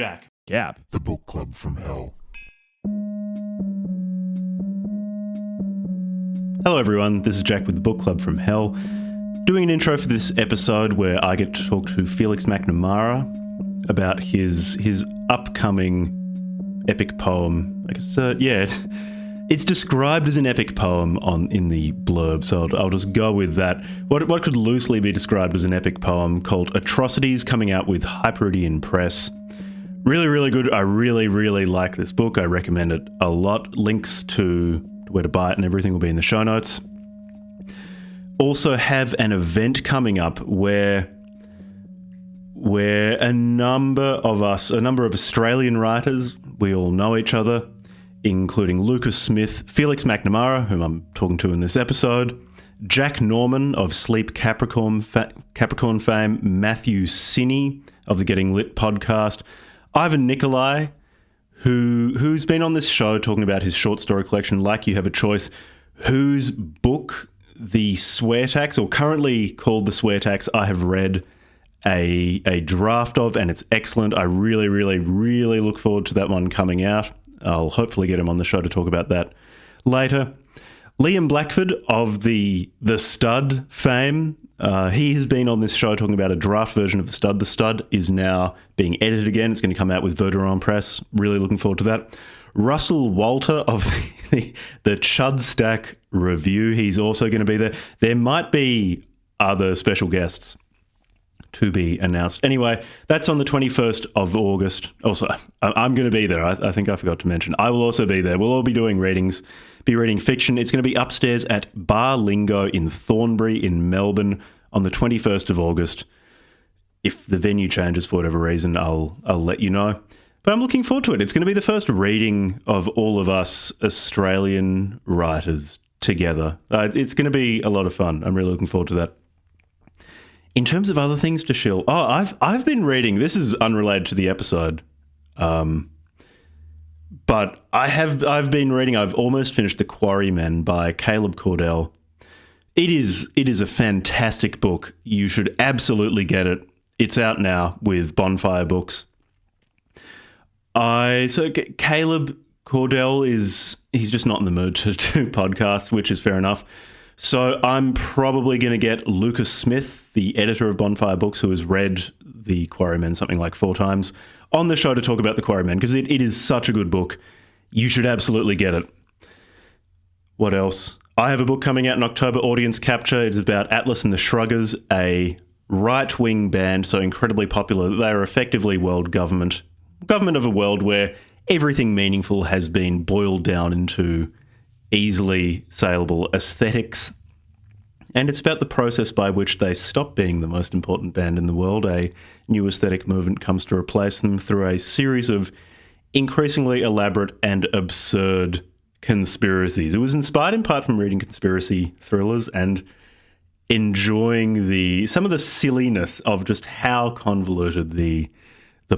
Jack. Gap. The book club from hell. Hello everyone, this is Jack with the Book Club from Hell, doing an intro for this episode where I get to talk to Felix McNamara about his upcoming epic poem. I guess, it's described as an epic poem in the blurb, so I'll just go with that. What could loosely be described as an epic poem called Atrocities, coming out with Hyperidean Press. Really, really good. I really, really like this book. I recommend it a lot. Links to where to buy it and everything will be in the show notes. Also have an event coming up where a number of Australian writers, we all know each other, including Lucas Smith, Felix McNamara, whom I'm talking to in this episode, Jack Norman of Sleep Capricorn fame, Matthew Sini of the Getting Lit podcast, Ivan Niccolai, who's been on this show talking about his short story collection, Like You Have a Choice, whose book, The Swear Tax, or currently called The Swear Tax, I have read a draft of, and it's excellent. I really, really, really look forward to that one coming out. I'll hopefully get him on the show to talk about that later. Liam Blackford of the Stud fame, he has been on this show talking about a draft version of The Stud. The Stud is now being edited again. It's going to come out with Verderon Press. Really looking forward to that. Russell Walter of the Substack Review. He's also going to be there. There might be other special guests to be announced. Anyway, that's on the 21st of August. Also, I'm going to be there. I think I forgot to mention. I will also be there. We'll all be doing readings, be reading fiction. It's going to be upstairs at Bar Lingo in Thornbury in Melbourne on the 21st of August. If the venue changes for whatever reason, I'll let you know. But I'm looking forward to it. It's going to be the first reading of all of us Australian writers together. It's going to be a lot of fun. I'm really looking forward to that. In terms of other things to shill, I've been reading, this is unrelated to the episode, but I've been reading, I've almost finished The Quarrymen by Caleb Cordell. It is a fantastic book. You should absolutely get it. It's out now with Bonfire Books. Caleb Cordell he's just not in the mood to podcast, which is fair enough. So I'm probably going to get Lucas Smith, the editor of Bonfire Books, who has read The Quarrymen something like 4 times, on the show to talk about The Quarrymen, because it is such a good book. You should absolutely get it. What else? I have a book coming out in October, Audience Capture. It's about Atlas and the Shruggers, a right-wing band, so incredibly popular that they are effectively world government of a world where everything meaningful has been boiled down into easily saleable aesthetics, and it's about the process by which they stop being the most important band in the world. A new aesthetic movement comes to replace them through a series of increasingly elaborate and absurd conspiracies. It was inspired in part from reading conspiracy thrillers and enjoying some of the silliness of just how convoluted the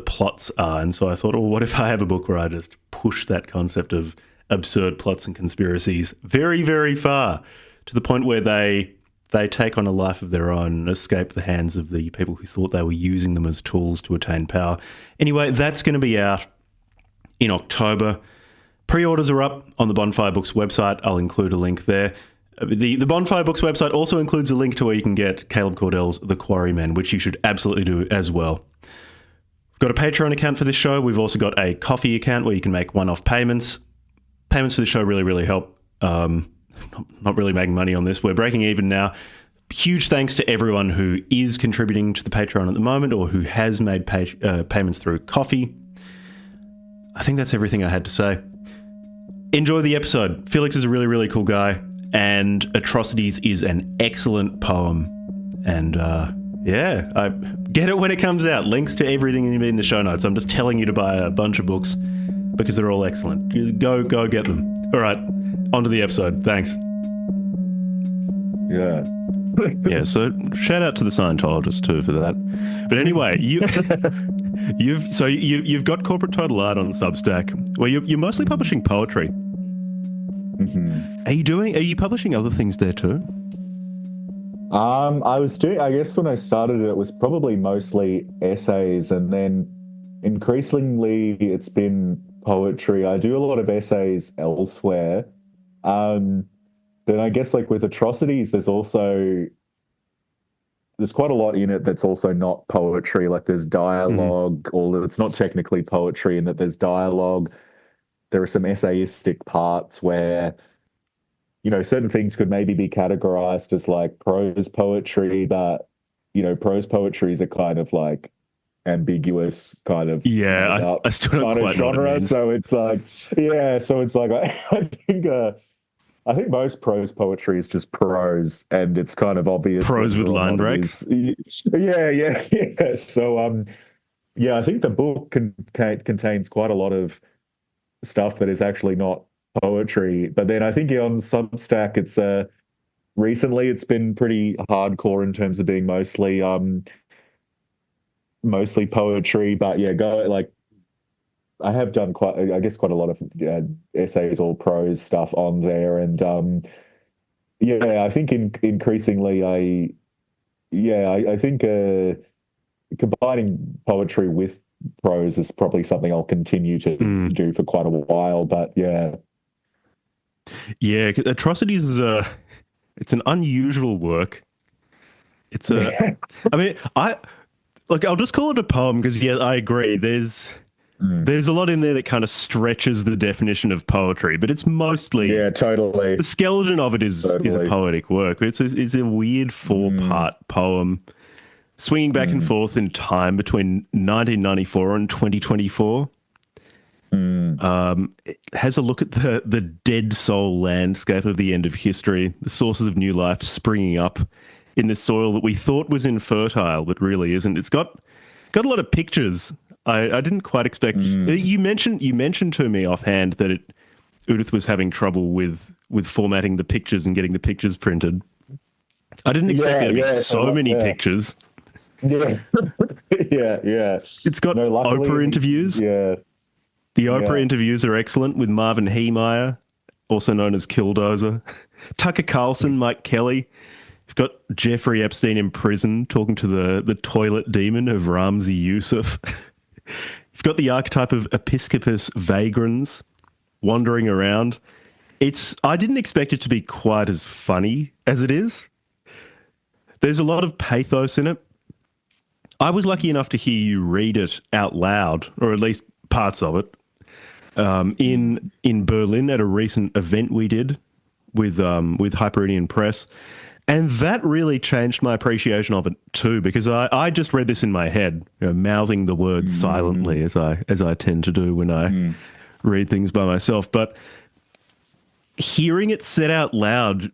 plots are. And so I thought, well, what if I have a book where I just push that concept of absurd plots and conspiracies very, very far, to the point where they take on a life of their own and escape the hands of the people who thought they were using them as tools to attain power. Anyway, that's going to be out in October. Pre-orders are up on the Bonfire Books website. I'll include a link there. The Bonfire Books website also includes a link to where you can get Caleb Cordell's The Quarrymen, which you should absolutely do as well. We've got a Patreon account for this show. We've also got a Coffee account where you can make one-off payments. Payments for the show really, really help. Not really making money on this. We're breaking even now. Huge thanks to everyone who is contributing to the Patreon at the moment or who has made payments through Coffee. I think that's everything I had to say. Enjoy the episode. Felix is a really, really cool guy, and Atrocities is an excellent poem. And I get it when it comes out. Links to everything in the show notes. I'm just telling you to buy a bunch of books because they're all excellent. Go get them. All right, on to the episode. Thanks. Yeah. Yeah, so shout out to the Scientologists too for that. But anyway, you've got Corporate Total Art on Substack, where you're mostly publishing poetry. Mm-hmm. Are you publishing other things there too? I was doing, I guess when I started it was probably mostly essays, and then increasingly it's been poetry. I do a lot of essays elsewhere. Then I guess like with Atrocities, there's quite a lot in it that's also not poetry. Like there's dialogue, or it's not technically poetry in that there's dialogue. There are some essayistic parts where, certain things could maybe be categorized as like prose poetry, but, prose poetry is a kind of like ambiguous kind of made up I still don't kind of quite know what it genre. means. So it's like, I think most prose poetry is just prose, and it's kind of obvious Prose with line breaks. Yeah. So, yeah, I think the book contains quite a lot of stuff that is actually not poetry. But then I think on Substack, recently it's been pretty hardcore in terms of being mostly poetry. But yeah, I have done quite a lot of essays or prose stuff on there, and I think increasingly I think combining poetry with prose is probably something I'll continue to do for quite a while. But yeah, Atrocities is it's an unusual work. It's I mean, I'll just call it a poem because I agree. There's a lot in there that kind of stretches the definition of poetry, but it's mostly totally. The skeleton of it is a poetic work. It's a weird 4-part poem, swinging back and forth in time between 1994 and 2024. It has a look at the dead soul landscape of the end of history, the sources of new life springing up in the soil that we thought was infertile, but really isn't. It's got a lot of pictures. I didn't quite expect. You mentioned to me offhand that Udith was having trouble with formatting the pictures and getting the pictures printed. I didn't expect there to be so many pictures. Yeah, yeah. It's got Oprah interviews. Yeah. The Oprah interviews are excellent with Marvin Heemeyer, also known as Killdozer. Tucker Carlson, Mike Kelly. You've got Jeffrey Epstein in prison talking to the toilet demon of Ramzi Youssef. You've got the archetype of Episcopus vagrans wandering around. I didn't expect it to be quite as funny as it is. There's a lot of pathos in it. I was lucky enough to hear you read it out loud, or at least parts of it, in Berlin at a recent event we did with Hyperidean Press. And that really changed my appreciation of it too, because I just read this in my head, mouthing the words silently as I tend to do when I read things by myself. But hearing it said out loud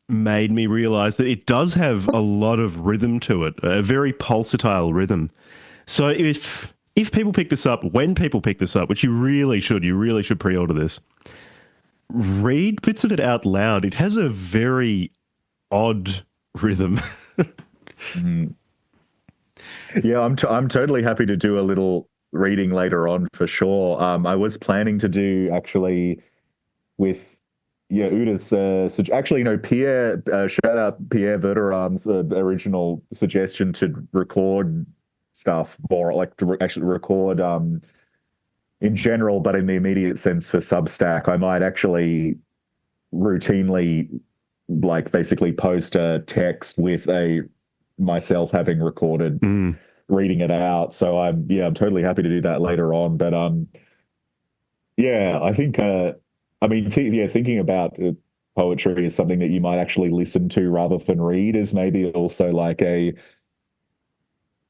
made me realize that it does have a lot of rhythm to it, a very pulsatile rhythm. So if people pick this up, when people pick this up, which you really should pre-order this, read bits of it out loud. It has a very odd rhythm. Yeah, I'm totally happy to do a little reading later on for sure. I was planning to do actually with Udith's actually Pierre shout out Pierre Verderam's original suggestion to record stuff more, like to actually record in general, but in the immediate sense for Substack. I might actually routinely like basically post a text with myself having recorded reading it out. So I'm totally happy to do that later on. But I think thinking about poetry is something that you might actually listen to rather than read is maybe also like a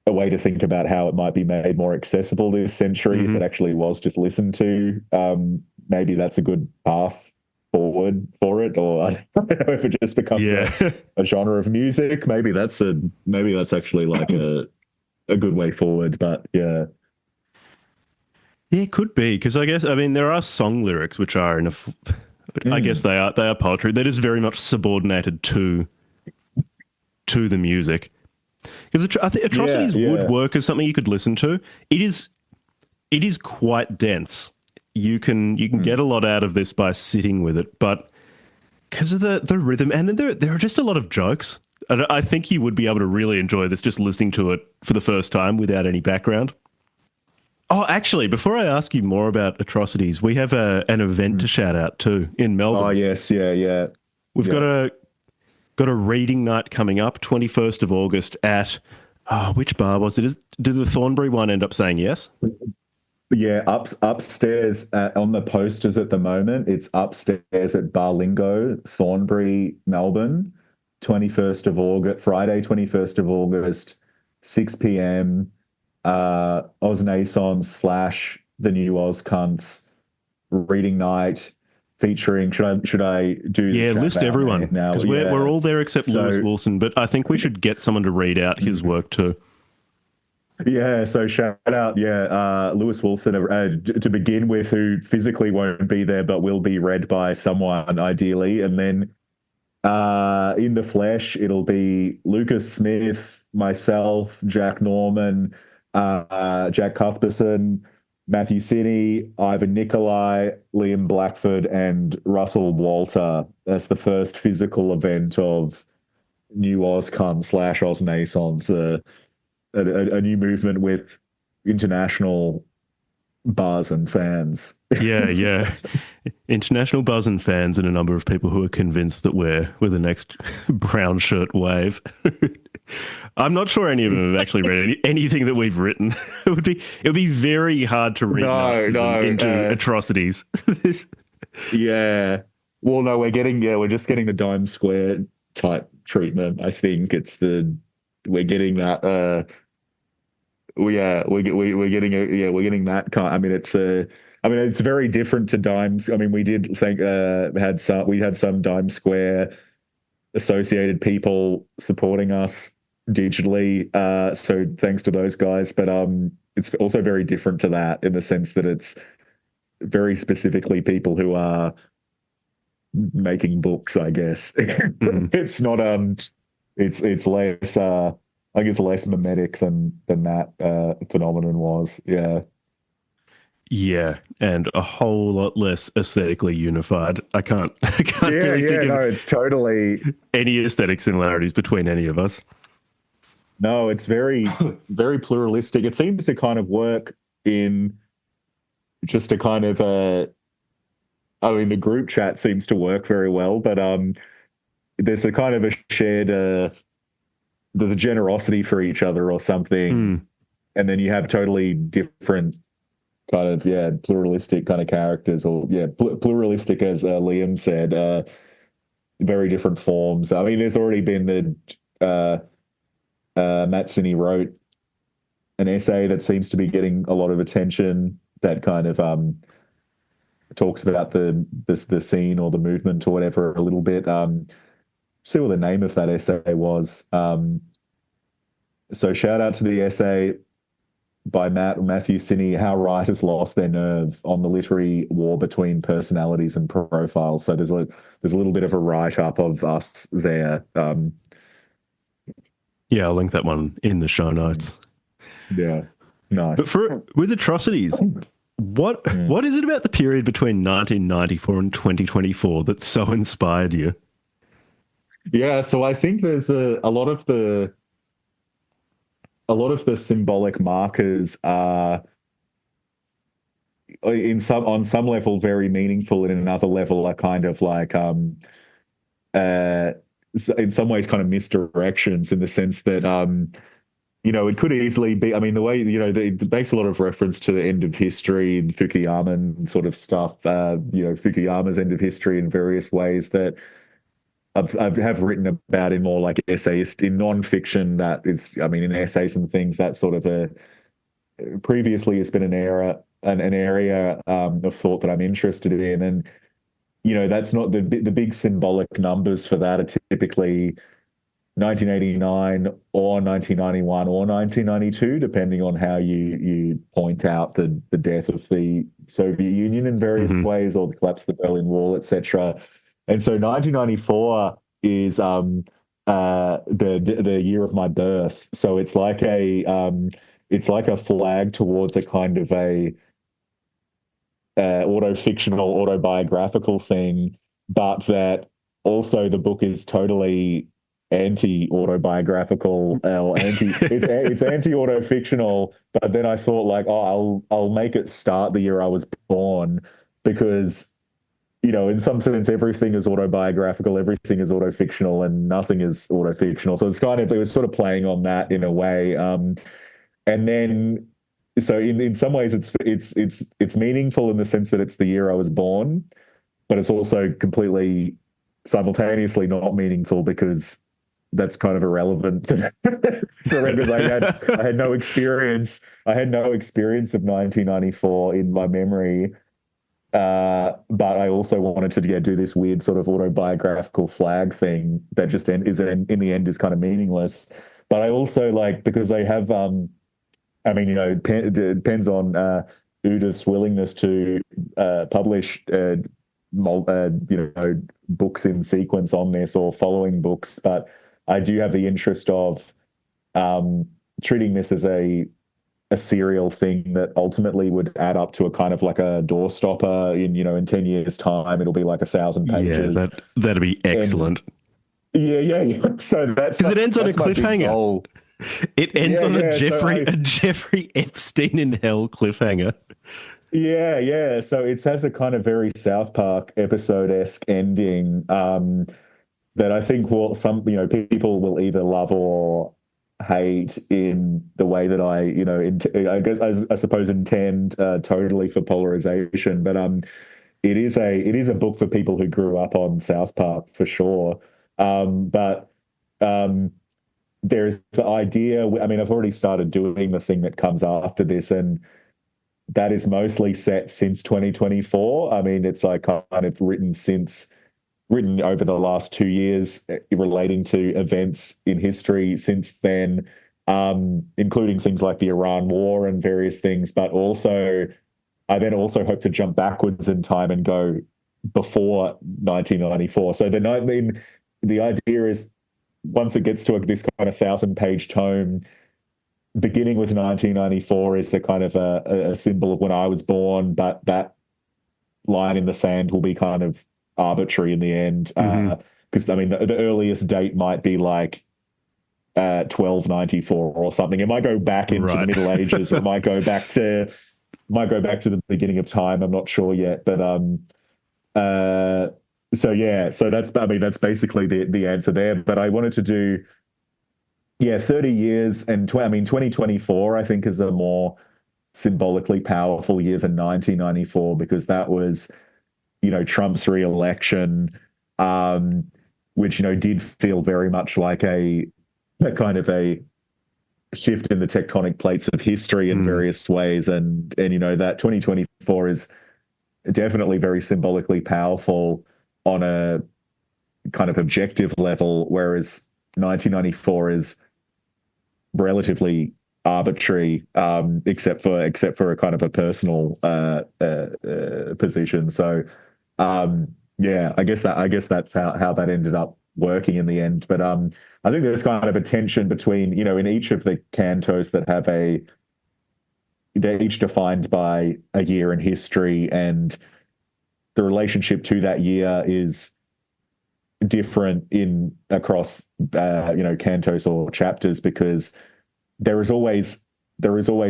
way to think about how it might be made more accessible this century if it actually was just listened to. Maybe that's a good path forward for it, or I don't know if it just becomes a genre of music. Maybe that's actually like a good way forward. But yeah, it could be, because there are song lyrics which are I guess they are poetry that is very much subordinated to the music. Because I think Atrocities would work as something you could listen to. It is quite dense. You can get a lot out of this by sitting with it, but because of the rhythm, and then there are just a lot of jokes. And I think you would be able to really enjoy this just listening to it for the first time without any background. Oh, actually, before I ask you more about Atrocities, we have an event to shout out too in Oh Melbourne. yes, yeah. We've Yeah. got a reading night coming up, 21st of August at which bar was it? Did the Thornbury one end up saying yes? Yeah, upstairs on the posters at the moment. It's upstairs at Bar Lingo, Thornbury, Melbourne, 21st of August, Friday, 21st of August, 6 p.m. Oz Nason / the New Oz Cunts reading night featuring. Should I do the Yeah, shout list out everyone now? because we're Yeah. all there except Lewis So Wilson, but I think we should get someone to read out his work too. yeah, so shout out, Lewis Wilson to begin with, who physically won't be there but will be read by someone ideally, and then in the flesh it'll be Lucas Smith, myself, Jack Norman, Jack Cuthbertson, Matthew Sini, Ivan Niccolai, Liam Blackford, and Russell Walter. That's the first physical event of New OzCon / Oz Nasons. A new movement with international bars and fans. Yeah, yeah. International buzz and fans and a number of people who are convinced that we're the next brown shirt wave. I'm not sure any of them have actually read anything that we've written. It would be very hard to read No, Nazism no, into Atrocities. This, yeah. Well, no, we're just getting the Dime Square type treatment. I think we're getting that. We're getting we're getting that kind. I mean, it's very different to Dimes. I mean, we did think we had some Dime Square associated people supporting us digitally. So thanks to those guys. But it's also very different to that in the sense that it's very specifically people who are making books, I guess. It's not it's less I guess less mimetic than that phenomenon was. Yeah. yeah, and a whole lot less aesthetically unified. I can't Yeah, really think yeah, no, of it's totally any aesthetic similarities between any of us. no, it's very, very pluralistic. It seems to kind of work in just a kind of I mean, the group chat seems to work very well, but there's a kind of a shared the generosity for each other or something, Mm. and then you have totally different kind of pluralistic kind of characters, or pluralistic as Liam said, very different forms. I mean, there's already been Matt Sini wrote an essay that seems to be getting a lot of attention that kind of talks about the scene or the movement or whatever a little bit. See what the name of that essay was. So shout out to the essay by Matthew Sini, How Writers Lost Their Nerve on the Literary War Between Personalities and Profiles. So there's a little bit of a write-up of us there. Yeah, I'll link that one in the show notes. Yeah, nice. But with Atrocities, what is it about the period between 1994 and 2024 that so inspired you? Yeah, so I think there's a lot of the symbolic markers are on some level very meaningful, and in another level are kind of like in some ways kind of misdirections, in the sense that it could easily be. I mean, the way it makes a lot of reference to the end of history and Fukuyama and sort of stuff. Fukuyama's end of history in various ways that I've written about in more like essayist in non-fiction. That is, I mean, in essays and things, that sort of previously has been an area of thought that I'm interested in, and that's not the big symbolic numbers for that are typically 1989 or 1991 or 1992, depending on how you point out the death of the Soviet Union in various ways, or the collapse of the Berlin Wall, etc. And so 1994 is the year of my birth. So it's like a flag towards a kind of a auto-fictional, autobiographical thing, but that also the book is totally anti-autobiographical or it's anti-auto-fictional, but then I thought like, oh, I'll make it start the year I was born, because in some sense everything is autobiographical, everything is auto-fictional, and nothing is auto-fictional. So it was sort of playing on that in a way. And then so in some ways it's meaningful in the sense that it's the year I was born, but it's also completely simultaneously not meaningful because that's kind of irrelevant to because I had no experience. I had no experience of 1994 in my memory. But I also wanted to do this weird sort of autobiographical flag thing that just in the end is kind of meaningless. But I also like, because I have it depends on Udith's willingness to publish books in sequence on this or following books, but I do have the interest of treating this as a serial thing that ultimately would add up to a kind of like a doorstopper in 10 years time. It'll be like 1,000 pages. Yeah, that'd be excellent. And, so that's because it ends on a cliffhanger. It ends on a Jeffrey Epstein in hell cliffhanger. Yeah. So it has a kind of very South Park episode-esque ending that I think people will either love or hate in the way that I suppose intend totally for polarization. But it is a book for people who grew up on South Park for sure. But there's the idea. I mean, I've already started doing the thing that comes after this, and that is mostly set since 2024. I mean, it's like kind of written over the last 2 years relating to events in history since then, including things like the Iran War and various things. But I then also hope to jump backwards in time and go before 1994. So the idea is, once it gets to this kind of 1,000-page tome, beginning with 1994 is a kind of a symbol of when I was born, but that line in the sand will be kind of arbitrary in the end, because I mean the earliest date might be like 1294 or something. It might go back into the Middle Ages, or it might go back to the beginning of time. I'm not sure yet, but so that's basically the answer there. But I wanted to do 30 years, and 2024 I think is a more symbolically powerful year than 1994, because that was Trump's re-election, which did feel very much like a kind of a shift in the tectonic plates of history in various ways, and that 2024 is definitely very symbolically powerful on a kind of objective level, whereas 1994 is relatively arbitrary, except for a kind of a personal position. So I guess that's how that ended up working in the end. But I think there's kind of a tension between, in each of the cantos that have they're each defined by a year in history, and the relationship to that year is different across cantos or chapters, because there is always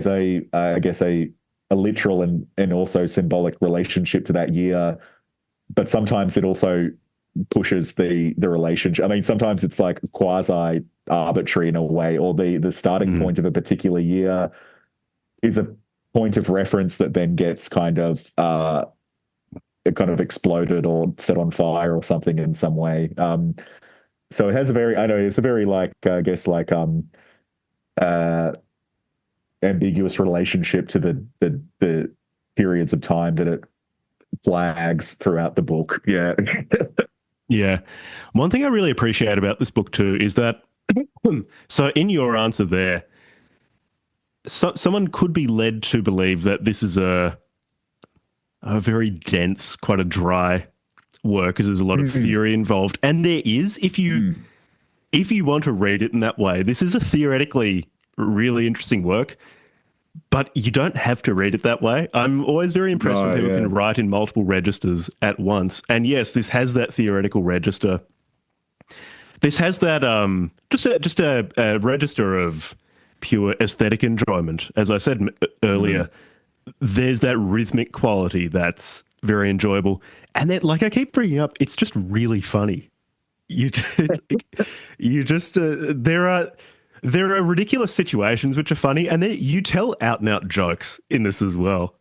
a I guess a literal and also symbolic relationship to that year, but sometimes it also pushes the relationship. I mean, sometimes it's like quasi arbitrary in a way, or the starting point of a particular year is a point of reference that then gets kind of exploded or set on fire or something in some way. So it has it's a very ambiguous relationship to the periods of time that it flags throughout the book. Yeah. Yeah. One thing I really appreciate about this book too is that, so in your answer there, someone could be led to believe that this is a very dense, quite a dry work, because there's a lot of theory involved. And there is, if you want to read it in that way, this is a theoretically really interesting work, but you don't have to read it that way. I'm always very impressed when people can write in multiple registers at once. And yes, this has that theoretical register. This has that just a register of pure aesthetic enjoyment. As I said earlier, there's that rhythmic quality that's very enjoyable, and then, like I keep bringing up, it's just really funny. You you just there are ridiculous situations which are funny, and then you tell out and out jokes in this as well.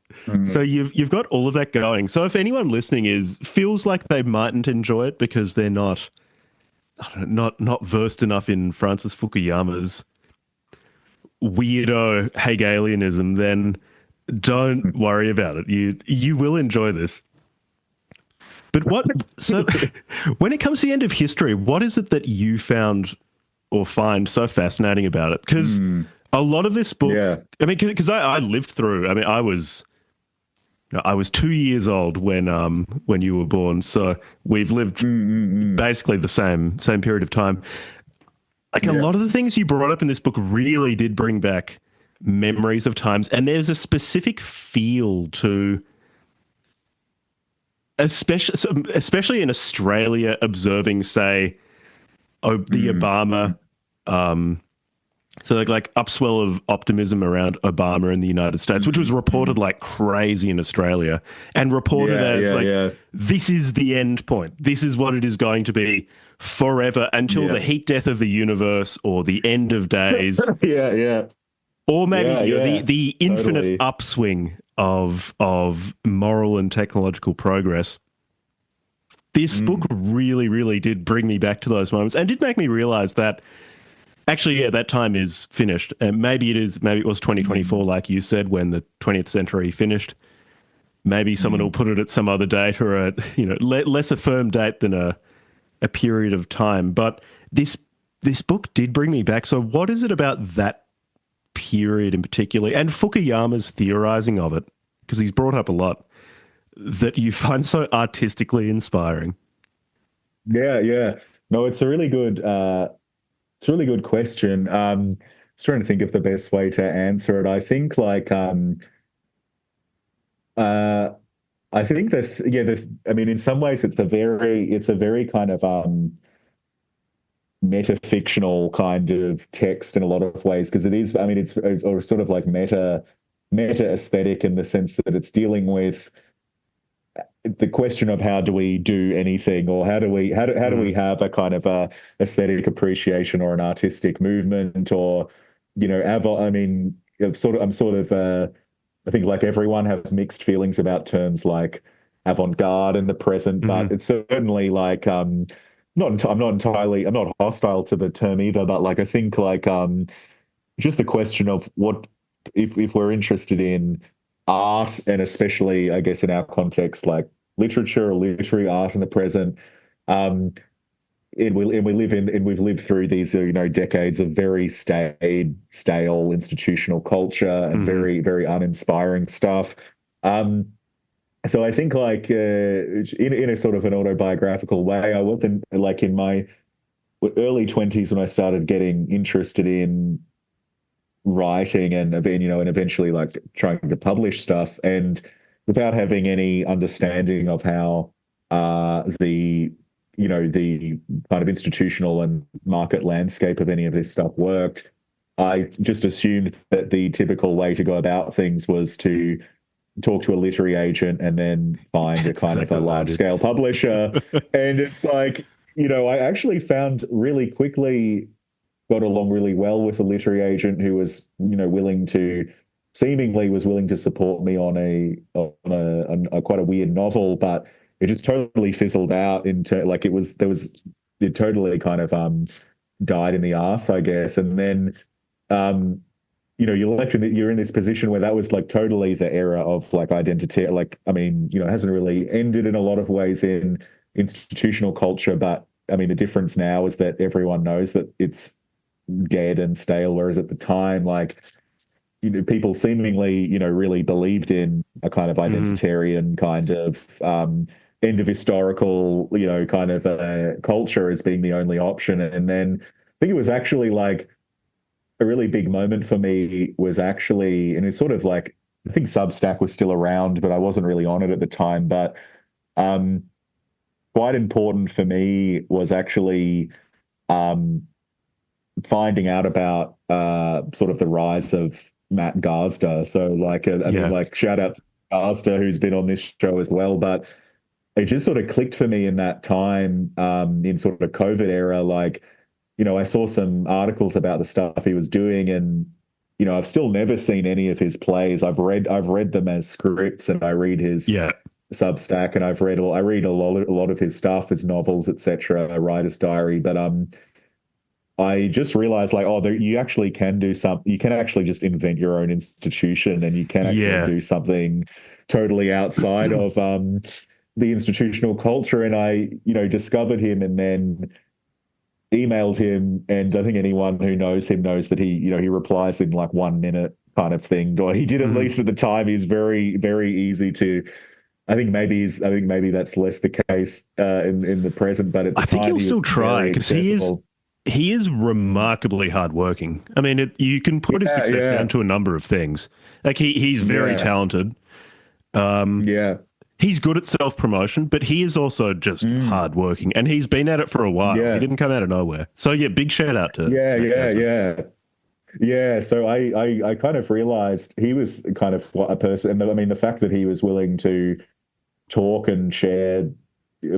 So you've got all of that going. So if anyone listening feels like they mightn't enjoy it because they're not, I don't know, not versed enough in Francis Fukuyama's weirdo Hegelianism, then don't worry about it. You will enjoy this. But so when it comes to the end of history, what is it that you found or find so fascinating about it? Because a lot of this book, I mean, because I lived through, I mean, I was 2 years old when you were born, so we've lived basically the same period of time. Like a lot of the things you brought up in this book really did bring back memories of times, and there's a specific feel to, especially in Australia, observing, say, the Obama, so like upswell of optimism around Obama in the United States, which was reported like crazy in Australia, and reported as this is the end point. This is what it is going to be forever until the heat death of the universe or the end of days. Or maybe the infinite upswing of moral and technological progress. This book really, really did bring me back to those moments, and did make me realize that actually, that time is finished. And maybe it was 2024, like you said, when the 20th century finished. Maybe someone will put it at some other date, or a less a firm date than a period of time. But this book did bring me back. So what is it about that period in particular, and Fukuyama's theorizing of it, because he's brought up a lot, that you find so artistically inspiring? No, it's a really good question. Just trying to think of the best way to answer it. I think I think that I mean, in some ways it's a very kind of metafictional kind of text in a lot of ways, because it is, I mean, it's or sort of like meta aesthetic, in the sense that it's dealing with the question of how do we do anything, or how do we have a kind of a aesthetic appreciation or an artistic movement, or I mean, I think like everyone has mixed feelings about terms like avant-garde in the present, but it's certainly like I'm not hostile to the term either, but like I think like just the question of what if we're interested in art, and especially I guess in our context like literature or literary art in the present, we've lived through these decades of very stale institutional culture and very, very uninspiring stuff. So I think like in a sort of an autobiographical way, I wasn't like in my early 20s when I started getting interested in writing and eventually like trying to publish stuff, and without having any understanding of how the kind of institutional and market landscape of any of this stuff worked, I just assumed that the typical way to go about things was to talk to a literary agent and then find a kind of a large scale publisher. And it's like, I actually found really quickly, got along really well with a literary agent who was, seemingly was willing to support me on a quite a weird novel, but it just totally fizzled out into like it totally kind of died in the arse, I guess. And then you're in this position where that was like totally the era of like identity. Like, I mean, it hasn't really ended in a lot of ways in institutional culture, but I mean, the difference now is that everyone knows that it's dead and stale, whereas at the time, like, people seemingly, really believed in a kind of identitarian kind of end of historical, kind of culture as being the only option. And then I think it was actually like a really big moment for me was actually, and it's sort of like, I think Substack was still around, but I wasn't really on it at the time. But quite important for me was actually finding out about sort of the rise of Matt Garsder. So like, I mean, like shout out to Garsder, who's been on this show as well. But it just sort of clicked for me in that time, in sort of COVID era. Like, you know, I saw some articles about the stuff he was doing, and you know, I've still never seen any of his plays. I've read them as scripts, and I read his Substack, and I read a lot of his stuff, his novels, etc., a writer's diary. But I just realized, like, you actually can do something. You can actually just invent your own institution, and you can actually do something totally outside of the institutional culture. And I, you know, discovered him, and then emailed him. And I think anyone who knows him knows that he, you know, he replies in like 1 minute kind of thing. Or he did, at least at the time. He's very, very easy to. I think maybe that's less the case in the present. But at the time, I think he'll still try, because he is remarkably hardworking. I mean, you can put his success down to a number of things. Like he's very talented. He's good at self-promotion, but he is also just hardworking, and he's been at it for a while. He didn't come out of nowhere. So yeah, big shout out to So I kind of realized he was kind of a person, and I mean the fact that he was willing to talk and share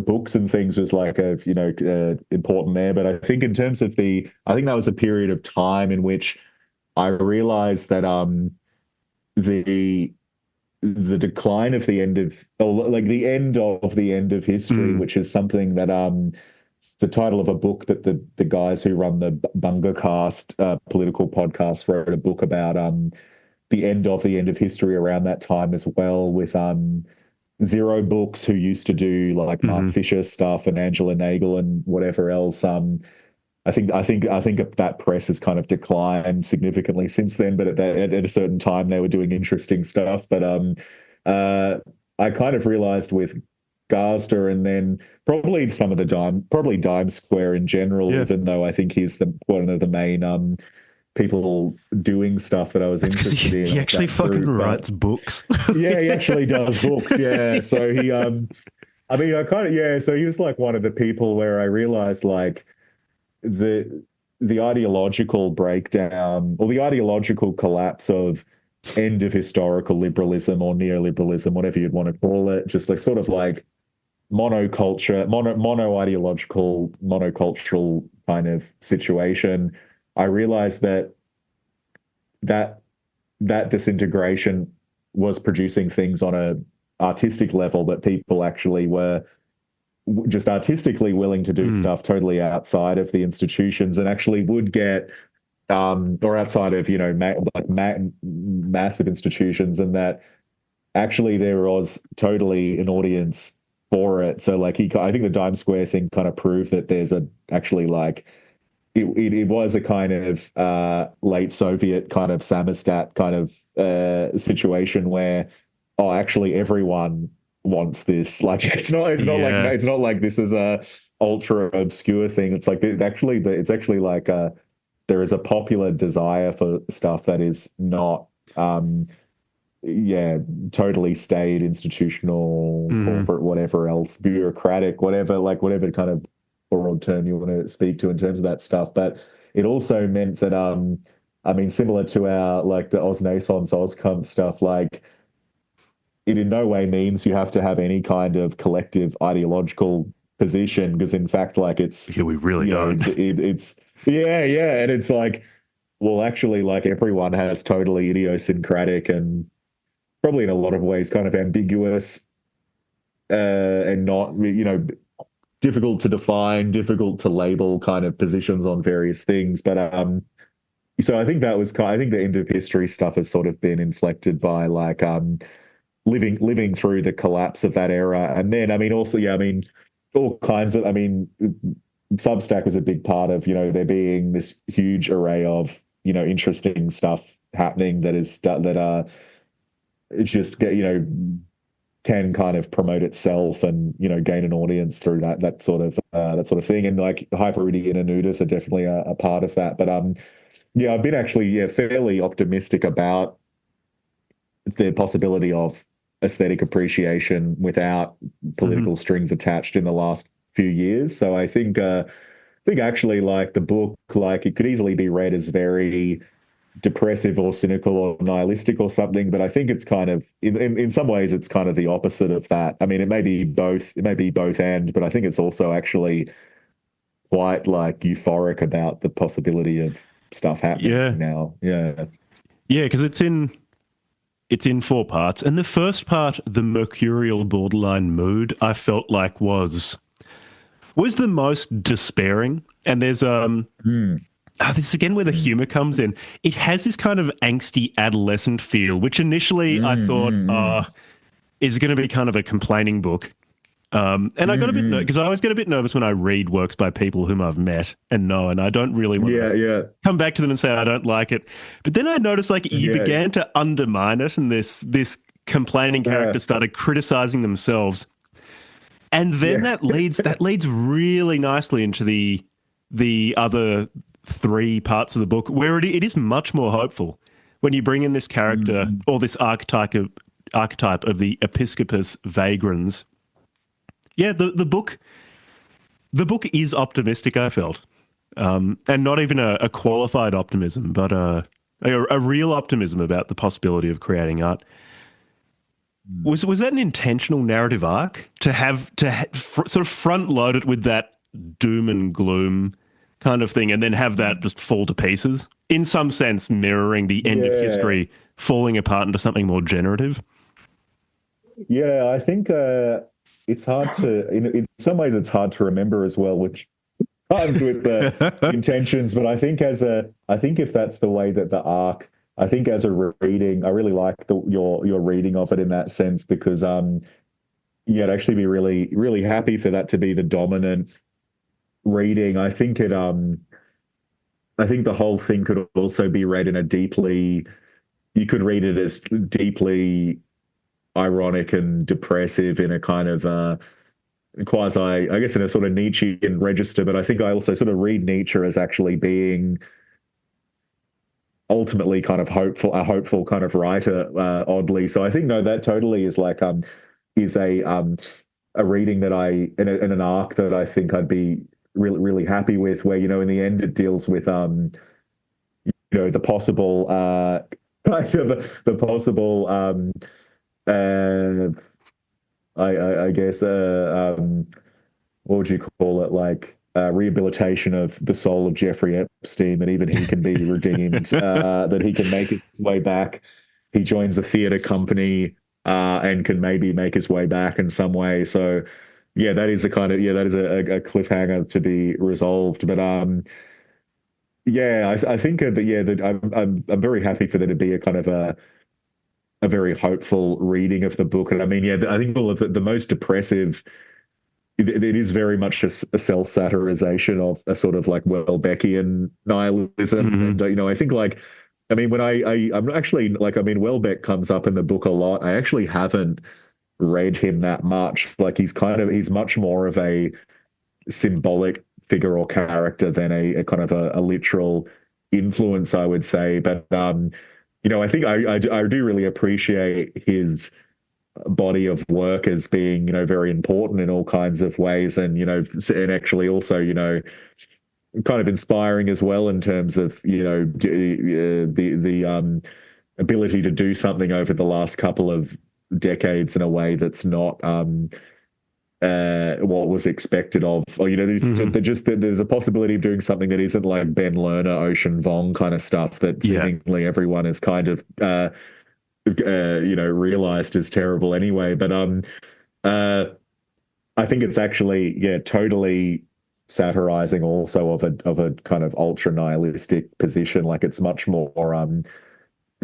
books and things was like important there. But I think in terms of I think that was a period of time in which I realized that the decline of the end of, or like the end of history, which is something that the title of a book that the guys who run the BungaCast political podcast wrote a book about the end of history around that time as well, with Zero Books, who used to do like Mark Fisher stuff, and Angela Nagel and whatever else. I think that press has kind of declined significantly since then, but at a certain time they were doing interesting stuff. But I kind of realized with Garsder, and then probably some of the Dime Square in general, even though I think he's one of the main people doing stuff that I was interested in. He actually fucking writes books. Yeah, he actually does books. Yeah, so he, I mean, so he was like one of the people where I realized like the ideological breakdown, or the ideological collapse of end of historical liberalism or neoliberalism, whatever you'd want to call it, just like sort of like monocultural kind of situation. I realized that disintegration was producing things on a artistic level, that people actually were just artistically willing to do stuff totally outside of the institutions, and actually would get or outside of, you know, massive institutions, and that actually there was totally an audience for it. So like I think the Dime Square thing kind of proved that there's actually like it was a kind of late Soviet kind of samizdat kind of situation where actually everyone wants this. Like it's not like this is a ultra obscure thing. It's like it's actually like there is a popular desire for stuff that is not totally staid, institutional, corporate, whatever else, bureaucratic, whatever kind of broad term you want to speak to in terms of that stuff. But it also meant that I mean, similar to our like the Osnaissance Oscomp stuff, like it in no way means you have to have any kind of collective ideological position, because in fact, like we really don't. It's and it's like, well, actually, like everyone has totally idiosyncratic and probably in a lot of ways kind of ambiguous and not, you know, difficult to define, difficult to label kind of positions on various things. But so I think I think the end of history stuff has sort of been inflected by like living through the collapse of that era. And then, I mean, also, I mean, all kinds of, I mean, Substack was a big part of, you know, there being this huge array of, you know, interesting stuff happening that just get, you know, can kind of promote itself and, you know, gain an audience through that sort of thing. And like Hyperidean and Udith are definitely a part of that. But I've been actually fairly optimistic about the possibility of aesthetic appreciation without political strings attached in the last few years. So I think think actually like the book, like it could easily be read as very depressive or cynical or nihilistic or something, but I think it's kind of in some ways it's kind of the opposite of that. I mean, it may be both and, but I think it's also actually quite like euphoric about the possibility of stuff happening Yeah. now. Yeah. Yeah, because it's in four parts. And the first part, the mercurial borderline mood, I felt like was the most despairing. And there's Mm, this is again where the mm, humor comes in. It has this kind of angsty adolescent feel, which initially I mm, thought mm, is going to be kind of a complaining book. And I got a bit mm, because I always get a bit nervous when I read works by people whom I've met and know, and I don't really want to yeah, yeah, come back to them and say I don't like it. But then I noticed like you yeah. began to undermine it, and this complaining character started criticizing themselves, and then Yeah. that leads really nicely into the other three parts of the book, where it is much more hopeful when you bring in this character Mm, or this archetype of the Episcopus vagrans. Yeah, the book is optimistic, I felt. And not even a qualified optimism, but a real optimism about the possibility of creating art. mm. Was that an intentional narrative arc sort of front load it with that doom and gloom kind of thing, and then have that just fall to pieces? In some sense, mirroring the end of Yeah. history falling apart into something more generative. Yeah, I think it's hard to, in some ways, it's hard to remember as well, which comes with the intentions. But I think if that's the way that the arc, I think as a reading, I really like your reading of it in that sense because yeah, I'd actually be really really happy for that to be the dominant reading. I think the whole thing could also be read in a deeply, you could read it as deeply ironic and depressive in a kind of quasi, I guess, in a sort of Nietzschean register. But I think I also sort of read Nietzsche as actually being ultimately kind of hopeful, a hopeful kind of writer, oddly. So I think no, that totally is like is a reading that in an arc that I think I'd be really really happy with. Where in the end it deals with the possible kind of the possible uh I guess what would you call it, like rehabilitation of the soul of Jeffrey Epstein, that even he can be redeemed, that he can make his way back. He joins a theater company and can maybe make his way back in some way. So yeah, that is that is a cliffhanger to be resolved. But yeah, I think that yeah, that I'm very happy for there to be a kind of a very hopeful reading of the book. And I mean, yeah, I think all of the most depressive, it is very much a self-satirization of a sort of like Welbeckian nihilism. Hmm. And, I think like, I mean, when I'm actually like, I mean, Welbeck comes up in the book a lot. I actually haven't read him that much. Like he's much more of a symbolic figure or character than a kind of a literal influence, I would say. But, I think I do really appreciate his body of work as being, very important in all kinds of ways, and and actually also, kind of inspiring as well in terms of, the ability to do something over the last couple of decades in a way that's not what was expected of, or Hmm. there's a possibility of doing something that isn't like Ben Lerner, Ocean Vuong kind of stuff that Yeah. seemingly everyone is kind of realized is terrible anyway. But uh, I think it's actually, yeah, totally satirizing also of a kind of ultra nihilistic position. Like it's much more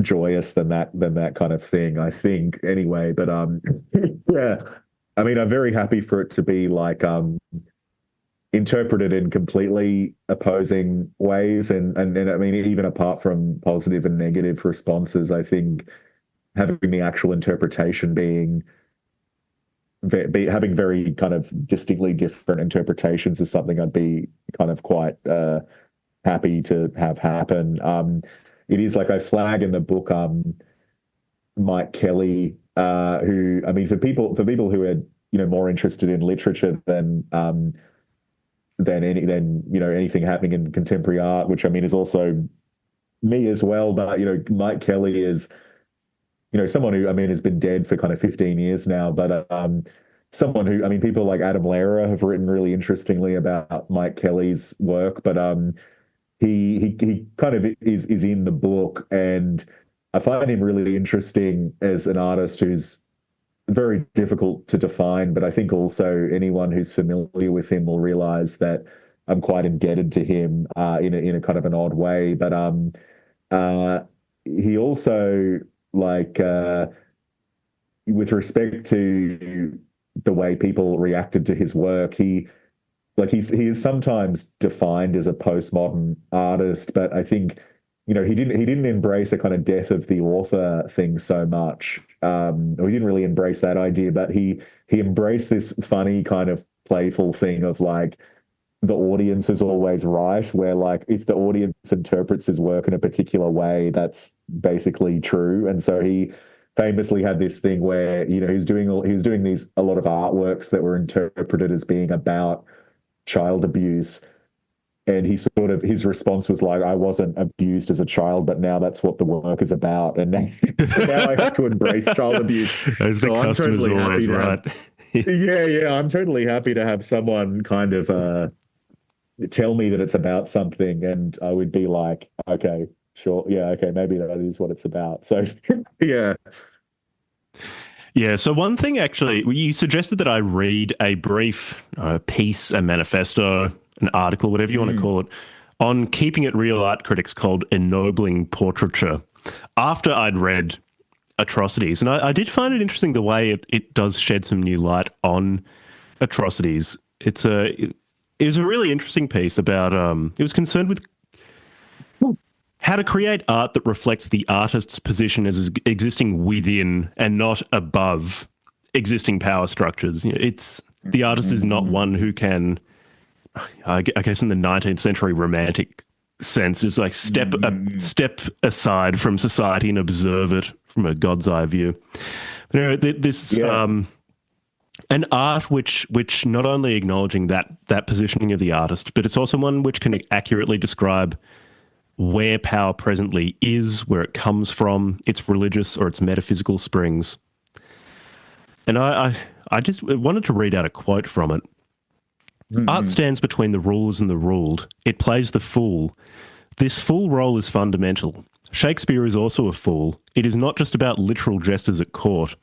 joyous than that kind of thing, I think, anyway. But yeah, I mean, I'm very happy for it to be like interpreted in completely opposing ways, and I mean, even apart from positive and negative responses, I think having the actual interpretation being having very kind of distinctly different interpretations is something I'd be kind of quite happy to have happen. It is like I flag in the book Mike Kelly, who, I mean, for people who are more interested in literature than than anything happening in contemporary art, which I mean is also me as well. But Mike Kelly is someone who, I mean, has been dead for kind of 15 years now, but someone who, I mean, people like Adam Lehrer have written really interestingly about Mike Kelly's work, but he kind of is in the book, and I find him really interesting as an artist who's very difficult to define, but I think also anyone who's familiar with him will realize that I'm quite indebted to him in a kind of an odd way. But uh, he also, like, with respect to the way people reacted to his work, he is sometimes defined as a postmodern artist, but I think he didn't embrace a kind of death of the author thing so much, or he didn't really embrace that idea, but he embraced this funny kind of playful thing of like the audience is always right, where like if the audience interprets his work in a particular way, that's basically true. And so he famously had this thing where he was doing these a lot of artworks that were interpreted as being about child abuse, and his response was like, I wasn't abused as a child, but now that's what the work is about, and now, so now I have to embrace child abuse. As the So I'm customer's totally always happy to right. yeah, I'm totally happy to have someone kind of tell me that it's about something, and I would be like, okay, sure, yeah, okay, maybe that is what it's about. So yeah. Yeah, so one thing actually, you suggested that I read a brief piece, a manifesto, an article, whatever you want to Mm. call it, on Keeping It Real art critics called Ennobling Portraiture after I'd read Atrocities. And I did find it interesting the way it does shed some new light on Atrocities. It was a really interesting piece about, it was concerned with how to create art that reflects the artist's position as existing within and not above existing power structures. It's the artist is not one who can, I guess, in the 19th century romantic sense, is like step aside from society and observe it from a God's eye view. But this Yeah. an art which not only acknowledging that positioning of the artist, but it's also one which can accurately describe where power presently is, where it comes from, its religious or its metaphysical springs. And I just wanted to read out a quote from it. Art Mm-hmm. stands between the rulers and the ruled. It plays the fool. This fool role is fundamental. Shakespeare is also a fool. It is not just about literal jesters at court.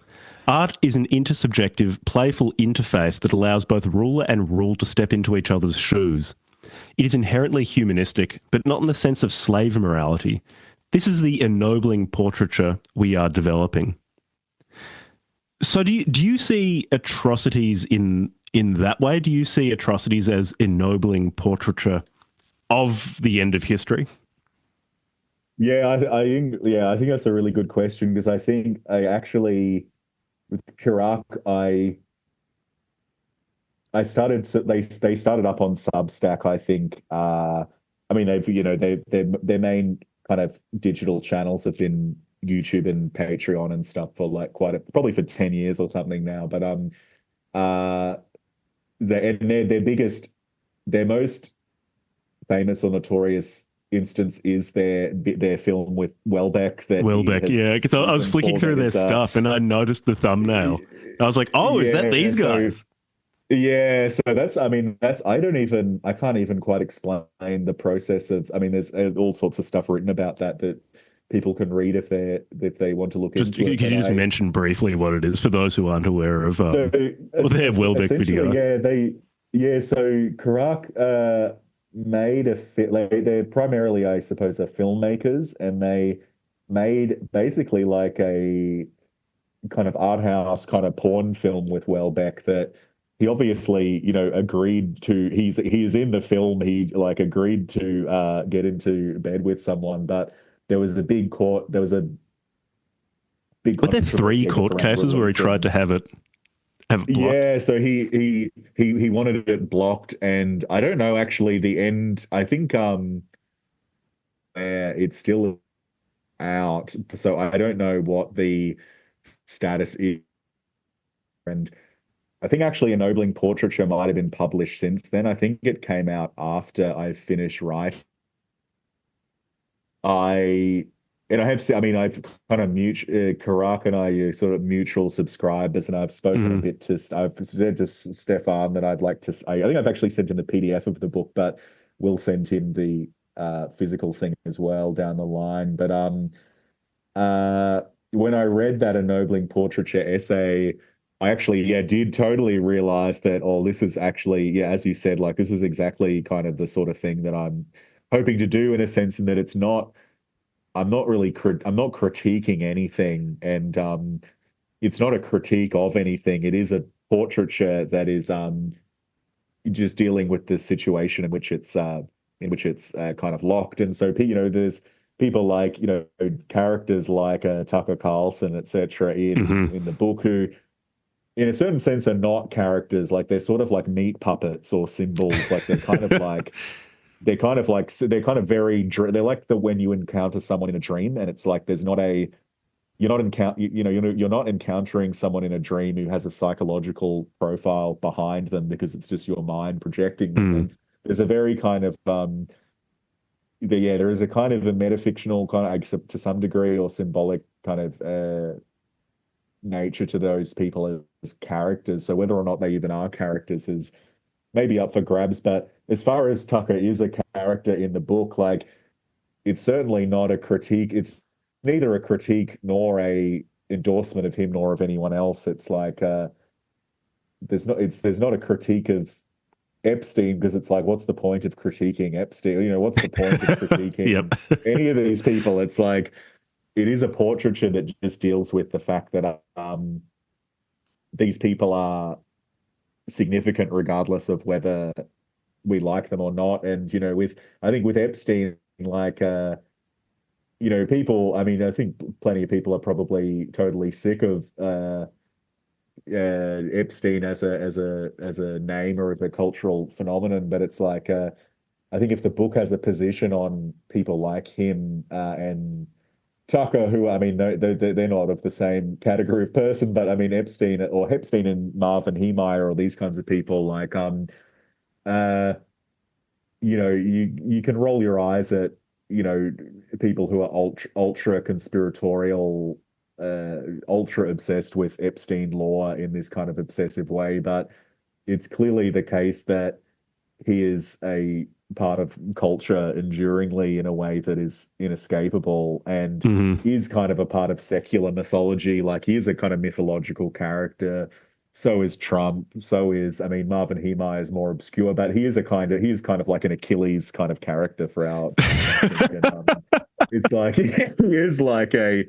Art is an intersubjective, playful interface that allows both ruler and ruled to step into each other's shoes. It is inherently humanistic, but not in the sense of slave morality. This is the ennobling portraiture we are developing. So do you see Atrocities in that way? Do you see Atrocities as ennobling portraiture of the end of history? Yeah, I think that's a really good question, because I think I actually with Kirak, I started, so they started up on Substack, I think. I mean, their main kind of digital channels have been YouTube and Patreon and stuff for like probably for 10 years or something now. But uh their most famous or notorious instance is their film with Welbeck that he Welbeck, yeah, has because I was written flicking for through that their is stuff and I noticed the thumbnail. I was like, oh, is that yeah, these so guys? yeah, so I mean, I can't even quite explain the process of, I mean, there's all sorts of stuff written about that people can read if they want to look Just into could it. you But just mention briefly what it is for those who aren't aware of so their Welbeck essentially, video? so Karak made they're primarily, I suppose, are filmmakers, and they made basically like a kind of art house kind of porn film with Welbeck that he obviously, agreed to. He is in the film. He like agreed to get into bed with someone, but there was a big Were there three controversy, I guess, court around cases where he release. tried to And have it blocked? yeah, so he wanted it blocked, and I don't know actually the end. I think it's still out, so I don't know what the status is. And I think actually Ennobling Portraiture might have been published since then. I think it came out after I finished writing. I and I have I mean I've kind of Karak and I are sort of mutual subscribers, and I've spoken a Mm. bit to I've said to Stefan that I'd like to I think I've actually sent him the PDF of the book, but we'll send him the physical thing as well down the line. But uh when I read that Ennobling Portraiture essay, I actually did totally realize that, oh, this is actually, as you said, like this is exactly kind of the sort of thing that I'm hoping to do, in a sense, in that it's not I'm not really I'm not critiquing anything, and it's not a critique of anything. It is a portraiture that is just dealing with the situation in which it's kind of locked. And so there's people like characters like Tucker Carlson, etc. Hmm. In the book, who in a certain sense are not characters. Like they're sort of like meat puppets or symbols. Like they're kind of very they're like the when you encounter someone in a dream, and it's like there's not a you're not you're not encountering someone in a dream who has a psychological profile behind them, because it's just your mind projecting them. Mm. And there's a very kind of there is a kind of a metafictional kind of, I guess, to some degree, or symbolic kind of nature to those people as characters. So whether or not they even are characters is maybe up for grabs. But as far as Tucker is a character in the book, like it's certainly not a critique. It's neither a critique nor a endorsement of him nor of anyone else. It's like there's not a critique of Epstein, because it's like, what's the point of critiquing Epstein? What's the point of critiquing Yep. any of these people? It's like it is a portraiture that just deals with the fact that these people are significant regardless of whether we like them or not. And with I think with Epstein, like people, I mean, I think plenty of people are probably totally sick of Epstein as a name or as a cultural phenomenon. But it's like I think if the book has a position on people like him and Tucker, who, I mean, they're not of the same category of person, but I mean Epstein and Marvin Heemeyer or these kinds of people, like uh you can roll your eyes at people who are ultra conspiratorial, ultra obsessed with Epstein law in this kind of obsessive way, but it's clearly the case that he is a part of culture enduringly in a way that is inescapable, and Hmm. is kind of a part of secular mythology. Like he is a kind of mythological character. So is Trump. So is, I mean, Marvin Heemeyer is more obscure, but he is kind of like an Achilles kind of character for our time, I think. And it's like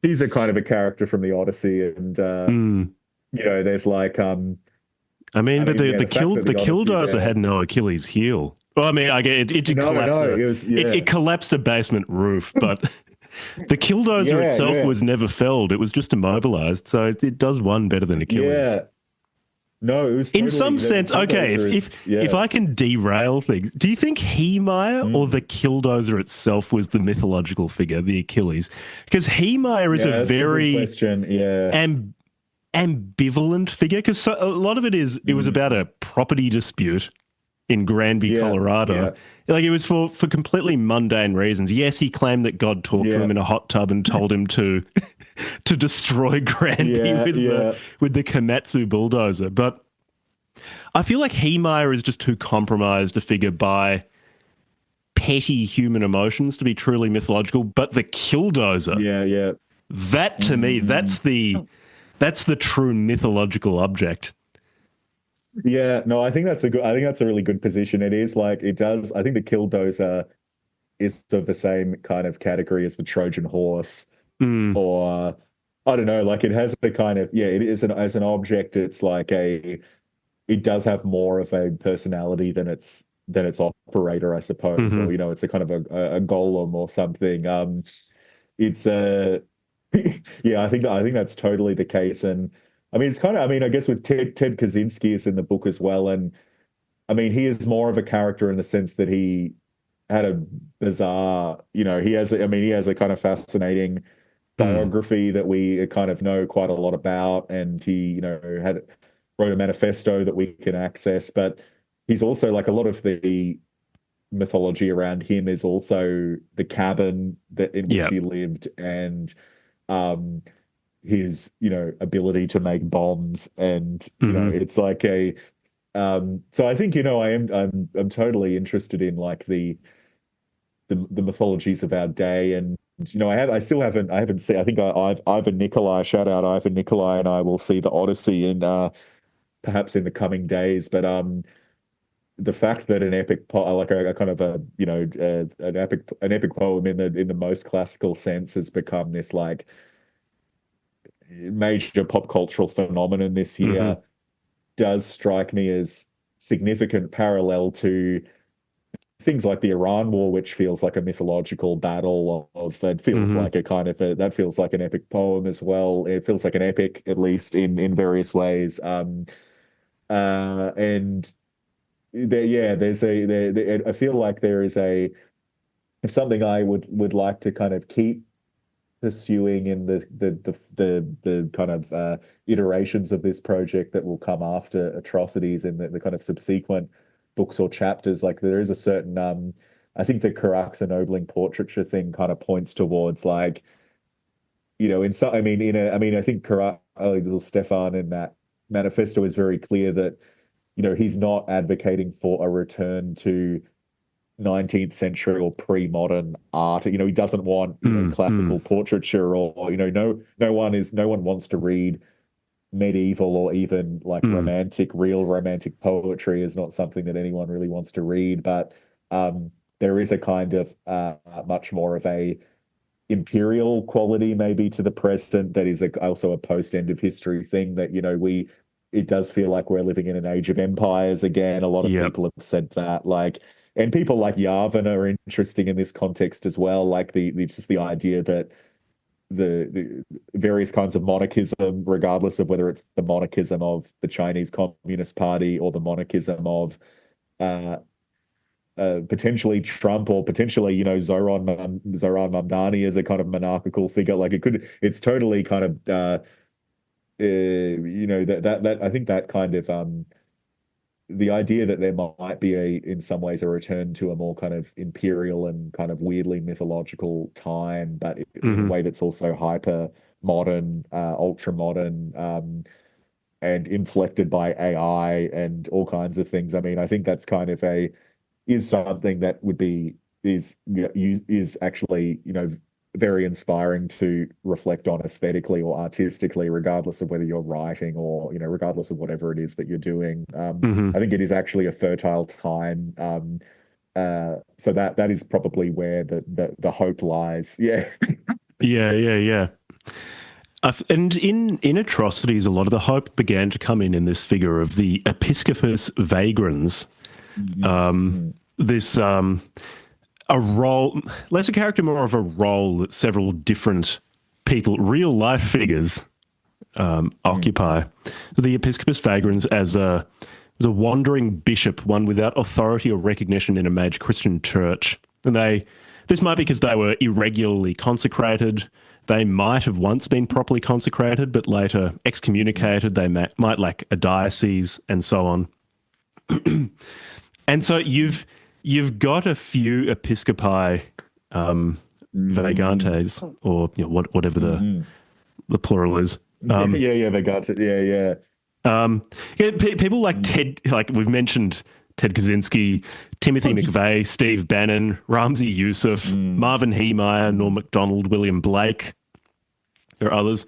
he's a kind of a character from the Odyssey, and Mm. there's like I mean, I but mean, the yeah, the the fact kill that the the Odyssey, killdozer had no Achilles heel. Well, I mean, I get it did no, collapse no, it was, it collapsed a basement roof, but the killdozer yeah, itself yeah, was never felled. It was just immobilized, so it does one better than Achilles. yeah. No, it was In some totally the sense, okay, Killdozer is, if yeah. I can derail things, do you think Heemeyer or the Mm. killdozer itself was the mythological figure, the Achilles? Because Heemeyer is a Yeah, that's a good very question. Yeah. amb- ambivalent figure, because a lot of it was about Mm. a property dispute in Granby, Yeah, Colorado. yeah, Like it was for completely mundane reasons. Yes, he claimed that God talked to yeah, him in a hot tub and told him to to destroy Granby yeah, yeah, with the Komatsu bulldozer. But I feel like Heemeyer is just too compromised a figure by petty human emotions to be truly mythological. But the killdozer, yeah, yeah. that to me, Mm. that's the true mythological object. Yeah, no, I think that's a really good position. It is like, it does, I think the Killdozer is of the same kind of category as the Trojan horse, Mm, or I don't know, like it has the kind of, it is as an object, it's like it does have more of a personality than its operator, I suppose, or hmm. it's a kind of a golem or something. It's yeah, I think that's totally the case. And I mean, it's kind of, I mean, I guess with Ted Kaczynski is in the book as well, and I mean, he is more of a character in the sense that he had a bizarre, he has a kind of fascinating Mm, biography that we kind of know quite a lot about, and he had wrote a manifesto that we can access, but he's also like a lot of the mythology around him is also the cabin that in which Yeah. he lived, and um his ability to make bombs, and Hmm. it's like a so I think I'm totally interested in like the mythologies of our day. And I haven't seen, I think I've Ivan Niccolai, shout out Ivan Niccolai, and I will see the Odyssey in perhaps in the coming days. But the fact that an epic like a kind of a an epic poem in the most classical sense has become this like major pop cultural phenomenon this year Hmm. does strike me as significant parallel to things like the Iran War, which feels like a mythological battle of it feels Hmm. like a kind of that feels like an epic poem as well. It feels like an epic, at least in various ways. And there, yeah, I feel like there is a something I would like to kind of keep pursuing in the kind of iterations of this project that will come after Atrocities and the kind of subsequent books or chapters. Like there is a certain I think the Carac's ennobling portraiture thing kind of points towards like, in some, I mean, I think Carac, little Stefan in that manifesto is very clear that, he's not advocating for a return to 19th century or pre-modern art. He doesn't want, Mm. classical portraiture, or, no one wants to read medieval or even like Mm. real romantic poetry is not something that anyone really wants to read. But um, there is a kind of much more of a imperial quality maybe to the present that is also a post end of history thing that, it does feel like we're living in an age of empires again. A lot of Yep. people have said that, like, and people like Yarvin are interesting in this context as well. Like just the idea that the various kinds of monarchism, regardless of whether it's the monarchism of the Chinese Communist Party or the monarchism of uh, potentially Trump, or potentially, Zoran Mamdani as a kind of monarchical figure. Like it's totally kind of, that I think that kind of, the idea that there might be in some ways, a return to a more kind of imperial and kind of weirdly mythological time, but in a Hmm. way that's also hyper modern, ultra modern, and inflected by AI and all kinds of things. I mean, I think that's kind of is something that would be is actually, very inspiring to reflect on aesthetically or artistically, regardless of whether you're writing or, regardless of whatever it is that you're doing. I Hmm. think it is actually a fertile time. So that is probably where the hope lies. Yeah. Yeah, yeah, yeah. And in Atrocities, a lot of the hope began to come in this figure of the Episcopus Vagrans. Mhm. This a role, less a character, more of a role that several different people, real life figures, Mhm. occupy. The Episcopus Vagrans as the wandering bishop, one without authority or recognition in a major Christian church. And this might be because they were irregularly consecrated. They might have once been properly consecrated, but later excommunicated. They might lack a diocese and so on. And so you've got a few episcopi, Mhm. vagantes, or whatever Mhm. the plural is. Yeah, yeah, yeah, they got it. Yeah, yeah. Um, yeah, people like Mhm. Ted, like we've mentioned, Ted Kaczynski, Timothy McVeigh, Steve Bannon, Ramsey Youssef, Mm. Marvin Heemeyer, Norm Mm. MacDonald, William Blake. There are others.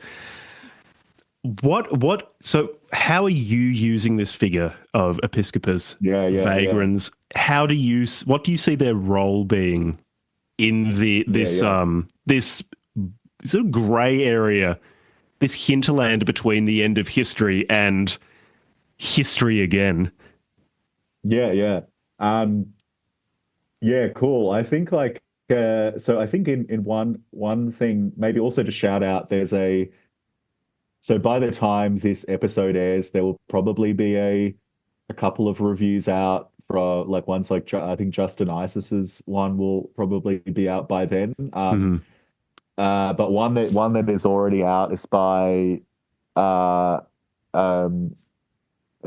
So how are you using this figure of Episcopus Yeah, yeah, yeah. vagrants? What do you see their role being in Yeah, yeah. this sort of grey area, this hinterland between the end of history and history again? Yeah, yeah. Um, yeah, cool. I think like so I think in one thing, maybe also to shout out, so by the time this episode airs, there will probably be a couple of reviews out for like ones like I think Justin Isis's one will probably be out by then. Hmm. But one that is already out is by uh um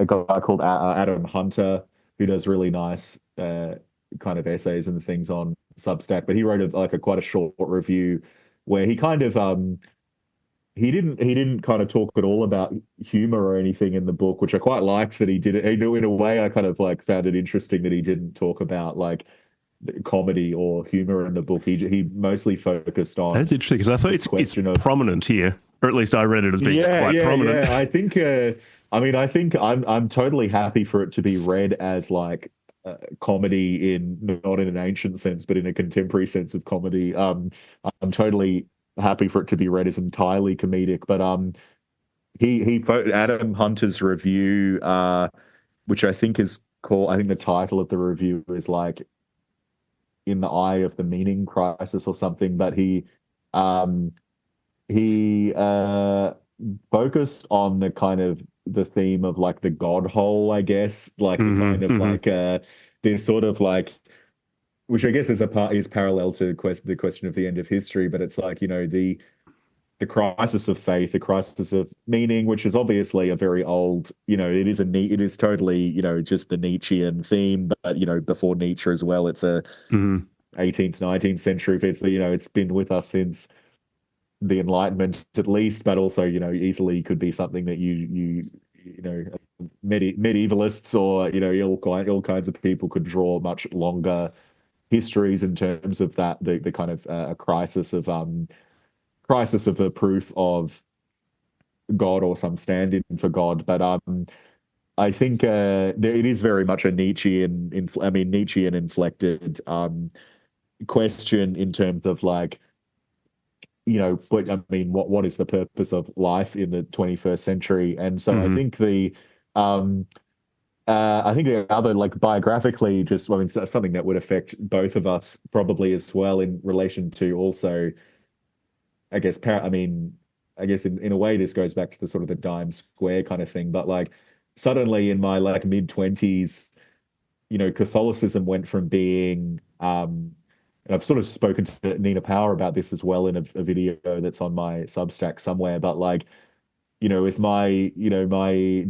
a guy called Adam Hunter, who does really nice kind of essays and things on Substack. But he wrote like a quite a short review where he kind of he didn't kind of talk at all about humor or anything in the book, which I quite liked that he did it. In a way, I kind of like found it interesting that he didn't talk about like comedy or humor in the book. He mostly focused on That's interesting because I thought it's prominent here, or at least I read it as being quite prominent. Yeah. I think, I think I'm totally happy for it to be read as like comedy in not in an ancient sense, but in a contemporary sense of comedy. I'm totally happy for it to be read as entirely comedic. But Adam Hunter's review, which I think is called, I think the title of the review is like "In the Eye of the Meaning Crisis" or something. But um, he focused on the kind of the theme of like the God hole, I guess, like the kind of like this sort of like, which I guess is parallel to the question of the end of history, but it's like, you know, the crisis of faith, the crisis of meaning, which is obviously a very old, you know, it is totally, you know, just the Nietzschean theme, but you know, before Nietzsche as well, it's a 18th, 19th century. It's, you know, it's been with us since the Enlightenment at least, but also, you know, easily could be something that you know, medievalists or, you know, all kinds of people could draw much longer histories in terms of that, the kind of crisis of the proof of God or some stand-in for God. But I think it is very much a Nietzschean inflected question in terms of like, you know, but I mean, what is the purpose of life in the 21st century? And so I think the other, like biographically, just, I mean, something that would affect both of us probably as well in relation to also, I guess, I guess in a way this goes back to the sort of the dime square kind of thing. But like suddenly in my like mid-20s, you know, Catholicism went from being, and I've sort of spoken to Nina Power about this as well in a video that's on my Substack somewhere, but like, you know, with my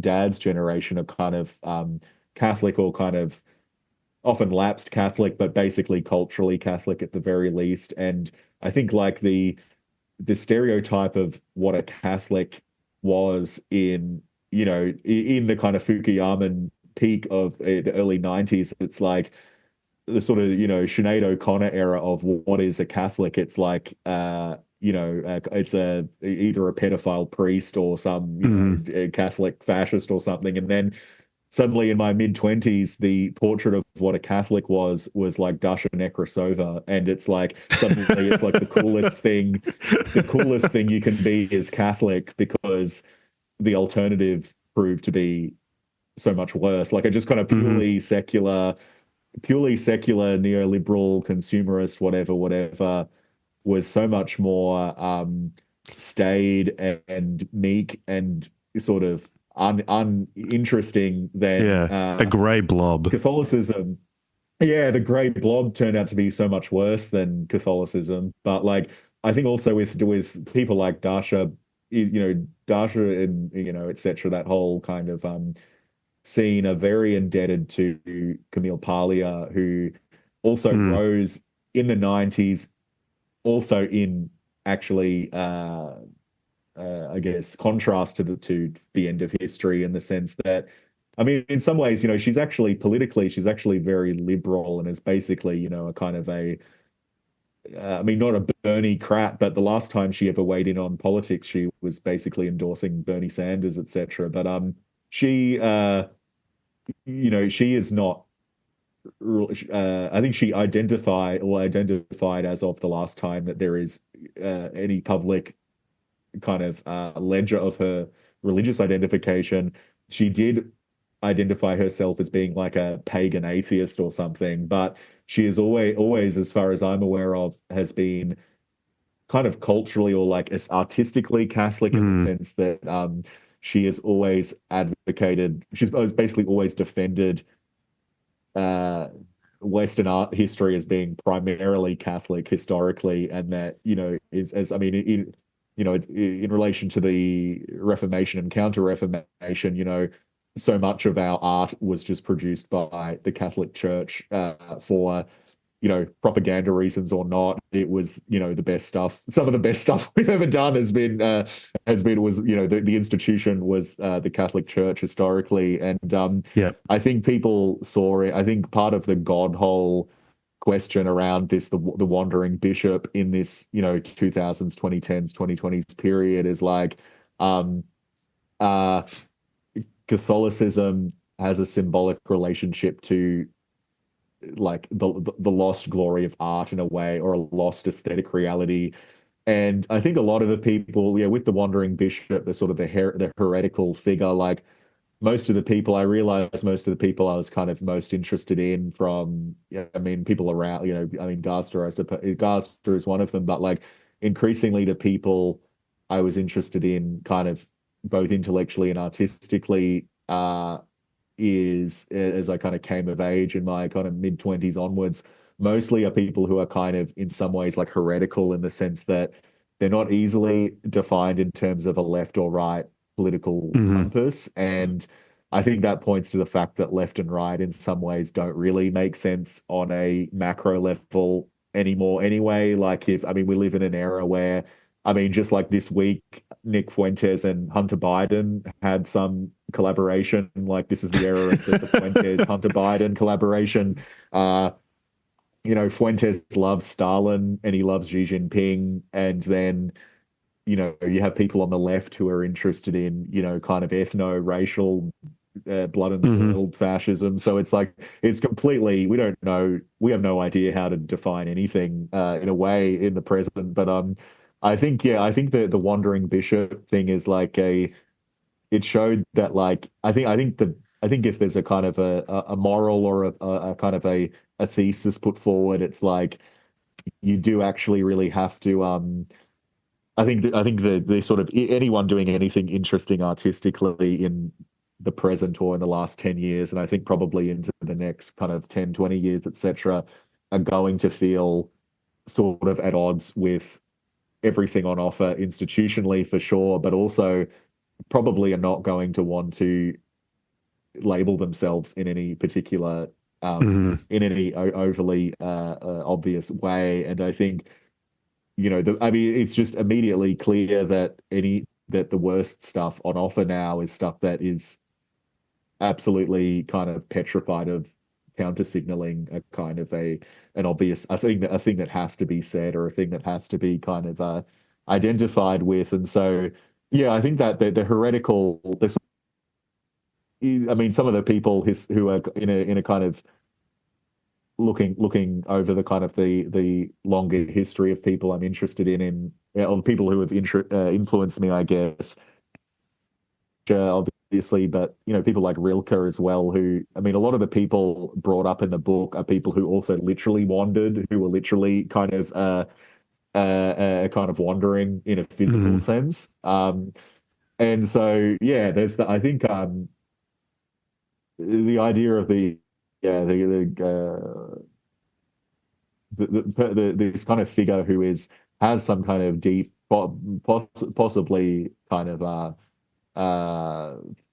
dad's generation of kind of Catholic or kind of often lapsed Catholic, but basically culturally Catholic at the very least. And I think like the stereotype of what a Catholic was in, you know, in the kind of Fukuyaman peak of the early 90s, it's like the sort of, you know, Sinead O'Connor era of what is a Catholic. It's like, you know, it's either a pedophile priest or some, you know, a Catholic fascist or something. And then suddenly in my mid-20s, the portrait of what a Catholic was like Dasha Nekrasova. And it's like, suddenly it's like the coolest thing you can be is Catholic, because the alternative proved to be so much worse. Like, a just kind of purely secular neoliberal consumerist whatever was so much more staid and meek and sort of uninteresting than a grey blob. Catholicism. Yeah, the grey blob turned out to be so much worse than Catholicism. But like, I think also with people like Dasha, you know, Dasha and, you know, etc., that whole kind of scene are very indebted to Camille Paglia, who also rose in the 90s, also in actually, I guess, contrast to the end of history, in the sense that, I mean, in some ways, you know, she's actually very liberal and is basically, you know, a kind of I mean, not a Bernie crap, but the last time she ever weighed in on politics, she was basically endorsing Bernie Sanders, etc. But she, you know, she is not. I think she identified as of the last time that there is any public kind of ledger of her religious identification. She did identify herself as being like a pagan atheist or something, but she is always, as far as I'm aware of, has been kind of culturally or like as artistically Catholic, in the sense that she has always advocated, she's basically always defended Western art history as being primarily Catholic historically, and that, you know, is, as I mean, you know, in relation to the Reformation and Counter-Reformation, you know, so much of our art was just produced by the Catholic Church for propaganda reasons or not. It was, the best stuff. Some of the best stuff we've ever done the institution was the Catholic Church historically. And Yeah. I think people saw it. I think part of the God hole question around the wandering bishop in this, 2000s, 2010s, 2020s period is like, um, uh, Catholicism has a symbolic relationship to like the lost glory of art in a way, or a lost aesthetic reality. And I think a lot of the people, with the wandering bishop, the sort of the heretical figure, like most of the people, I realized most of the people I was kind of most interested in from, people around, Gaster, I suppose, Gaster is one of them, but like increasingly the people I was interested in kind of both intellectually and artistically, is as I kind of came of age in my kind of mid-20s onwards, mostly are people who are kind of in some ways like heretical in the sense that they're not easily defined in terms of a left or right political Hmm. compass. And I think that points to the fact that left and right in some ways don't really make sense on a macro level anymore anyway. Like we live in an era where, just like this week, Nick Fuentes and Hunter Biden had some collaboration. Like this is the era of the Fuentes Hunter Biden collaboration. Uh, Fuentes loves Stalin and he loves Xi Jinping, and then you have people on the left who are interested in kind of ethno-racial blood and Hmm. soil fascism. So it's like it's completely, we don't know, we have no idea how to define anything in a way in the present. But I think the wandering bishop thing is like it showed that like I think if there's a kind of a moral or a kind of a thesis put forward, it's like you do actually really have to I think the sort of anyone doing anything interesting artistically in the present or in the last 10 years, and I think probably into the next kind of 10, 20 years, etc., are going to feel sort of at odds with everything on offer institutionally for sure, but also probably are not going to want to label themselves in any particular Hmm. in any overly obvious way. And I think it's just immediately clear that the worst stuff on offer now is stuff that is absolutely kind of petrified of counter signaling a kind of an obvious a thing that has to be said, or a thing that has to be kind of identified with. And so I think that the heretical some of the people who are in a kind of looking over the kind of the longer history of people I'm interested on people who have influenced me, I guess, obviously, but people like Rilke as well, who a lot of the people brought up in the book are people who also literally wandered, who were literally kind of wandering in a physical Hmm. sense. And so there's I think the idea of the yeah this kind of figure who has some kind of deep, possibly kind of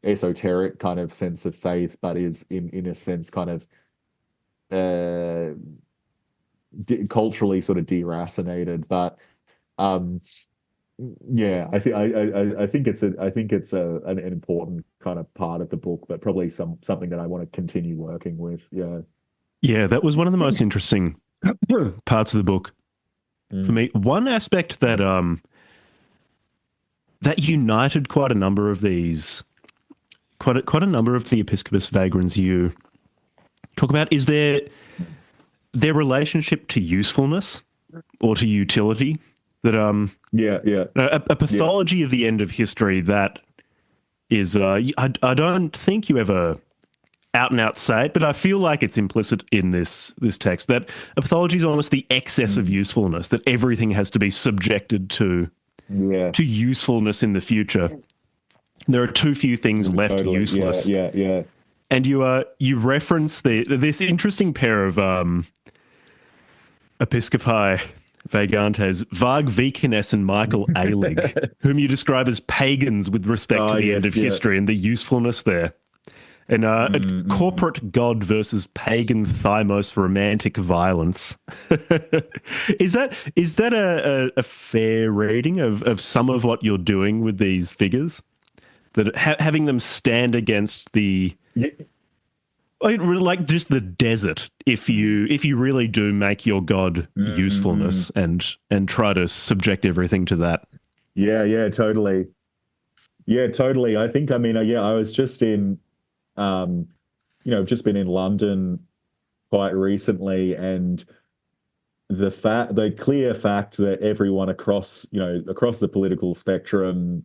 esoteric kind of sense of faith, but is in a sense kind of uh, culturally sort of deracinated. But um, I think it's an important kind of part of the book, but probably something that I want to continue working with. Yeah. Yeah, that was one of the most interesting parts of the book for Mm. me. One aspect that united quite a number of these, quite a number of the Episcopus vagrants you talk about is their relationship to usefulness or to utility. That Yeah, yeah, a yeah. pathology of the end of history that is I don't think you ever out and out say it, but I feel like it's implicit in this text that a pathology is almost the excess of Mm. usefulness, that everything has to be subjected Yeah, to usefulness in the future. There are too few things left totally. Yeah, useless. yeah, yeah. And you reference this interesting pair of Episcopi Vagantes, Varg Vikernes and Michael Ailig, whom you describe as pagans with respect to Oh, the end of yes, yeah. history and the usefulness there. And a Mm-hmm. corporate god versus pagan thymos romantic violence. Is that a fair reading of some of what you're doing with these figures? That having them stand against the Yeah. like just the desert, if you really do make your god Mm-hmm. usefulness and try to subject everything to that. Yeah, yeah, totally. Yeah, totally. I think, I mean, yeah, I was just in, um, just been in London quite recently, and the clear fact that everyone across, across the political spectrum,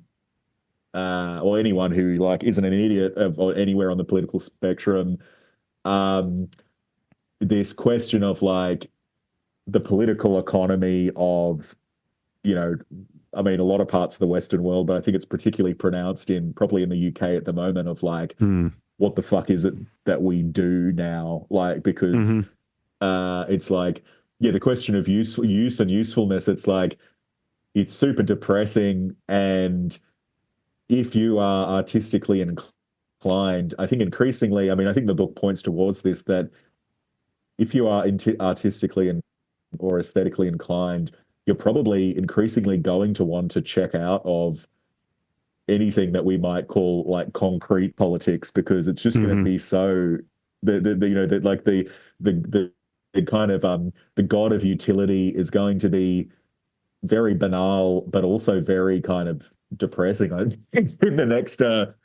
or anyone who like isn't an idiot or anywhere on the political spectrum, um, this question of like the political economy of, you know, I mean, a lot of parts of the Western world, but I think it's particularly pronounced probably in the UK at the moment of like, Hmm. what the fuck is it that we do now? Like, because Hmm. it's like, yeah, the question of use and usefulness, it's like, it's super depressing. And if you are artistically inclined, I think increasingly, I mean, I think the book points towards this, that if you are artistically or aesthetically inclined, you're probably increasingly going to want to check out of anything that we might call like concrete politics, because it's just going to Hmm. be so the like the kind of the god of utility is going to be very banal, but also very kind of depressing. I think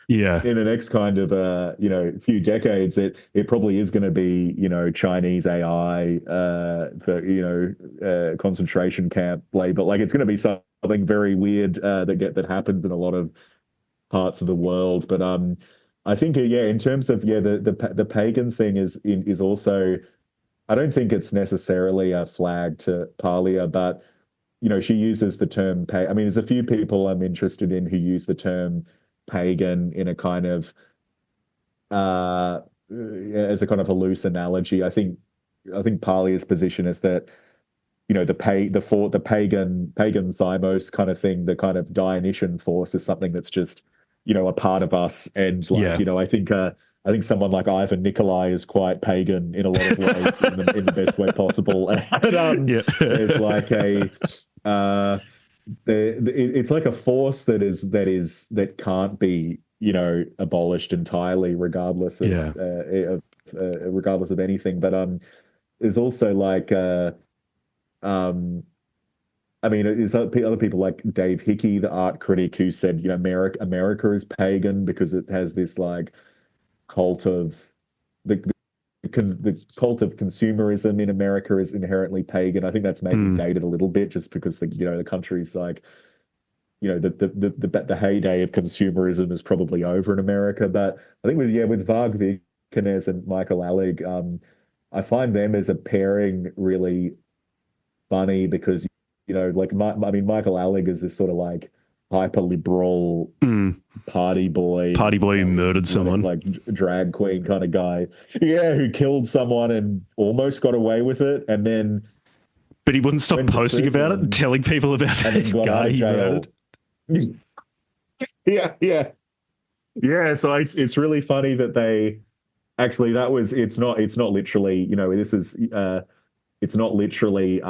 Yeah. in the next kind of few decades, it probably is going to be Chinese AI for concentration camp labor. Like it's going to be something very weird that happened in a lot of parts of the world. But I think yeah, in terms of yeah, the pagan thing is also, I don't think it's necessarily a flag to Parlia, but she uses the term I mean, there's a few people I'm interested in who use the term pagan in a kind of as a kind of a loose analogy. I think Parlia's position is that the pagan thymos kind of thing, the kind of Dionysian force is something that's just a part of us, and like Yeah. I think someone like Ivan Niccolai is quite pagan in a lot of ways, in the best way possible. And Yeah. there's like a uh, it's like a force that can't be abolished entirely, Yeah. regardless of anything. But there's also like um I mean, there's other people like Dave Hickey, the art critic, who said, America is pagan because it has this like cult of the cult of consumerism in America is inherently pagan. I think that's maybe Mm. dated a little bit, just because the country's like, the heyday of consumerism is probably over in America. But I think with Varg Vikernes and Michael Allig, I find them as a pairing really funny, because like I mean, Michael Allig is this sort of like hyper liberal Mm. party boy, Party boy who murdered whatever, someone, like drag queen kind of guy, yeah, who killed someone and almost got away with it, and then but he wouldn't stop went to posting about it and prison telling people about and then this got out guy of he murdered. jail. Yeah, yeah, yeah. So it's really funny that they actually, it's not literally, this is it's not literally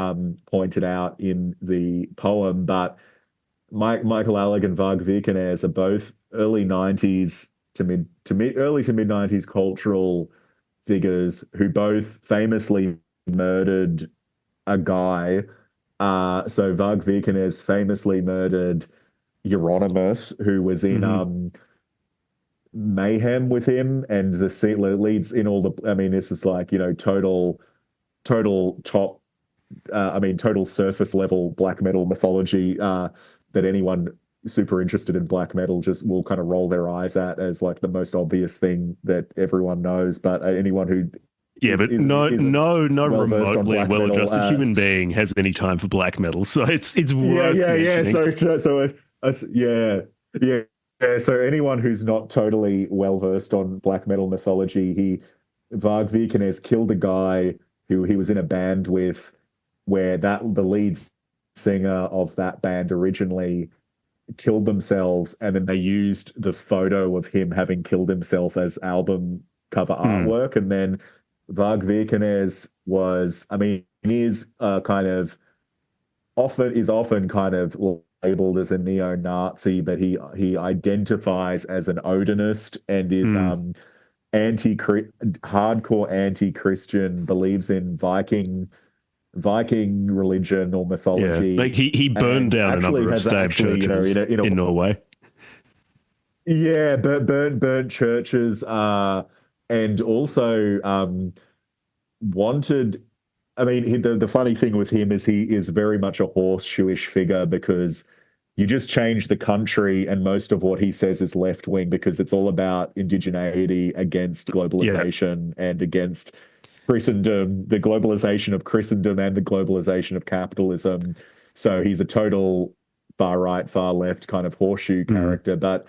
pointed out in the poem, but Michael Alec and Varg Vikernes are both early to mid 90s cultural figures who both famously murdered a guy. So Varg Vikernes famously murdered Euronymous, who was in Hmm. Mayhem with him, and the leads in all the. I mean, this is like total top. I mean, total surface level black metal mythology that anyone super interested in black metal just will kind of roll their eyes at as like the most obvious thing that everyone knows. But anyone who Yeah, but isn't no well versed on remotely black metal, well-adjusted human being has any time for black metal, so it's yeah, worth yeah, yeah. mentioning. Yeah, yeah. Yeah, so anyone who's not totally well versed on black metal mythology, Varg Vikernes killed a guy who he was in a band with, where the lead singer of that band originally killed themselves, and then they used the photo of him having killed himself as album cover artwork. And then Varg Vikernes was, I mean, is kind of often kind of labeled as a neo-Nazi, but he identifies as an Odinist and is hardcore anti-Christian, believes in Viking religion or Yeah, mythology, like he burned and down a actually number of has stave actually, churches in Norway. yeah, burnt churches, and also wanted. I mean, the funny thing with him is he is very much a horseshoeish figure, because you just change the country and most of what he says is left wing, because it's all about indigeneity against Yeah. globalization and against Christendom, the globalization of Christendom and the globalization of capitalism. So he's a total far right, far left kind of horseshoe character. But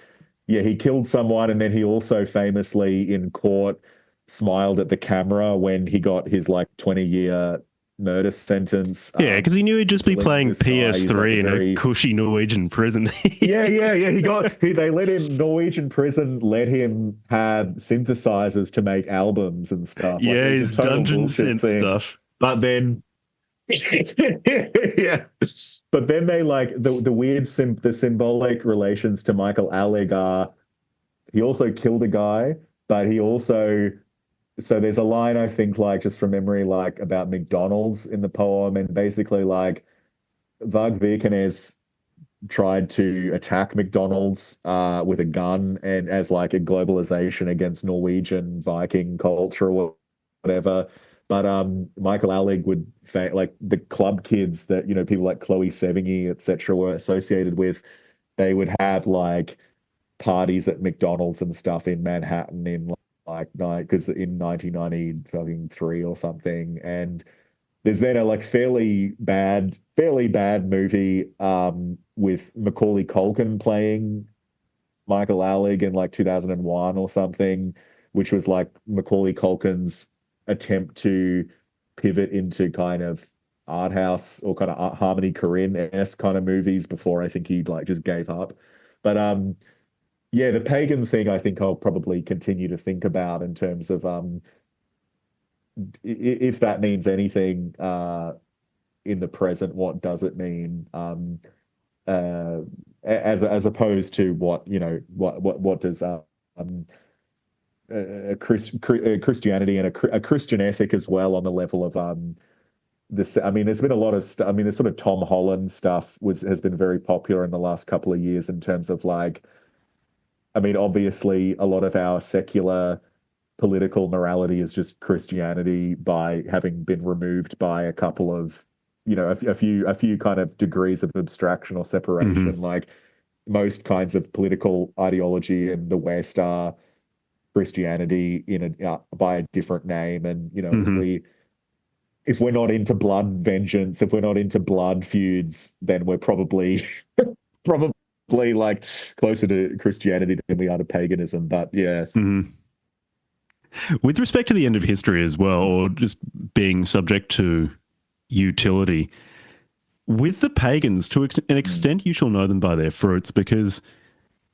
yeah, he killed someone, and then he also famously in court smiled at the camera when he got his like 20-year murder sentence. Yeah, because he knew he'd just be Killing playing this guy. He's like a PS3 in a very cushy Norwegian prison. yeah. They let him, Norwegian prison let him have synthesizers to make albums and stuff. Like, Yeah, it was a his total dungeon bullshit synth thing. stuff. But then yeah. But then they like the weird the symbolic relations to Michael Allig are he also killed a guy, but he also so there's a line I think like just from memory like about McDonald's in the poem, and basically like Varg Vikernes tried to attack McDonald's with a gun, and as like a globalization against Norwegian Viking culture or whatever. But Michael Allig would like the club kids that people like Chloe Sevigny, etc., were associated with. They would have like parties at McDonald's and stuff in Manhattan in like night because in 1993 or something. And there's then a like fairly bad movie with Macaulay Culkin playing Michael Allig in like 2001 or something, which was like Macaulay Culkin's attempt to pivot into kind of art house or kind of Harmony Korine-esque kind of movies before I think he like just gave up. But yeah, the pagan thing I think I'll probably continue to think about in terms of if that means anything in the present, what does it mean? Uh, as opposed to what what does Christianity and a Christian ethic as well on the level of this. I mean, there's been a lot of stuff. I mean, the sort of Tom Holland stuff has been very popular in the last couple of years in terms of like, I mean, obviously a lot of our secular political morality is just Christianity by having been removed by a couple of, a few kind of degrees of abstraction or separation. Like most kinds of political ideology in the West are Christianity in by a different name. And if we're not into blood vengeance, if we're not into blood feuds, then we're probably probably like closer to Christianity than we are to paganism. But yeah. With respect to the end of history as well, or just being subject to utility, with the pagans, to an extent, you shall know them by their fruits, because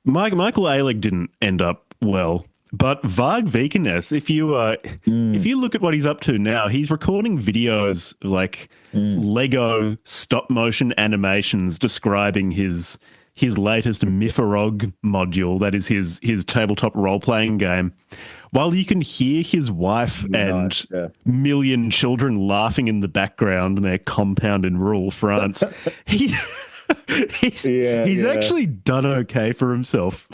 Michael Allig didn't end up well. But Varg Vikernes, if you look at what he's up to now, he's recording videos like Lego stop motion animations describing his latest Mifurog module, that is his tabletop role playing game. While you can hear his wife and million children laughing in the background in their compound in rural France, he's actually done okay for himself.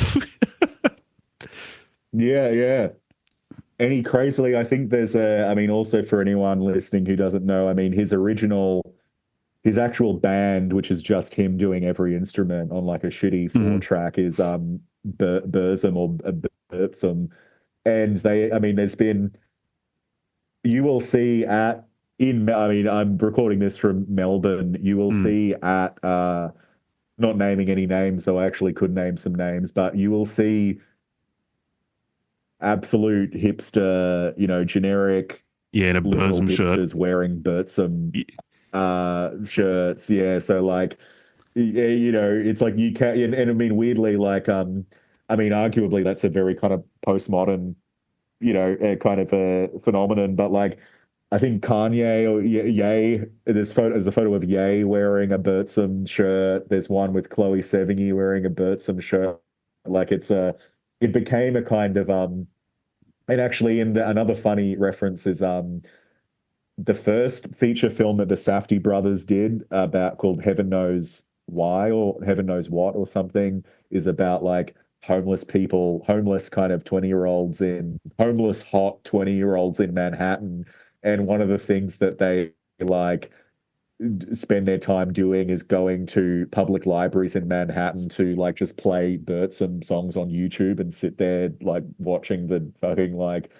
Yeah. And he crazily, I think I mean, also for anyone listening who doesn't know, I mean, his actual band, which is just him doing every instrument on like a shitty 4-track, is Burzum or Burzum. And I mean, you will see I mean, I'm recording this from Melbourne. You will see at, not naming any names, though I actually could name some names, but you will see absolute hipster, generic, in a liberal Burzum hipsters shirt wearing Burzum shirts. Yeah, so like yeah, it's like you can, and I mean, weirdly, like, I mean, arguably that's a very kind of postmodern, kind of a phenomenon, but like, I think Kanye or Ye, there's a photo of Ye wearing a Bertram shirt. There's one with Chloe Sevigny wearing a Bertram shirt. Like it became a kind of, and actually another funny reference is, the first feature film that the Safdie brothers did about called Heaven Knows Why or Heaven Knows What or something is about like homeless kind of 20-year-olds in homeless hot 20-year-olds in Manhattan. And one of the things that they like spend their time doing is going to public libraries in Manhattan to like just play Bertram songs on YouTube and sit there like watching the fucking like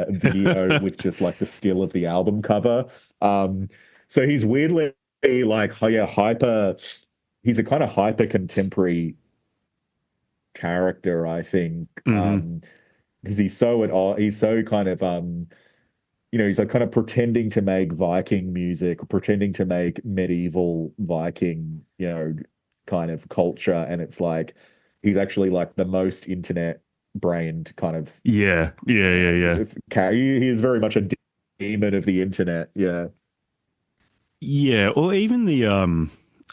video with just like the still of the album cover. Um, so he's weirdly like, oh yeah, hyper. He's a kind of hyper contemporary character, I think, Hmm. because he's so at all. He's so kind of he's like kind of pretending to make Viking music, or pretending to make medieval Viking, kind of culture, and it's like he's actually like the most internet brained kind of Yeah, yeah, yeah, yeah. he is very much a demon of the internet. Yeah. Yeah, or even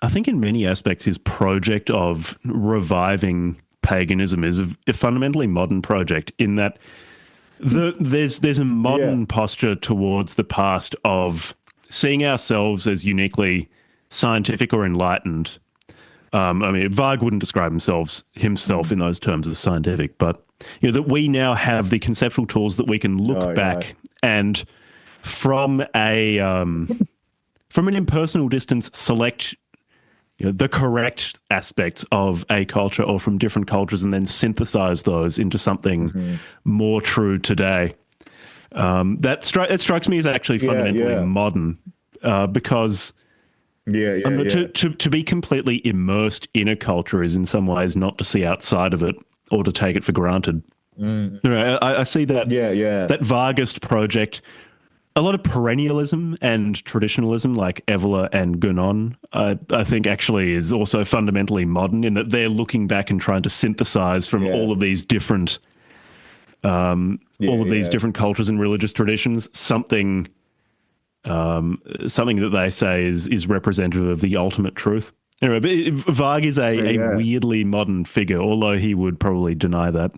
I think in many aspects his project of reviving paganism is a fundamentally modern project in that there's a Yeah. modern posture towards the past of seeing ourselves as uniquely scientific or enlightened. I mean, Varg wouldn't describe himself Mm. in those terms as scientific, but that we now have the conceptual tools that we can look Oh, yeah. back and from from an impersonal distance select the correct aspects of a culture or from different cultures and then synthesize those into something Hmm. more true today. It strikes me as actually Yeah. fundamentally Yeah. modern because Yeah. Yeah. Yeah. to be completely immersed in a culture is in some ways not to see outside of it or to take it for granted. Mm. I see Yeah. Yeah. that Vargist project, a lot of perennialism and traditionalism, like Evola and Gunon, I think actually is also fundamentally modern in that they're looking back and trying to synthesize from Yeah. all Yeah. of these Yeah. different cultures and religious traditions something that they say is representative of the ultimate truth. Anyway, but Varg is a Yeah. weirdly modern figure, although he would probably deny that.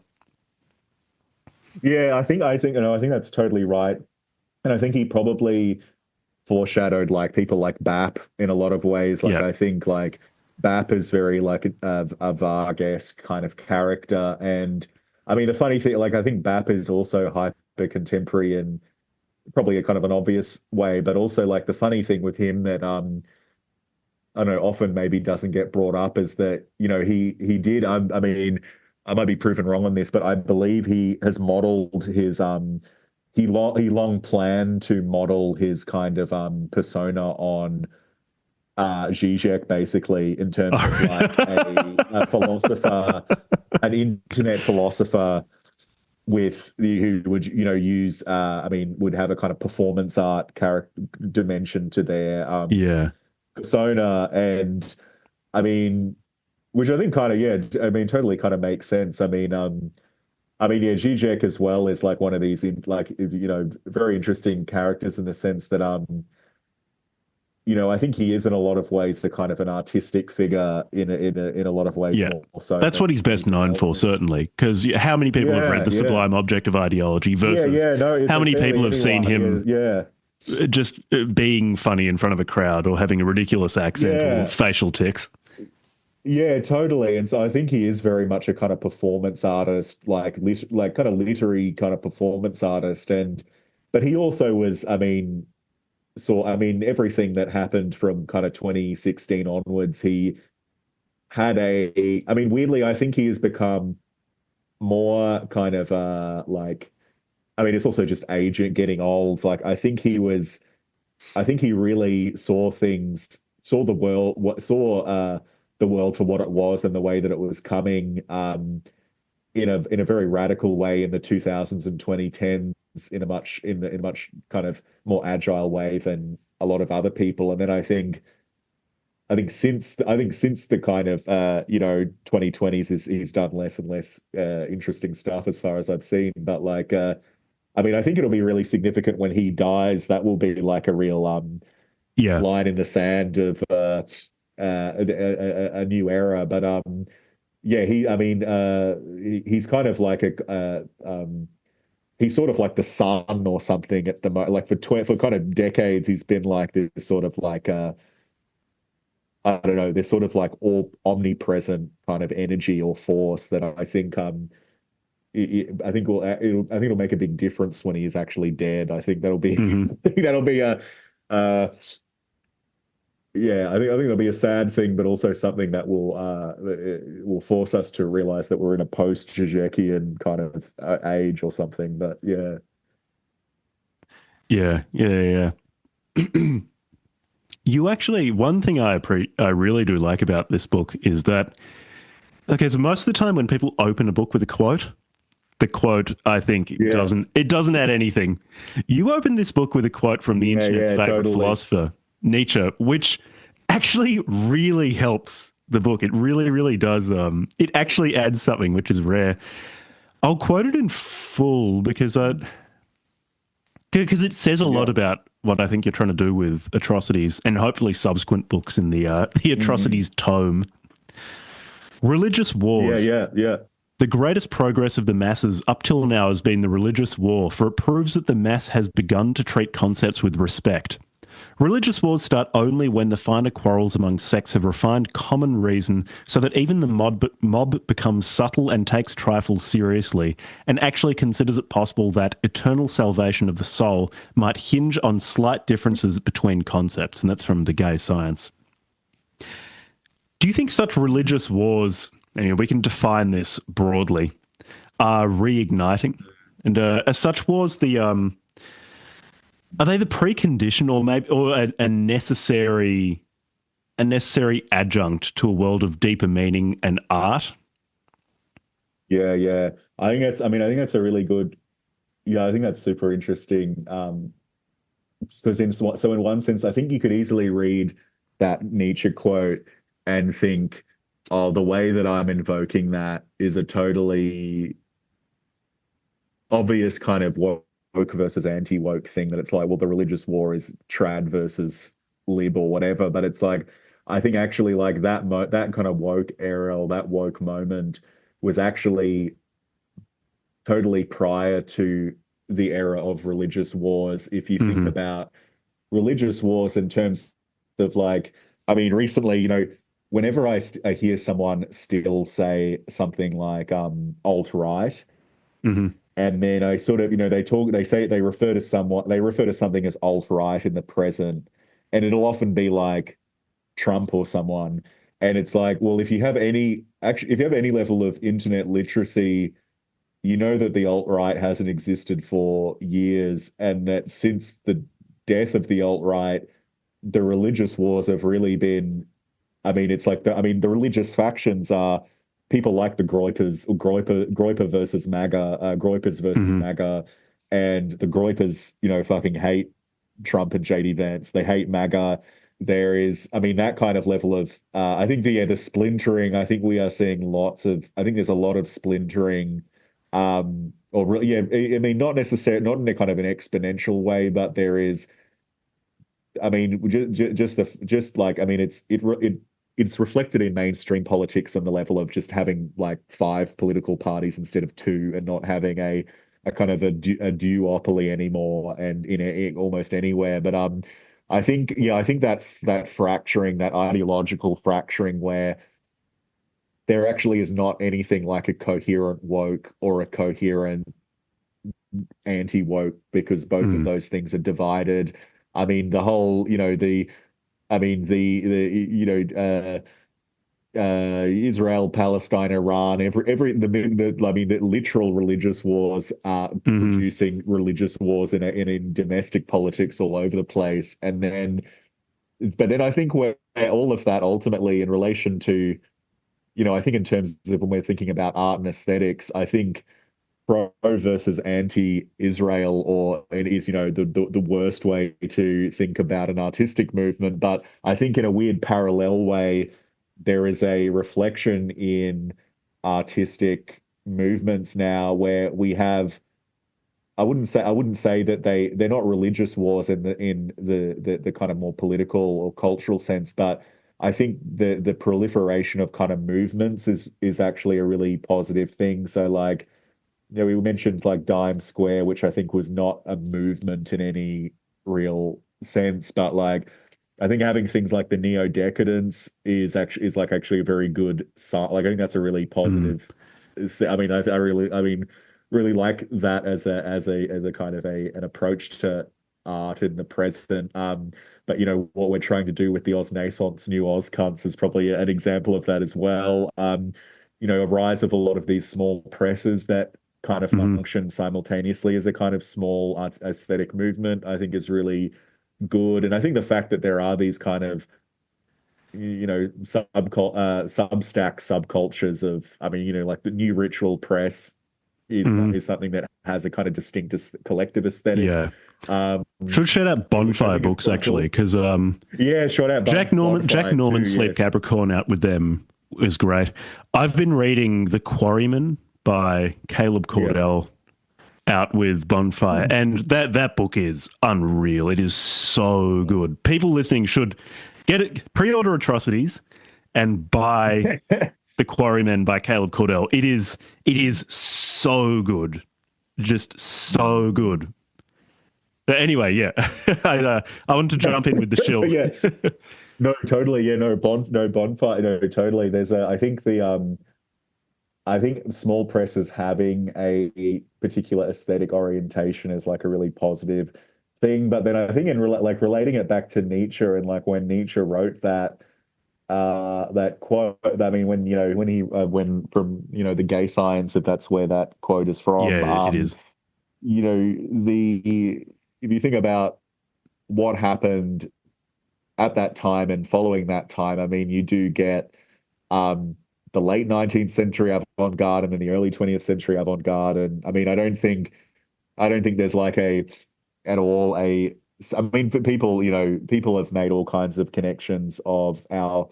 Yeah. I think that's totally right. And I think he probably foreshadowed like people like Bap in a lot of ways. Like Yeah. I think like Bap is very like a Varg-esque kind of character. And I mean the funny thing, like I think Bap is also hyper contemporary in probably a kind of an obvious way, but also like the funny thing with him that I don't know often maybe doesn't get brought up is that he did I mean I might be proven wrong on this, but I believe he has modeled his he long planned to model his kind of persona on Zizek basically in terms of like a philosopher, an internet philosopher with who would use I mean would have a kind of performance art character dimension to their Yeah. persona. And I mean which I think kind of I mean totally kind of makes sense. I mean, yeah, Zizek as well is like one of these like very interesting characters in the sense that I think he is in a lot of ways the kind of an artistic figure in a lot of ways Yeah. more so That's than what he's best anything known else. for, And certainly. Because how many people have read yeah, The yeah, Sublime Object of Ideology yeah, versus yeah. No, it's how like many people barely have seen anyone. Yeah, him yeah, just being funny in front of a crowd or having a ridiculous accent or yeah, facial tics? yeah, totally. And so I think he is very much a kind of performance artist, like kind of literary kind of performance artist. And but he also was, I mean, everything that happened from kind of 2016 onwards, he had I mean, weirdly, I think he has become more kind of like, I mean, it's also just aging, getting old. Like, I think he really saw the world, saw the world for what it was and the way that it was coming, in a very radical way in the 2000s and 2010s in a much kind of more agile way than a lot of other people. And then I think since the kind of 2020s is he's done less and less interesting stuff as far as I've seen. But like I mean, I think it'll be really significant when he dies. That will be like a real Yeah. line in the sand of a new era. But yeah, he's kind of like he's sort of like the sun or something at the moment. Like for kind of decades, he's been like this sort of like I don't know, this sort of like all omnipresent kind of energy or force that I think I think it'll make a big difference when he is actually dead. I think that'll be Hmm. I think that'll be a uh yeah, I think it'll be a sad thing, but also something that will force us to realize that we're in a post-Zizekian kind of age or something. But yeah, Yeah. Yeah. Yeah. You actually, one thing I really do like about this book is that, okay, so most of the time when people open a book with a quote, the quote I think yeah, doesn't add anything. You open this book with a quote from the yeah, internet's yeah, favorite totally. philosopher, Nietzsche, which actually really helps the book. It really, really does. It actually adds something, which is rare. I'll quote it in full because it says a lot Yeah. about what I think you're trying to do with Atrocities and hopefully subsequent books in the Mm. Atrocities tome. Religious Yeah, wars. yeah, yeah. The greatest progress of the masses up till now has been the religious war, for it proves that the mass has begun to treat concepts with respect. Religious wars start only when the finer quarrels among sects have refined common reason so that even the mob becomes subtle and takes trifles seriously and actually considers it possible that eternal salvation of the soul might hinge on slight differences between concepts. And that's from The Gay Science. Do you think such religious wars, and we can define this broadly, are reigniting? And are such wars are they the precondition or maybe or a necessary adjunct to a world of deeper meaning and art? Yeah, yeah. I think that's a really good, yeah, I think that's super interesting. Because in one sense, I think you could easily read that Nietzsche quote and think, oh, the way that I'm invoking that is a totally obvious kind of woke versus anti-woke thing that it's like, well, the religious war is trad versus lib or whatever. But it's like, I think actually like that kind of woke era or that woke moment was actually totally prior to the era of religious wars. If you think Hmm. about religious wars in terms of like, I mean, recently, whenever I hear someone still say something like alt-right, Hmm. and then I sort of, they refer to something as alt-right in the present, and it'll often be like Trump or someone. And it's like, well, if you have any level of internet literacy, you know that the alt-right hasn't existed for years, and that since the death of the alt-right, the religious wars have really been, I mean, it's like the religious factions are people like the Groyper versus MAGA, Groypers versus Hmm. MAGA, and the Groypers, fucking hate Trump and JD Vance. They hate MAGA. There is, I mean, that kind of level of, I think the splintering. I think we are seeing lots of. I think there's a lot of splintering, or really, yeah. I mean, not necessarily, not in a kind of an exponential way, but there is. I mean, just like I mean, it's reflected in mainstream politics on the level of just having like five political parties instead of two, and not having a kind of a duopoly anymore, and almost anywhere. But I think that fracturing, that ideological fracturing, where there actually is not anything like a coherent woke or a coherent anti-woke, because both of Mm. those things are divided. I mean, the whole, I mean, Israel, Palestine, Iran, I mean, the literal religious wars are Hmm. producing religious wars in domestic politics all over the place. But then I think where all of that ultimately in relation to, I think in terms of when we're thinking about art and aesthetics, I think pro versus anti-Israel, or it is, the worst way to think about an artistic movement. But I think in a weird parallel way, there is a reflection in artistic movements now where we have. I wouldn't say that they're not religious wars in the kind of more political or cultural sense, but I think the proliferation of kind of movements is actually a really positive thing. So like, we mentioned like Dime Square, which I think was not a movement in any real sense, but like I think having things like the neo decadence is actually a very good sign. Like I think that's a really Mm. positive. I mean, really like that as a kind of an approach to art in the present. But what we're trying to do with the Oz Naissance New Oz Cunts is probably an example of that as well. A rise of a lot of these small presses that kind of Hmm. function simultaneously as a kind of small art aesthetic movement, I think is really good. And I think the fact that there are these kind of Substack subcultures of, I mean, like the New Ritual Press Hmm. is something that has a kind of distinct collective aesthetic, Yeah. um, Should shout out which I Bonfire think is Books quite actually, cool. because Yeah, short out Jack Bonfire too. Norman Sleep Yes. Capricorn out with them is great. I've been reading The Quarryman by Caleb Yeah. Cordell out with Bonfire, and that book is unreal. It is so good. People listening should get it, pre-order Atrocities, and buy The Quarryman by Caleb Cordell. It is so good, just so good. But anyway, yeah, I want to jump in with the shill. Yeah. No, totally. Yeah, no bonfire. No, totally. I think small presses having a particular aesthetic orientation is like a really positive thing. But then I think like relating it back to Nietzsche, and like when Nietzsche wrote that quote, I mean, when from the gay science, if that's where that quote is Yeah, from. it is. The if you think about what happened at that time and following that time, I mean, you do get um, the late 19th century avant-garde and then the early 20th century avant-garde. And I mean, I don't think there's like at all I mean, for people, people have made all kinds of connections of our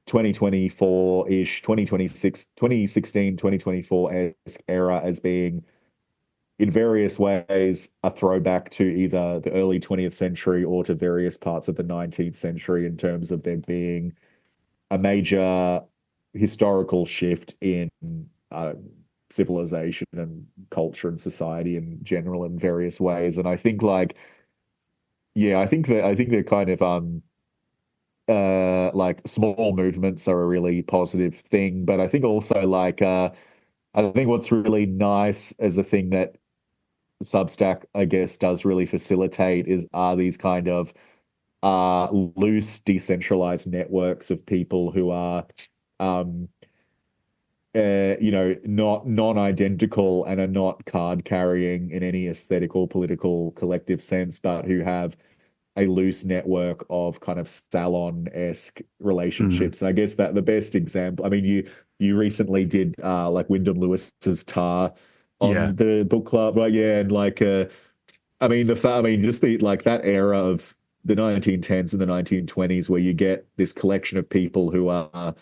2024-ish, 2026, 2016, 2024 era as being in various ways a throwback to either the early 20th century or to various parts of the 19th century in terms of there being a major historical shift in uh, civilization and culture and society in general in various ways. And I think like, yeah, I think that kind of like small movements are a really positive thing. But I think also like I think what's really nice as a thing that Substack, I guess, does really facilitate are these kind of loose, decentralized networks of people who are, um, not non-identical and are not card carrying in any aesthetic or political collective sense, but who have a loose network of kind of salon-esque Mm, relationships. And I guess that the best example, I mean, you recently did like Wyndham Lewis's Tar yeah, on the book club, right? Yeah, and like I mean, just the like that era of the 1910s and the 1920s, where you get this collection of people who are,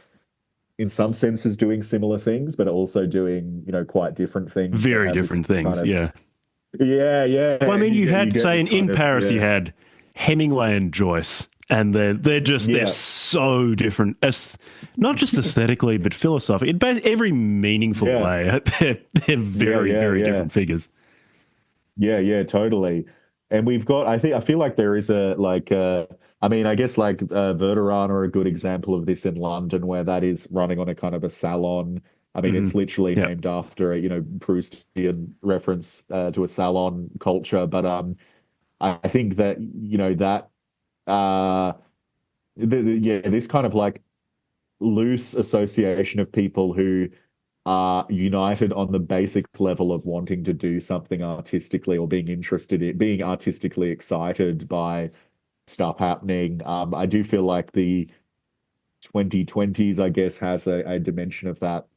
in some senses, doing similar things, but also doing, quite different things that very have this different kind things. of, Yeah. yeah, yeah, Well, I and mean, you you had get say this in kind of, Paris, you yeah, had Hemingway and Joyce, and they're yeah, so different, as not just aesthetically but philosophically, in every meaningful yeah, way. They're yeah, very yeah, very yeah, different figures. yeah, yeah, totally. And we've got, I feel like there is a like, I mean, I guess like Verderan are a good example of this in London, where that is running on a kind of a salon. I mean, Hmm. it's literally Yeah. named after a, Proustian reference to a salon culture. But I think that, that, uh, yeah, this kind of like loose association of people who are united on the basic level of wanting to do something artistically, or being interested in being artistically excited by stuff happening. I do feel like the 2020s, I guess, has a dimension of that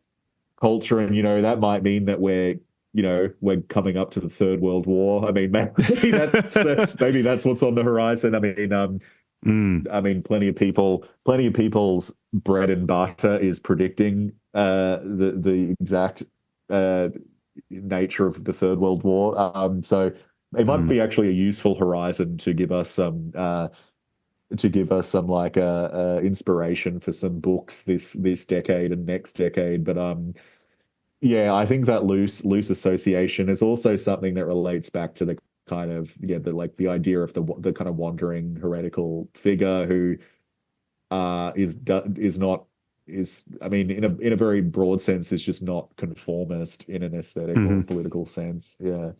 culture. And, that might mean that we're we're coming up to the Third World War. I mean, maybe that's what's on the horizon. I mean, plenty of people's bread and butter is predicting the exact nature of the Third World War. So it might be actually a useful horizon to give us some like inspiration for some books this decade and next decade. But yeah, I think that loose association is also something that relates back to the kind of the idea of the kind of wandering heretical figure who is not is I mean in a very broad sense is just not conformist in an aesthetic or political sense. Yeah.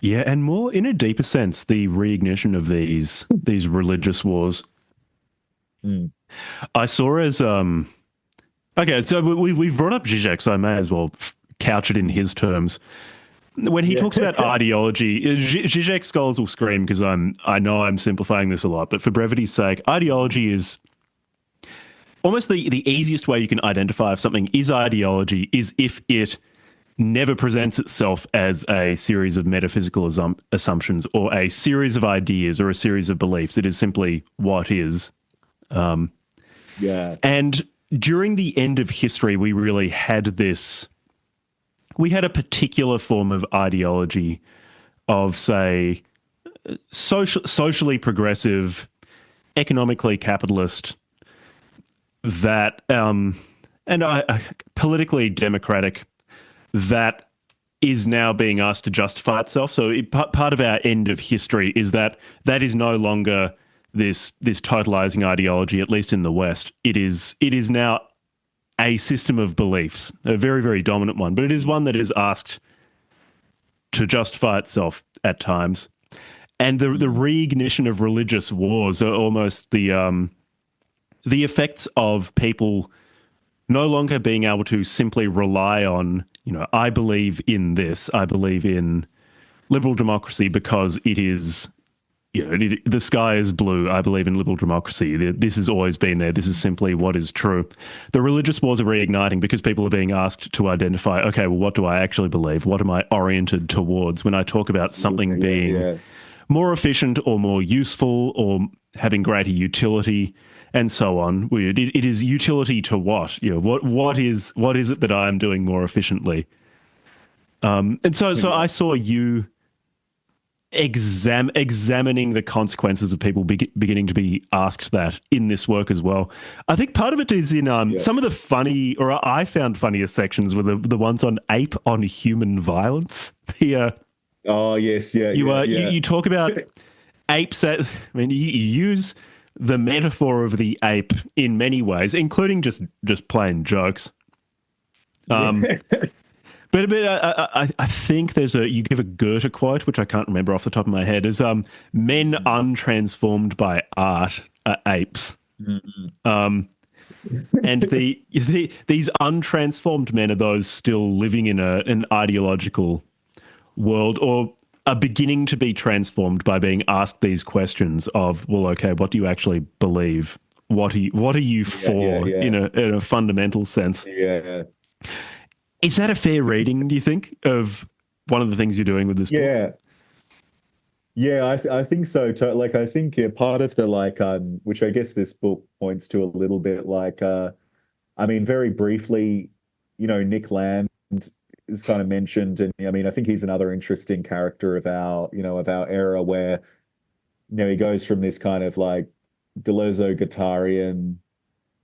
Yeah, and more in a deeper sense, the reignition of these religious wars. I saw as okay, so we've brought up Zizek, so I may as well couch it in his terms. When he talks about ideology, Zizek scholars will scream because I know I'm simplifying this a lot, but for brevity's sake, ideology is almost the easiest way you can identify if something is ideology is if it never presents itself as a series of metaphysical assumptions or a series of ideas or a series of beliefs. It is simply what is. Yeah. And during the end of history, we really had this. We had a particular form of ideology of, say, socially progressive, economically capitalist, that politically democratic, that is now being asked to justify itself. So part of our end of history is that is no longer this totalizing ideology, at least in the West. It is now a system of beliefs, a very, very dominant one, but it is one that is asked to justify itself at times. And the reignition of religious wars are almost the effects of people no longer being able to simply rely on, I believe in this, I believe in liberal democracy because it is, the sky is blue, I believe in liberal democracy. This has always been there. This is simply what is true. The religious wars are reigniting because people are being asked to identify, okay, well, what do I actually believe? What am I oriented towards when I talk about something being more efficient or more useful or having greater utility and so on? It is utility to what? What is it that I am doing more efficiently? And so I saw you examining the consequences of people beginning to be asked that in this work as well. I think part of it is in some of the funny, or I found funniest sections were the ones on ape on human violence. Oh yes, you talk about apes. You use the metaphor of the ape in many ways, including just plain jokes. But I think you give a Goethe quote, which I can't remember off the top of my head, is men untransformed by art are apes. And these untransformed men are those still living in an ideological world or are beginning to be transformed by being asked these questions of, well, okay, what do you actually believe? What are you for in a fundamental sense? Yeah. Is that a fair reading, do you think, of one of the things you're doing with this book? Yeah, I think so. Like, I think part of the which I guess this book points to a little bit. I mean, very briefly, Nick Land is kind of mentioned, and I mean, I think he's another interesting character of our era, where he goes from this kind of like Deleuze-Guattarian,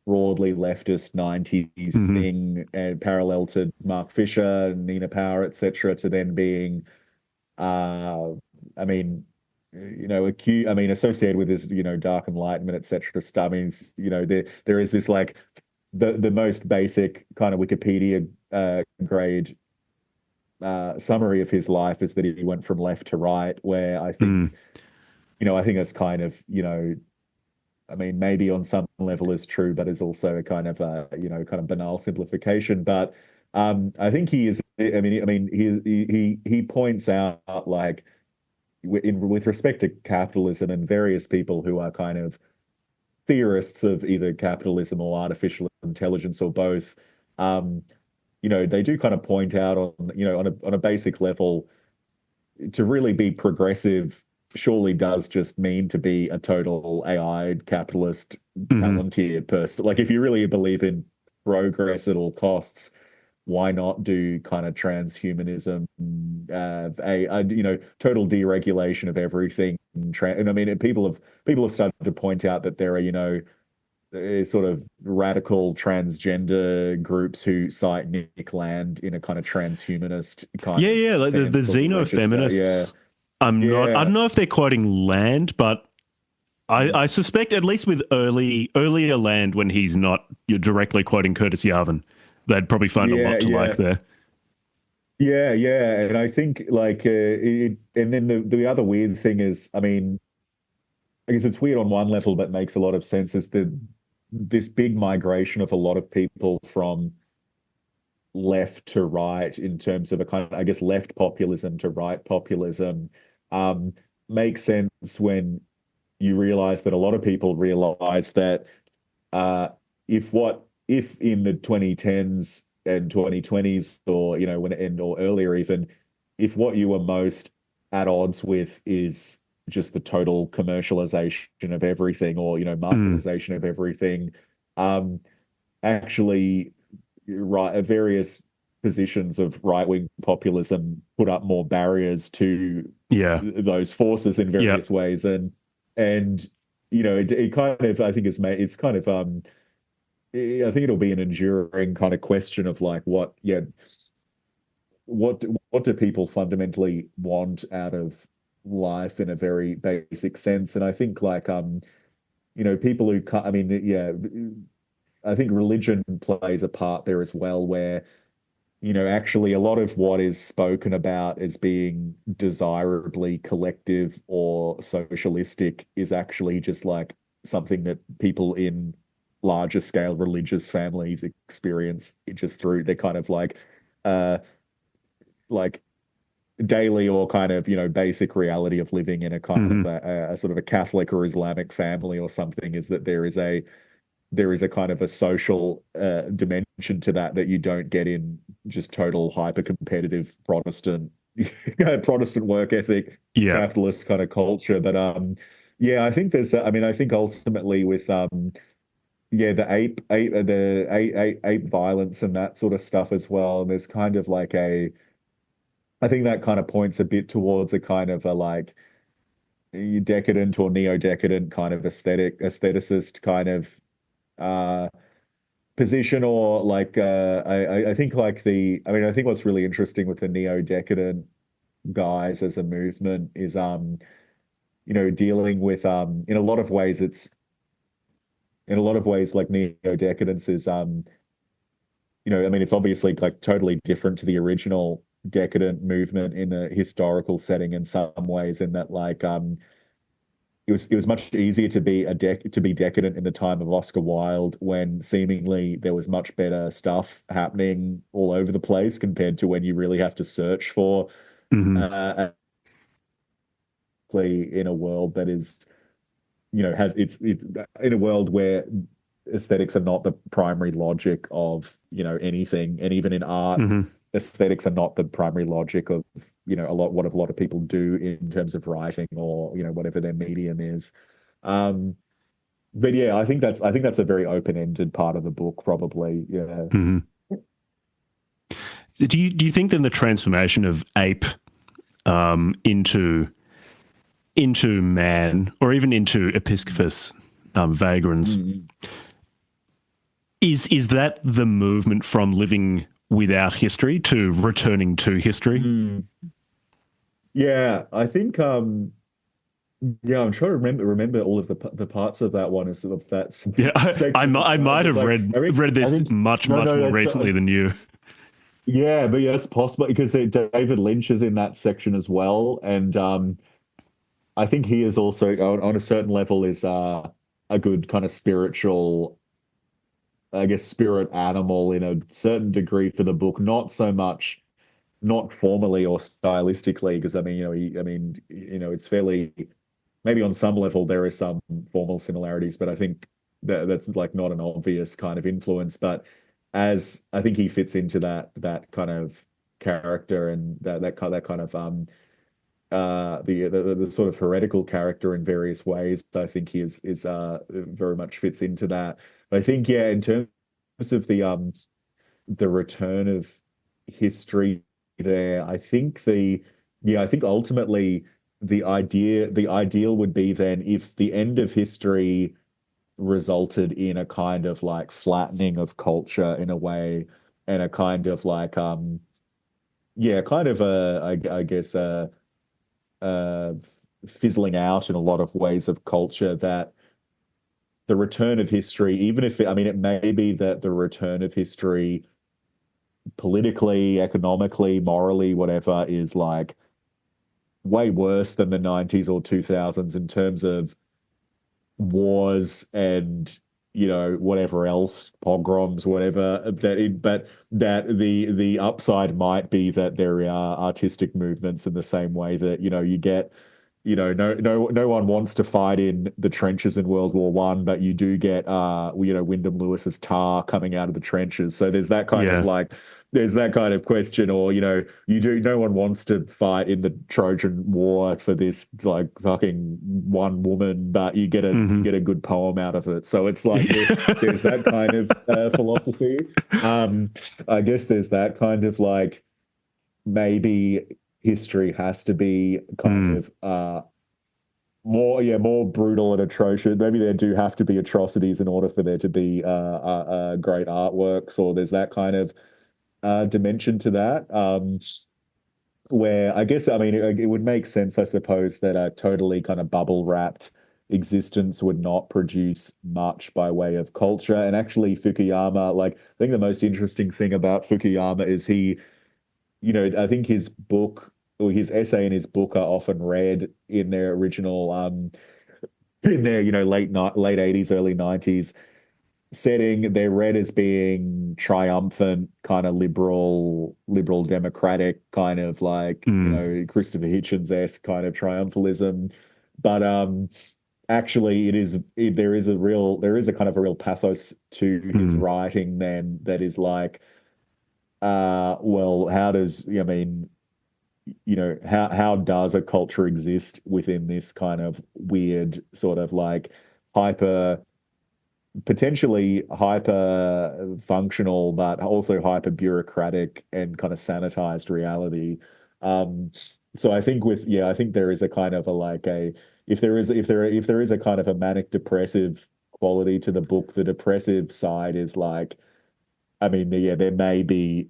broadly leftist 90s thing and parallel to Mark Fisher, Nina Power, etc., to then being associated with this, dark enlightenment, etc. stuff. I mean, there is this like the most basic kind of Wikipedia grade summary of his life is that he went from left to right, where I think I think it's kind of I mean, maybe on some level is true, but is also a kind of kind of banal simplification. But I think he is. I mean, he points out, like, with respect to capitalism and various people who are kind of theorists of either capitalism or artificial intelligence or both. they do kind of point out on a basic level, to really be progressive surely does just mean to be a total AI capitalist Hmm. Palantir person. Like if you really believe in progress at all costs, why not do kind of transhumanism, total deregulation of everything? And I mean, people have started to point out that there are, sort of radical transgender groups who cite Nick Land in a kind of transhumanist kind Yeah, of yeah, like the sense or register. Yeah, xenofeminists. I yeah, don't know if they're quoting Land, but I suspect at least with earlier Land when he's not you're directly quoting Curtis Yarvin, they'd probably find a yeah, lot to like yeah. there. Yeah, and I think like and then the other weird thing is, I mean, I guess it's weird on one level, but makes a lot of sense. Is this big migration of a lot of people from left to right in terms of a kind of, I guess, left populism to right populism, um, makes sense when you realize that a lot of people realize that uh, if in the 2010s and 2020s, or or earlier even, if what you were most at odds with is just the total commercialization of everything, or Mm, marketization of everything, um, actually, various positions of right-wing populism put up more barriers to yeah, those forces in yeah. various ways, and it kind of, I think it's kind of I think it'll be an enduring kind of question of like what do people fundamentally want out of life in a very basic sense. And I think like people who I mean, yeah, I think religion plays a part there as well, where actually a lot of what is spoken about as being desirably collective or socialistic is actually just like something that people in larger scale religious families experience just through their kind of uh like daily or kind of basic reality of living in a kind of Hmm. a sort of a Catholic or Islamic family or something, is that there is a kind of a social dimension to that you don't get in just total hyper competitive Protestant work ethic, Yeah. capitalist kind of culture. But yeah, I think I mean, I think ultimately with yeah, the ape violence and that sort of stuff as well. And there's kind of like I think that kind of points a bit towards a kind of a like decadent or neo-decadent kind of aestheticist kind of uh position, or like I think like I mean, I think what's really interesting with the neo-decadent guys as a movement is dealing with in a lot of ways like neo-decadence is I mean, it's obviously like totally different to the original decadent movement in a historical setting in some ways, in that like it was much easier to be decadent in the time of Oscar Wilde, when seemingly there was much better stuff happening all over the place, compared to when you really have to search for Hmm. uh in a world that is has it's in a world where aesthetics are not the primary logic of anything, and even in art, Hmm. aesthetics are not the primary logic of a lot of people do in terms of writing, or whatever their medium is. um but yeah, I think that's a very open-ended part of the book, probably. Yeah. Hmm. Do you think then the transformation of ape into man, or even into Episcopus vagrants, Mm. is that the movement from living without history to returning to history? Mm. Yeah, I think yeah, I'm trying to remember all of the parts of that one, is of that Yeah, section as I well. might But have like, read I this think no, much no, more that's recently than you. yeah, but yeah, it's possible because David Lynch is in that section as well, and I think he is also on a certain level is a good kind of spiritual, I guess, spirit animal in a certain degree for the book. Not so much, not formally or stylistically, because I mean, I mean, it's fairly, maybe on some level there is some formal similarities, but I think that's like not an obvious kind of influence. But as I think he fits into that kind of character and that kind of the sort of heretical character in various ways. I think he is very much fits into that. But I think, yeah, in terms of the return of history there, I think ultimately the ideal would be then if the end of history resulted in a kind of like flattening of culture in a way, and a kind of like kind of I guess uh, fizzling out in a lot of ways of culture, that the return of history, even if I mean, it may be that the return of history politically, economically, morally, whatever, is like way worse than the 90s or 2000s in terms of wars and whatever else, pogroms, whatever, but that the upside might be that there are artistic movements in the same way that you get, no one wants to fight in the trenches in World War I, but you do get Wyndham Lewis's Tar coming out of the trenches. So Yeah. there's that kind of question, or no one wants to fight in the Trojan War for this like fucking one woman, but you Hmm. get a good poem out of it. So it's like there's that kind of philosophy. Um, I guess there's that kind of like, maybe history has to be kind Mm. of more brutal and atrocious. Maybe there do have to be atrocities in order for there to be great artworks, or there's that kind of dimension to that. Where I guess, I mean, it would make sense, I suppose, that a totally kind of bubble wrapped existence would not produce much by way of culture. And actually, Fukuyama, like, I think the most interesting thing about Fukuyama is I think his book, or his essay and his book, are often read in their original, in their late 80s, early 90s setting. They're read as being triumphant, kind of liberal democratic, kind of like Mm. Christopher Hitchens-esque kind of triumphalism. But actually, there is a kind of a real pathos to his Mm. writing then, that is like, well, how does I mean, how does a culture exist within this kind of weird sort of like hyper potentially hyper functional, but also hyper bureaucratic and kind of sanitized reality. So I think I think there is a kind of a like a if there is a kind of a manic depressive quality to the book, the depressive side is like, I mean, yeah, there may be,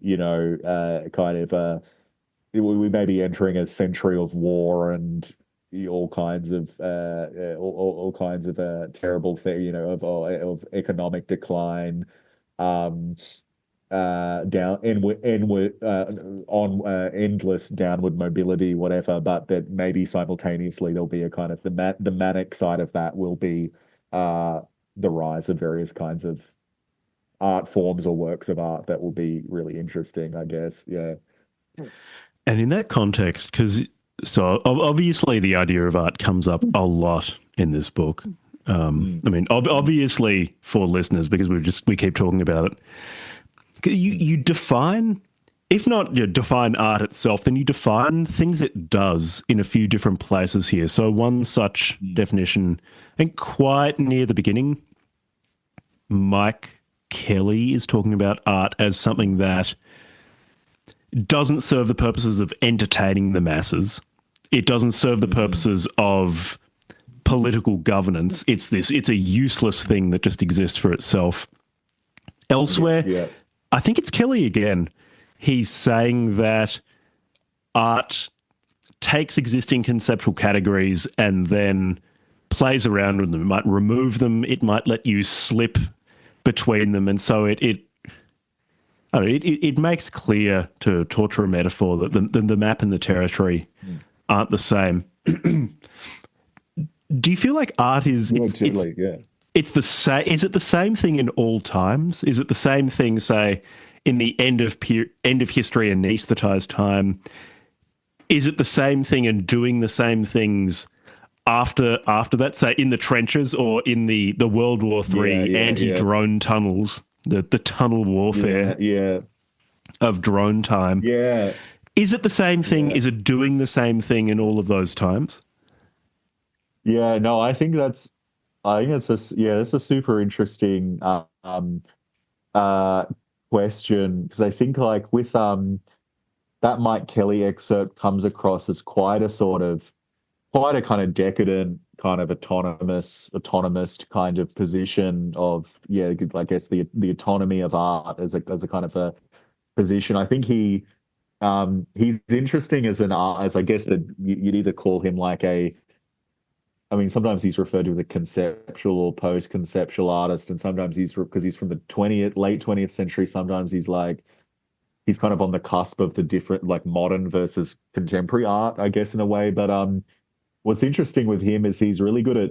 kind of we may be entering a century of war and all kinds of all kinds of terrible thing, of economic decline, um, down inward on endless downward mobility, whatever. But that maybe simultaneously there'll be a kind of the manic side of that will be uh, the rise of various kinds of art forms or works of art that will be really interesting, I guess. Yeah. And in that context, because obviously the idea of art comes up a lot in this book. Mm. I mean, obviously for listeners, because we keep talking about it. You define, if not define art itself, then you define things it does in a few different places here. So one such definition, I think quite near the beginning, Mike Kelly is talking about art as something that doesn't serve the purposes of entertaining the masses. It doesn't serve the Mm. purposes of political governance. It's a useless thing that just exists for itself. Yeah, Elsewhere, yeah. I think it's Kelly again. He's saying that art takes existing conceptual categories and then plays around with them. It might remove them. It might let you slip between them. And so I don't know, it makes clear, to torture a metaphor, that the map and the territory Mm. aren't the same. Do you feel like art is Well, totally, yeah. it's the same? Is it the same thing in all times? Is it the same thing, say, in the end of history and anaesthetized time? Is it the same thing and doing the same things after that, say in the trenches or in the World War Yeah, III yeah, yeah. anti-drone tunnels? the tunnel warfare of drone time. Yeah. Is it the same thing? Yeah. Is it doing the same thing in all of those times? Yeah, no, that's a super interesting uh question, because I think like with that Mike Kelly excerpt comes across as quite a kind of decadent, kind of autonomous kind of position of, I guess the autonomy of art as a kind of a position. I think he's interesting as an art, as I guess that you'd either call him like I mean, sometimes he's referred to as a conceptual or post-conceptual artist, and sometimes because he's from the late 20th century. Sometimes he's kind of on the cusp of the different, like, modern versus contemporary art, I guess, in a way. But what's interesting with him is he's really good at,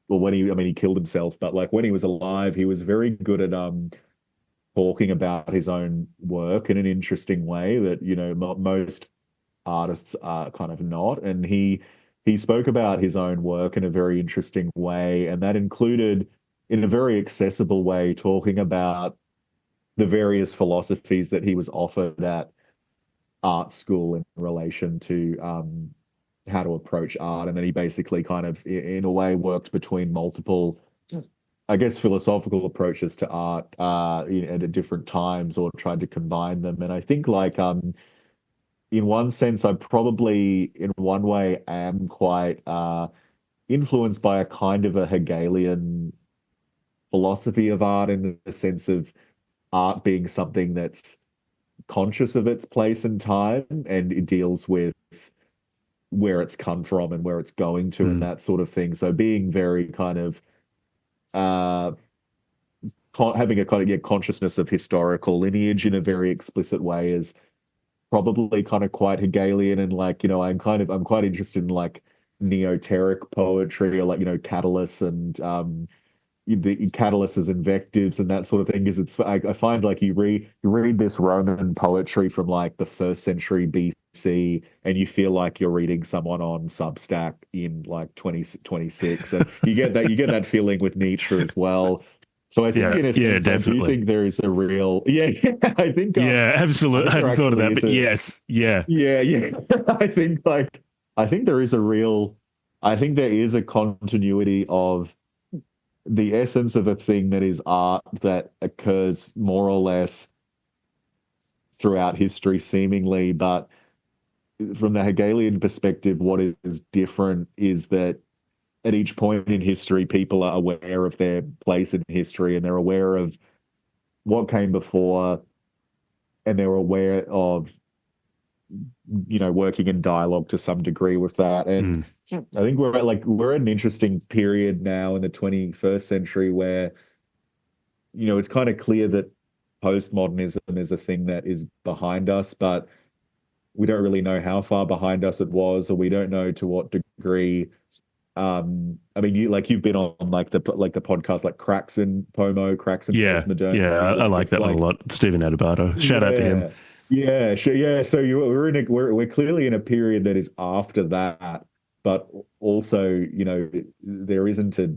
well, he killed himself, but like when he was alive, he was very good at talking about his own work in an interesting way that, most artists are kind of not. And he spoke about his own work in a very interesting way, and that included, in a very accessible way, talking about the various philosophies that he was offered at art school in relation to how to approach art. And then he basically kind of, in a way, worked between multiple, I guess, philosophical approaches to art at different times, or tried to combine them. And I think, like, in one sense, I probably, in one way, am quite influenced by a kind of a Hegelian philosophy of art, in the sense of art being something that's conscious of its place in time, and it deals with where it's come from and where it's going to, and that sort of thing. So being very kind of uh, having a kind of consciousness of historical lineage in a very explicit way is probably kind of quite Hegelian. And like, I'm quite interested in like neoteric poetry, or like, Catalyst and the Catalyst as invectives and that sort of thing. Is I find like you read this Roman poetry from like the first century BC, and you feel like you're reading someone on Substack in like 2026, and you get that feeling with Nietzsche as well. So I think, in a sense, I do Definitely. think there is a real, I think Yeah, I absolutely. think I there hadn't thought of actually that, is but a yes, yeah. yeah. I think there is a real, I think there is a continuity of the essence of a thing that is art that occurs more or less throughout history, seemingly. But from the Hegelian perspective, what is different is that at each point in history, people are aware of their place in history, and they're aware of what came before, and they're aware of, working in dialogue to some degree with that. And I think we're at an interesting period now in the 21st century where, it's kind of clear that postmodernism is a thing that is behind us, but we don't really know how far behind us it was, or we don't know to what degree. I mean, you've been on like the podcast, like Cracks and Yeah, yeah, Postmodernity. I Like, like it's that one a like, lot. Stephen Adebato. Shout out to him. yeah, yeah, sure, yeah. So we're clearly in a period that is after that, but also, there isn't a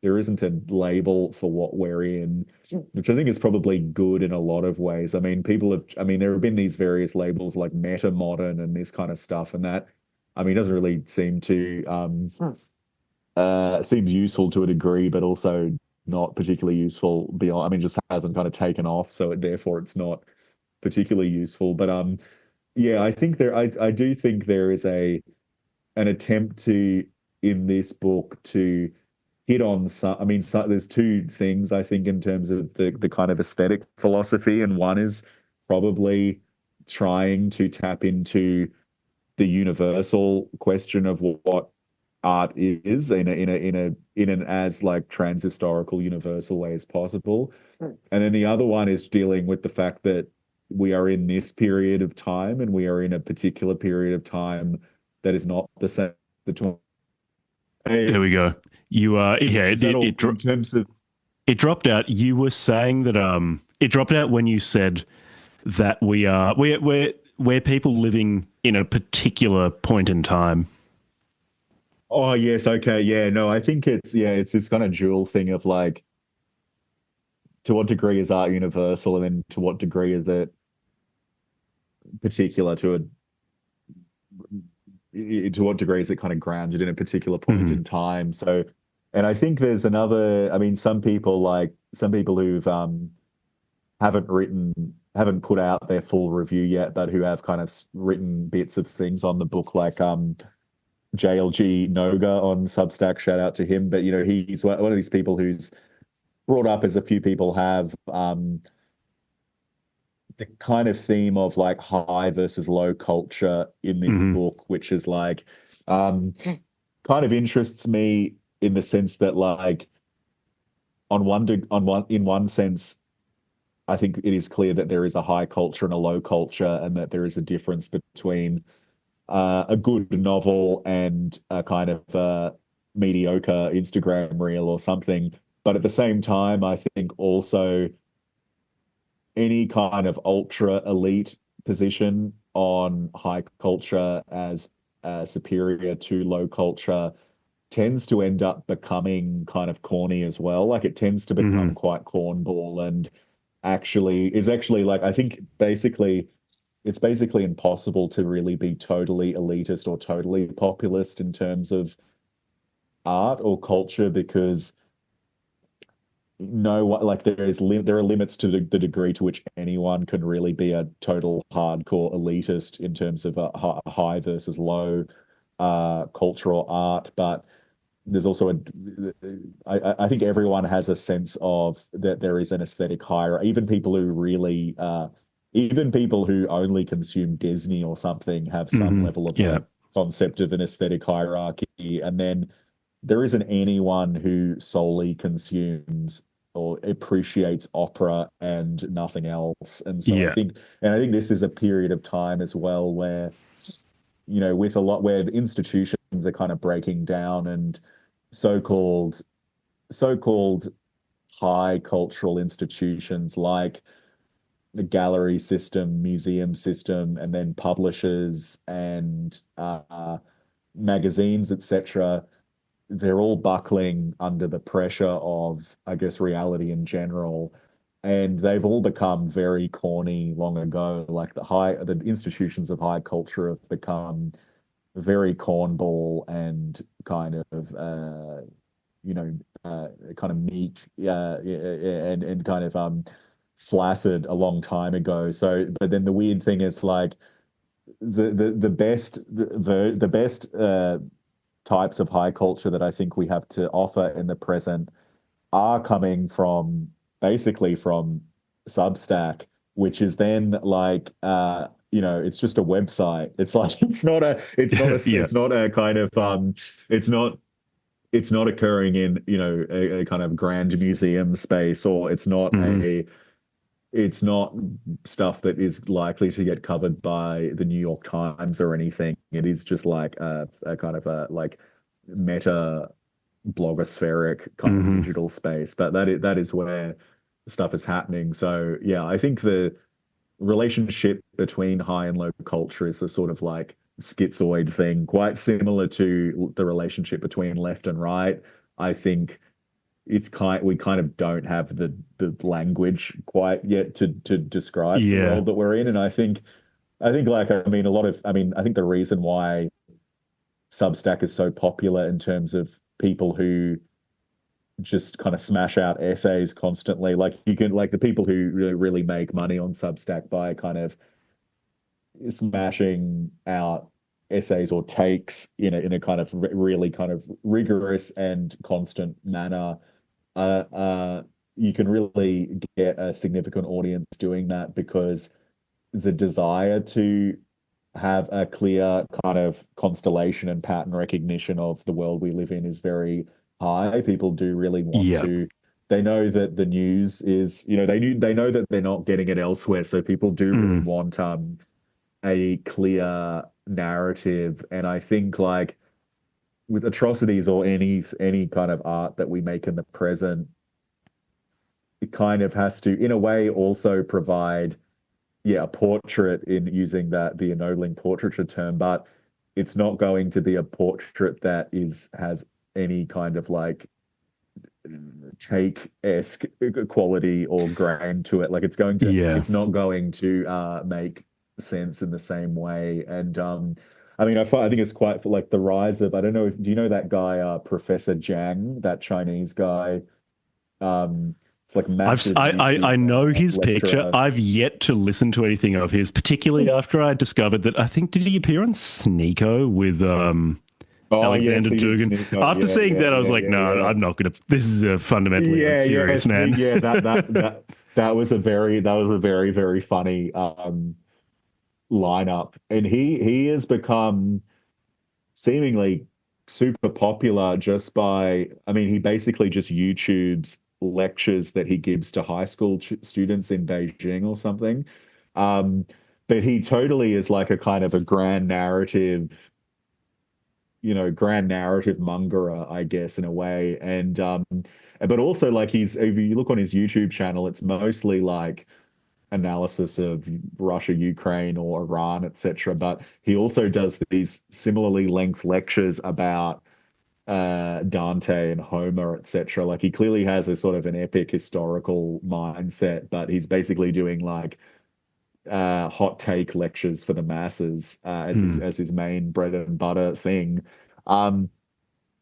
there isn't a label for what we're in, which I think is probably good in a lot of ways. I mean, there have been these various labels like meta modern and this kind of stuff, and that, I mean, doesn't really seems useful to a degree, but also not particularly useful beyond. I mean, just hasn't kind of taken off, so therefore it's not particularly useful. But yeah, I do think there is an attempt to, in this book, to hit on some. I mean, there's two things I think in terms of the kind of aesthetic philosophy, and one is probably trying to tap into the universal question of what art is in an as like transhistorical universal way as possible. And then the other one is dealing with the fact that we are in this period of time, and we are in a particular period of time that is not the same. The There we go. You yeah, is that all in terms of? it dropped out. You were saying that it dropped out when you said that we're people living in a particular point in time. Oh yes, okay, yeah, no, I think it's this kind of dual thing of like, to what degree is art universal, and then to what degree is it particular to what degree is it kind of grounded in a particular point in time? So, and I think there's another, I mean, some people who've haven't put out their full review yet, but who have kind of written bits of things on the book, like JLG Noga on Substack, shout out to him. But, you know, he's one of these people who's brought up, as a few people have, the kind of theme of like high versus low culture in this book, which is like kind of interests me in the sense that, like, in one sense, I think it is clear that there is a high culture and a low culture, and that there is a difference between a good novel and a kind of mediocre Instagram reel or something. But at the same time, I think also any kind of ultra elite position on high culture as superior to low culture tends to end up becoming kind of corny as well. Like, it tends to become quite cornball, and is actually like, I think basically it's basically impossible to really be totally elitist or totally populist in terms of art or culture, because there are limits to the degree to which anyone can really be a total hardcore elitist in terms of a high versus low cultural art. But there's also I think everyone has a sense of that there is an aesthetic hierarchy. Even people who only consume Disney or something have some level of like concept of an aesthetic hierarchy. And then there isn't anyone who solely consumes or appreciates opera and nothing else. And so I think this is a period of time as well where, you know, where the institutions are kind of breaking down, and so-called high cultural institutions like the gallery system, museum system, and then publishers and magazines, etc., they're all buckling under the pressure of, I guess, reality in general. And they've all become very corny long ago. Like the institutions of high culture have become very cornball and kind of kind of meek and kind of flaccid a long time ago. So, but then the weird thing is, like, the best types of high culture that I think we have to offer in the present are coming from basically from Substack, which is then like it's just a website. It's like it's not a kind of it's not occurring in, you know, a kind of grand museum space, or it's not stuff that is likely to get covered by the New York Times or anything. It is just like a kind of a like meta blogospheric kind of digital space. But that is where stuff is happening. So yeah, I think the relationship between high and low culture is a sort of like schizoid thing, quite similar to the relationship between left and right. I think we kind of don't have the language quite yet to describe the world that we're in. And I think like, I mean, I think the reason why Substack is so popular in terms of people who just kind of smash out essays constantly, like you can, like the people who really make money on Substack by kind of smashing out essays or takes in a kind of really kind of rigorous and constant manner. You can really get a significant audience doing that, because the desire to have a clear kind of constellation and pattern recognition of the world we live in is very high. People do really want to. They know that the news is, they know that they're not getting it elsewhere. So people do really want a clear narrative. And I think, like, with Atrocities or any kind of art that we make in the present, it kind of has to, in a way, also provide a portrait, in using the ennobling portraiture term, but it's not going to be a portrait that has any kind of like take-esque quality or grain to it. Like Yeah. it's not going to make sense in the same way. And I mean, I think it's quite for like the rise of, I don't know if, do you know that guy, Professor Jang, that Chinese guy? It's like massive I YouTube know his picture. lecturer. I've yet to listen to anything of his, particularly after I discovered that I think did he appear on Sneeko with Oh yes, Alexander he did Dugan? sneak up. After Yeah, seeing yeah, that, I was yeah, like, yeah, no, yeah. I'm not gonna. This is a fundamentally Yeah, yeah, unserious sneak. man. Yeah, that was a very very funny lineup, and he has become seemingly super popular just by. I mean, he basically just YouTubes lectures that he gives to high school students in Beijing or something. Um, but he totally is like a kind of a grand narrative mongerer, I guess, in a way. And but also like if you look on his YouTube channel, it's mostly like analysis of Russia, Ukraine, or Iran, etc. But he also does these similarly length lectures about Dante and Homer, etc. Like he clearly has a sort of an epic historical mindset, but he's basically doing like hot take lectures for the masses Mm. as his main bread and butter thing. Um,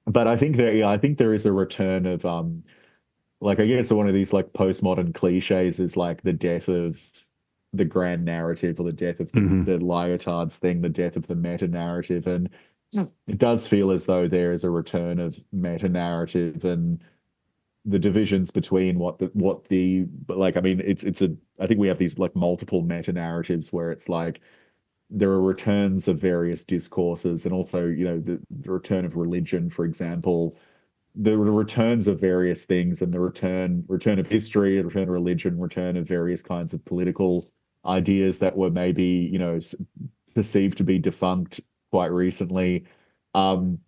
but I think there, yeah, I think there is a return of like I guess one of these like postmodern cliches is like the death of the grand narrative or the death of Hmm. the Lyotard's thing, the death of the meta narrative, and it does feel as though there is a return of meta narrative and the divisions between but like I mean it's a I think we have these like multiple meta narratives where it's like there are returns of various discourses and also the return of religion, for example, the returns of various things and the return of history, the return of religion, return of various kinds of political ideas that were maybe perceived to be defunct quite recently. Um,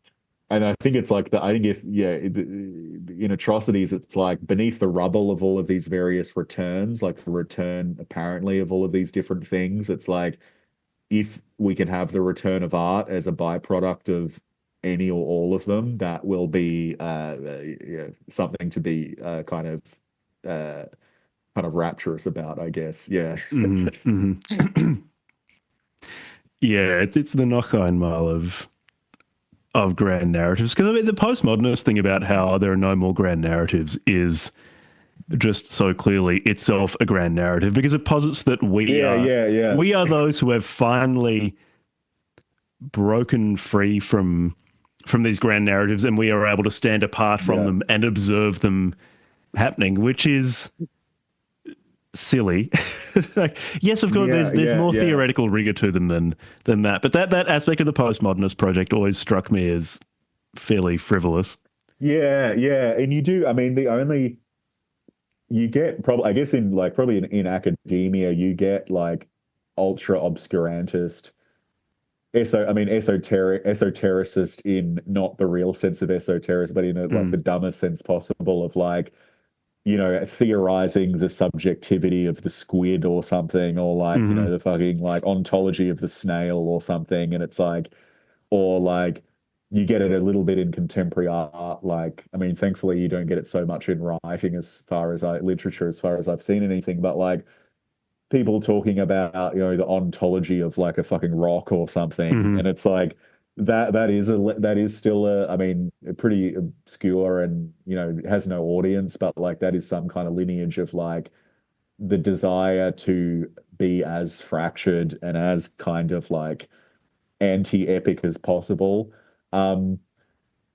and I think it's like I think if yeah, in Atrocities, it's like beneath the rubble of all of these various returns, like the return apparently of all of these different things. It's like if we can have the return of art as a byproduct of any or all of them, that will be something to be uh, kind of rapturous about, I guess. Yeah. Hmm. Hmm. Yeah, it's the Niccolai mile of grand narratives. Because I mean, the postmodernist thing about how there are no more grand narratives is just so clearly itself a grand narrative because it posits that Yeah, yeah, yeah. we are those who have finally broken free from these grand narratives and we are able to stand apart from Yeah. them and observe them happening, which is silly. Like, yes, of course, Yeah, there's yeah, more yeah. theoretical rigor to them than that. But that aspect of the postmodernist project always struck me as fairly frivolous. Yeah, yeah. And you do, I mean, the only you get probably I guess in like probably in academia, you get like ultra obscurantist I mean esotericist in not the real sense of esoteric, but in like the Mm, dumbest sense possible of like theorizing the subjectivity of the squid or something, or like, hmm. the fucking like ontology of the snail or something. And it's like, or like, you get it a little bit in contemporary art. Like, I mean, thankfully, you don't get it so much in writing literature, as far as I've seen anything, but like, people talking about the ontology of like a fucking rock or something, Hmm. and it's like that is still I mean, a pretty obscure and has no audience, but like that is some kind of lineage of like the desire to be as fractured and as kind of like anti-epic as possible. um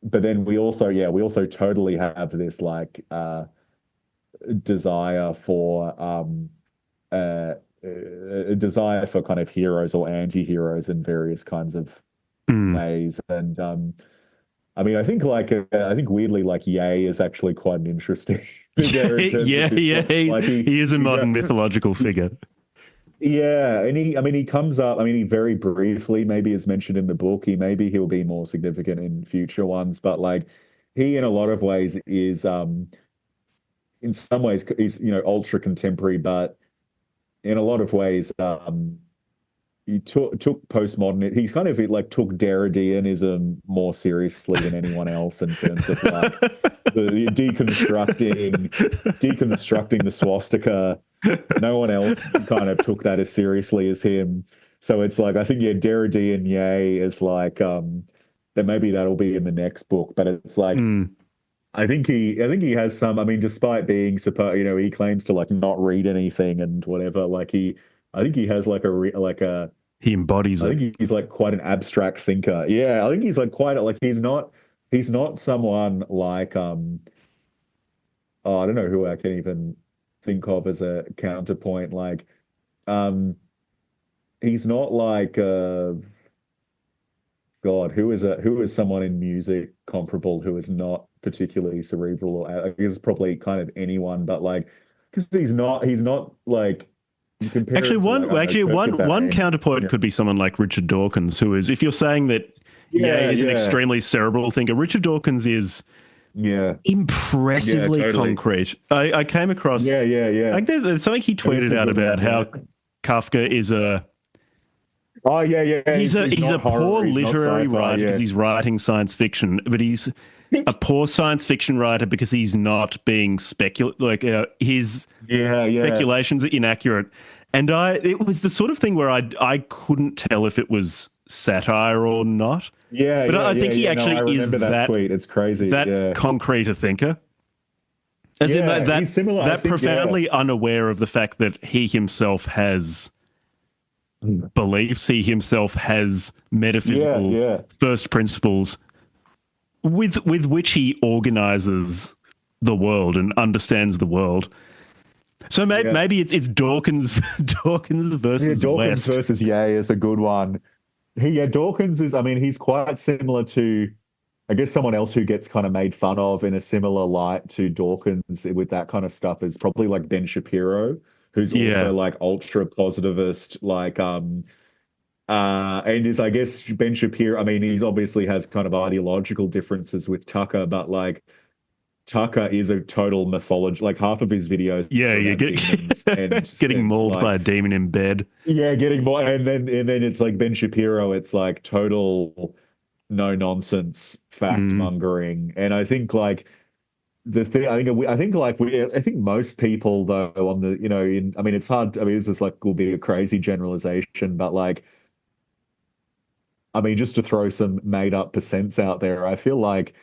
but then we also totally have this like desire for uh, a desire for kind of heroes or anti-heroes in various kinds of Mm. ways. And I mean, I think weirdly, like Ye is actually quite an interesting figure in terms of Yeah, this. yeah, Like he is a he modern does, mythological figure. yeah, and I mean, he comes up. I mean, he very briefly maybe is mentioned in the book. He'll be more significant in future ones, but like he, in a lot of ways, is in some ways is ultra contemporary, but in a lot of ways, he took postmodern. He kind of like took Derrideanism more seriously than anyone else in terms of like the deconstructing the swastika. No one else kind of took that as seriously as him. So it's like I think yeah, Derridean Yay is like then maybe that'll be in the next book, but it's like I think he has some. I mean, despite being supposed, he claims to like not read anything and whatever. I think he has like he embodies I it. think he's like quite an abstract thinker. Yeah, I think he's like quite like he's not someone like oh I don't know who I can even think of as a counterpoint. Like um he's not like God, who is someone in music comparable who is not particularly cerebral or I guess probably kind of anyone, but like because he's not like you compare Actually, him to like I don't know, Kurt one Cobain. counterpoint Yeah, could be someone like Richard Dawkins, who is, if you're saying that Ye yeah, is an yeah, extremely cerebral thinker, Richard Dawkins is yeah, yeah, impressively totally. concrete. I came across, Yeah, yeah, I yeah. think there's something he That is tweeted a out good about one. Yeah. how Kafka is Oh yeah, yeah. He's he's a not poor horror. He's not literary sci-fi. writer because Yeah. he's writing science fiction, but he's a poor science fiction writer because he's not being his Yeah, yeah, speculations are inaccurate. And it was the sort of thing where I couldn't tell if it was satire or not. yeah, But yeah, I yeah, think he yeah. No, I actually remember is that tweet. It's crazy. that Yeah, concrete a thinker. As in yeah. He's similar. I that think. Yeah, profoundly unaware of the fact that he himself has beliefs, he himself has yeah, metaphysical yeah, first principles with which he organizes the world and understands the world. So yeah. maybe it's Dawkins Dawkins Yeah, versus Dawkins West. versus Ye is a good one. Yeah, Dawkins is. I mean, he's quite similar to, I guess, someone else who gets kind of made fun of in a similar light to Dawkins with that kind of stuff is probably like Ben Shapiro, who's also Yeah. like ultra positivist, like and is I guess Ben Shapiro. I mean, he's obviously has kind of ideological differences with Tucker, but like Tucker is a total mythology. Like half of his videos Yeah, are you about get demons getting and mauled by like a demon in bed. yeah, getting more, and then it's like Ben Shapiro. It's like total no nonsense fact Mm. mongering, and I think like the thing. I think most people though on the in I mean it's hard. I mean this is like will be a crazy generalization, but like I mean just to throw some made up percents out there, I feel like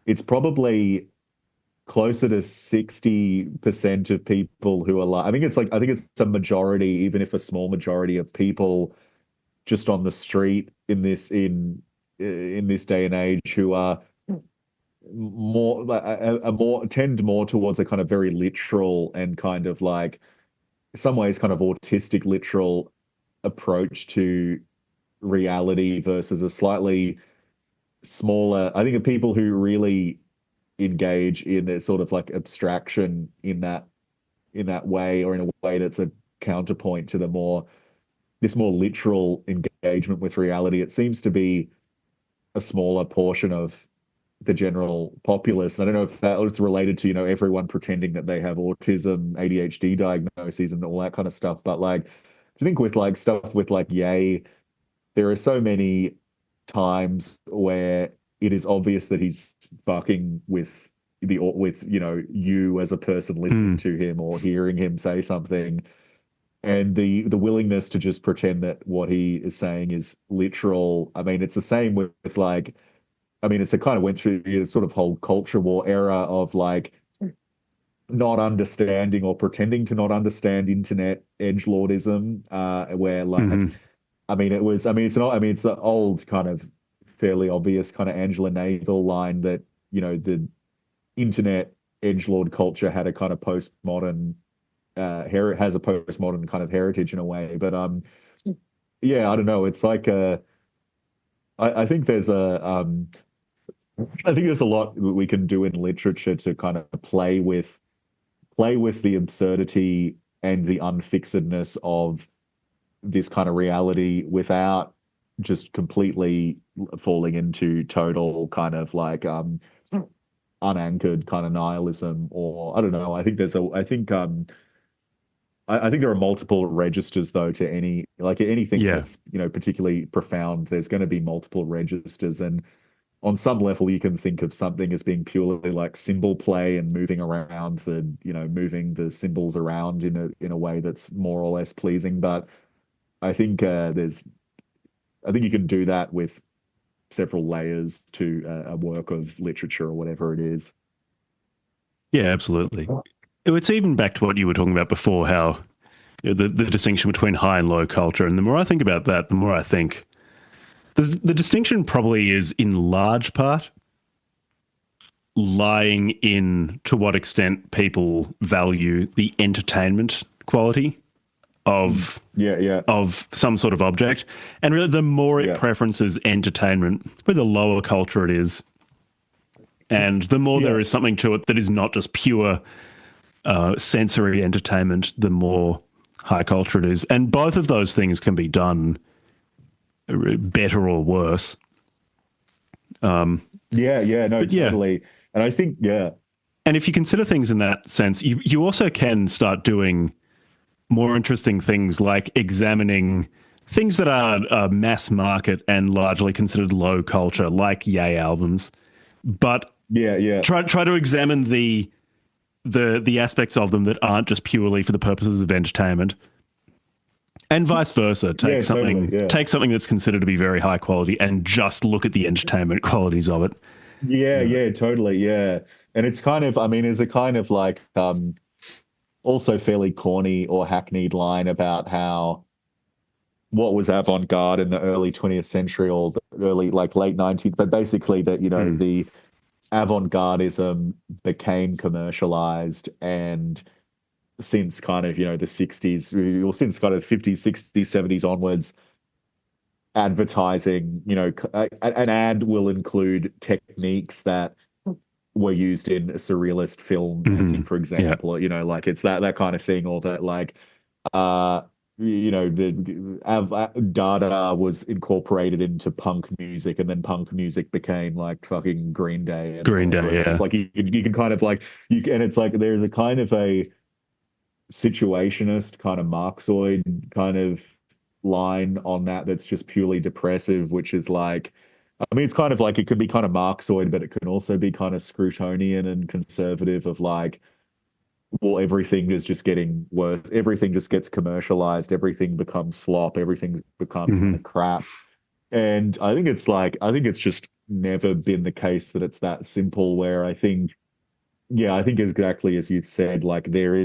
it's probably closer to 60% of people who are like I think it's a majority, even if a small majority of people just on the street in this day and age who are more tend more towards a kind of very literal and kind of like some ways kind of autistic literal approach to reality versus a slightly smaller I think the people who really engage in their sort of like abstraction in that way or in a way that's a counterpoint to the more literal engagement with reality. It seems to be a smaller portion of the general populace. And I don't know if that was related to, everyone pretending that they have autism, ADHD diagnoses and all that kind of stuff. But like, I think with like stuff with like Ye, there are so many times where it is obvious that he's fucking with you as a person listening Mm. to him or hearing him say something and the willingness to just pretend that what he is saying is literal. I mean, it's the same with like, I mean, it's a kind of went through the sort of whole culture war era of like not understanding or pretending to not understand internet edgelordism, where like, Hmm. I mean, it's not, I mean, it's the old kind of fairly obvious kind of Angela Nagel line that, the internet edgelord culture had a kind of postmodern has a postmodern kind of heritage in a way. But yeah, I don't know. It's like I think there's I think there's a lot we can do in literature to kind of play with the absurdity and the unfixedness of this kind of reality without just completely falling into total kind of like unanchored kind of nihilism or I don't know. I think I think there are multiple registers though to anything Yeah. that's, particularly profound. There's going to be multiple registers, and on some level, you can think of something as being purely like symbol play and moving the symbols around in a way that's more or less pleasing. But I think I think you can do that with several layers to a work of literature or whatever it is. Yeah, absolutely. It's even back to what you were talking about before, how the distinction between high and low culture. And the more I think about that, the more I think the distinction probably is in large part lying in to what extent people value the entertainment quality of Yeah, yeah, of some sort of object. And really, the more it yeah, preferences entertainment, the lower culture it is. And the more yeah. there is something to it that is not just pure sensory entertainment, the more high culture it is. And both of those things can be done better or worse. Yeah, yeah, no, But yeah, totally. And I think, yeah, and if you consider things in that sense, you also can start doing more interesting things like examining things that are mass market and largely considered low culture, like Yay albums, but yeah, yeah, try to examine the aspects of them that aren't just purely for the purposes of entertainment, and vice versa. yeah, totally, yeah. Take something that's considered to be very high quality and just look at the entertainment qualities of it. Yeah, yeah, totally, yeah. And it's kind of, I mean, it's a kind of like also fairly corny or hackneyed line about how what was avant-garde in the early 20th century or the early like late 19th, but basically that, Hmm. the avant-gardism became commercialized, and since kind of, the 60s, or since kind of 50s, 60s, 70s onwards, advertising, an ad will include techniques that were used in a surrealist filmmaking, Hmm. for Yeah. example. Like it's that kind of thing, or that like uh Dada was incorporated into punk music, and then punk music became like fucking Green Day and Green whatever Day. else. Yeah. Like you can kind of like and it's like there's a kind of a situationist kind of Marxoid kind of line on that that's just purely depressive, which is like, I mean, it's kind of like it could be kind of Marxoid, but it can also be kind of Scrutonian and conservative of like, well, everything is just getting worse. Everything just gets commercialized. Everything becomes slop. Everything becomes kind of Hmm. crap. And I think it's like, I think it's just never been the case that it's that simple where I think, yeah, I think exactly as you've said, like there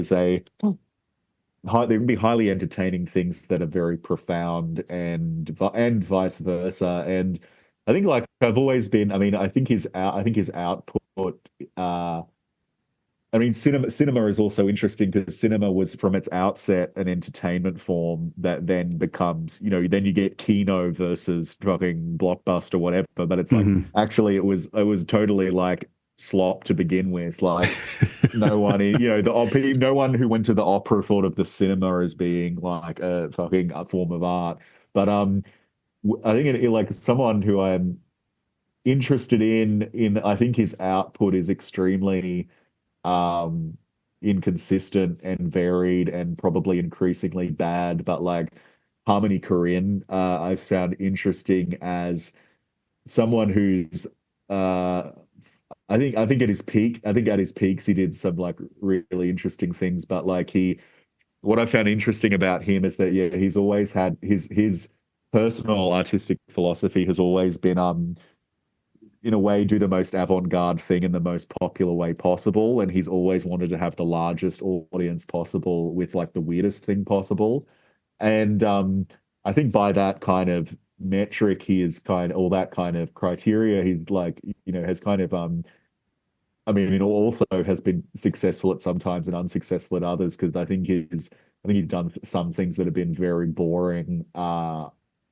can be highly entertaining things that are very profound, and vice versa. And I think like I've always been, I mean, I think his output uh I mean, cinema is also interesting because cinema was from its outset an entertainment form that then becomes, then you get Kino versus fucking Blockbuster, whatever. But it's like Hmm. actually it was totally like slop to begin with. Like no one, no one who went to the opera thought of the cinema as being like a fucking form of art. But I think like someone who I'm interested in I think his output is extremely um inconsistent and varied and probably increasingly bad. But like Harmony Korine, I've found interesting as someone who's uh I think at his peaks he did some like really interesting things. But like what I found interesting about him is that, yeah, he's always had his personal artistic philosophy has always been in a way do the most avant-garde thing in the most popular way possible, and he's always wanted to have the largest audience possible with like the weirdest thing possible. And I think by that kind of metric, he is kind of all that kind of criteria, he's like, has kind of I mean, also has been successful at some times and unsuccessful at others, because I think he's done some things that have been very boring,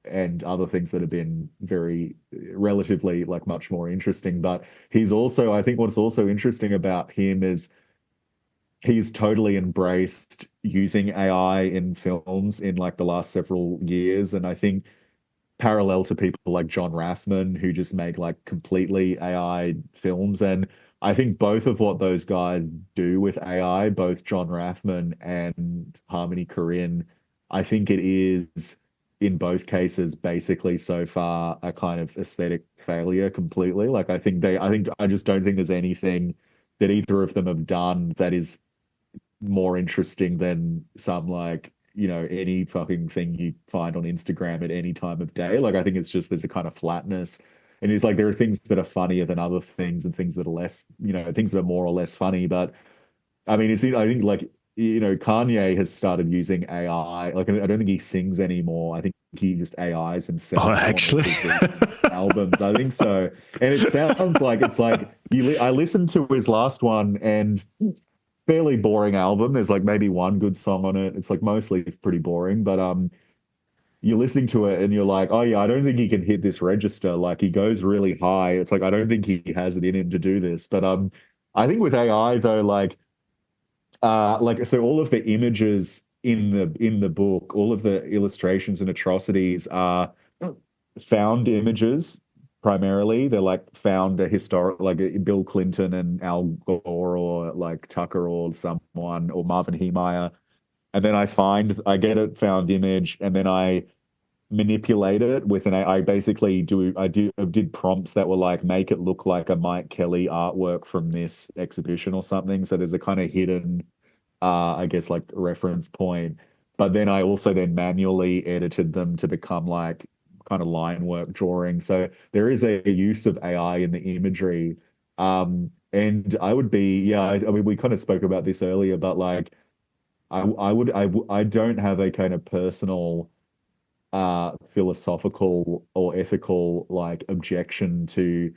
and other things that have been very relatively like much more interesting. But he's also, I think what's also interesting about him is he's totally embraced using AI in films in like the last several years. And I think parallel to people like John Rathman, who just make like completely AI films. And I think both of what those guys do with AI, both John Rathman and Harmony Korine, I think it is in both cases basically so far a kind of aesthetic failure completely. Like I just don't think there's anything that either of them have done that is more interesting than some like, any fucking thing you find on Instagram at any time of day. Like I think it's just there's a kind of flatness. And it's like there are things that are funnier than other things and things that are less, things that are more or less funny. But I mean, I think like, Kanye has started using AI. Like I don't think he sings anymore. I think he just AIs himself Oh, on all actually. his recent albums. I think so. And it sounds like it's like I listened to his last one and fairly boring album. There's like maybe one good song on it. It's like mostly pretty boring, but you're listening to it and you're like, oh yeah, I don't think he can hit this register. Like he goes really high. It's like I don't think he has it in him to do this. But I think with AI though, like so all of the images in the book, all of the illustrations and atrocities are found images primarily. They're like found a historic, like Bill Clinton and Al Gore or like Tucker or someone or Marvin Heemeyer. And then I get a found image and then I manipulate it with I basically did prompts that were like, make it look like a Mike Kelly artwork from this exhibition or something. So there's a kind of hidden, I guess like reference point. But then I also then manually edited them to become like kind of line work drawing. So there is a use of AI in the imagery. And I would be, yeah, I mean, we kind of spoke about this earlier, but like, I don't have a kind of personal, philosophical or ethical like objection to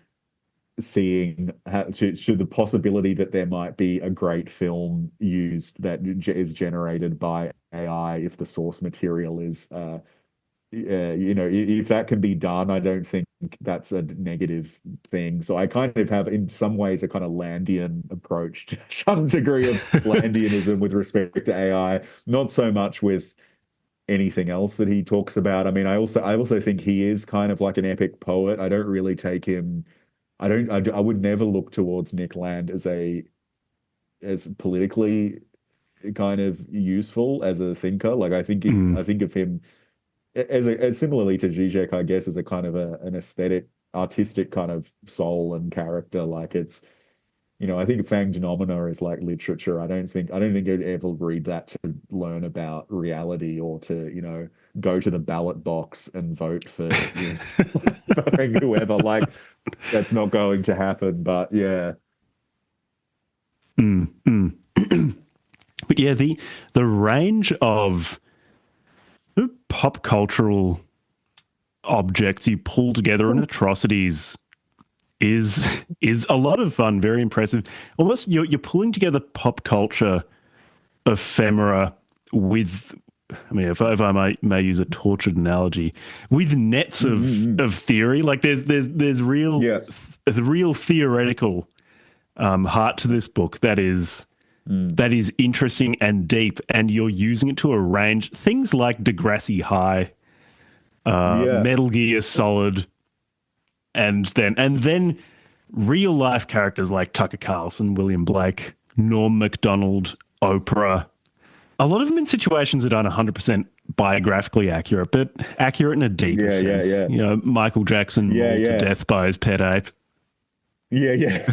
seeing to the possibility that there might be a great film used that is generated by AI if the source material is if that can be done, I don't think that's a negative thing. So I kind of have, in some ways, a kind of Landian approach to some degree of Landianism with respect to AI, not so much with anything else that he talks about. I mean, I also think he is kind of like an epic poet. I don't really take him. I would never look towards Nick Land as politically kind of useful as a thinker. Like I think of him as similarly to Zizek, I guess, as a kind of an aesthetic, artistic kind of soul and character. Like it's, I think Fang Phenomena is like literature. I don't think I'd ever read that to learn about reality or to, go to the ballot box and vote for whoever. Like that's not going to happen. But yeah. But yeah, the range of pop cultural objects you pull together in Atrocities is a lot of fun, very impressive. Almost you're pulling together pop culture ephemera with, I mean, if I may use a tortured analogy, with nets of theory. Like there's real the real theoretical heart to this book that is interesting and deep, and you're using it to arrange things like Degrassi High, Metal Gear Solid, and then real life characters like Tucker Carlson, William Blake, Norm Macdonald, Oprah. A lot of them in situations that aren't 100% biographically accurate, but accurate in a deeper sense. Yeah. Michael Jackson mauled to death by his pet ape. Yeah.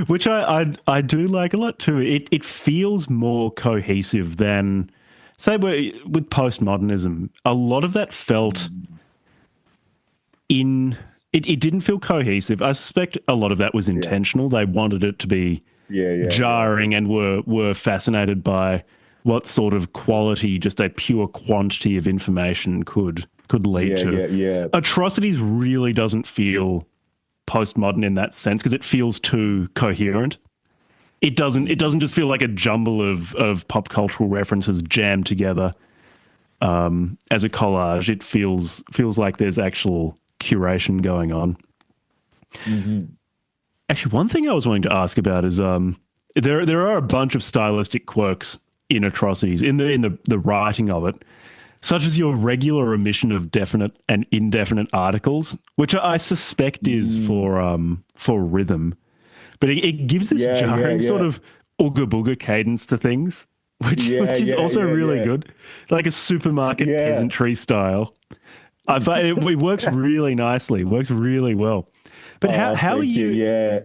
Which I do like a lot too. It feels more cohesive than, say, with postmodernism. A lot of that felt it didn't feel cohesive. I suspect a lot of that was intentional. They wanted it to be jarring and were fascinated by what sort of quality just a pure quantity of information could lead to. Atrocities really doesn't feel postmodern in that sense because it feels too coherent. It doesn't just feel like a jumble of pop cultural references jammed together as a collage. It feels like there's actual curation going on. Actually, one thing I was wanting to ask about is there are a bunch of stylistic quirks in Atrocities in the writing of it. Such as your regular omission of definite and indefinite articles, which I suspect is for rhythm, but it gives this Yeah, yeah, jarring sort yeah. of ooga booga cadence to things, Yeah, which is yeah, also yeah, really yeah. good, like a supermarket Yeah. peasantry style. I find it works really nicely, works really well. But Oh, thank you. Yeah.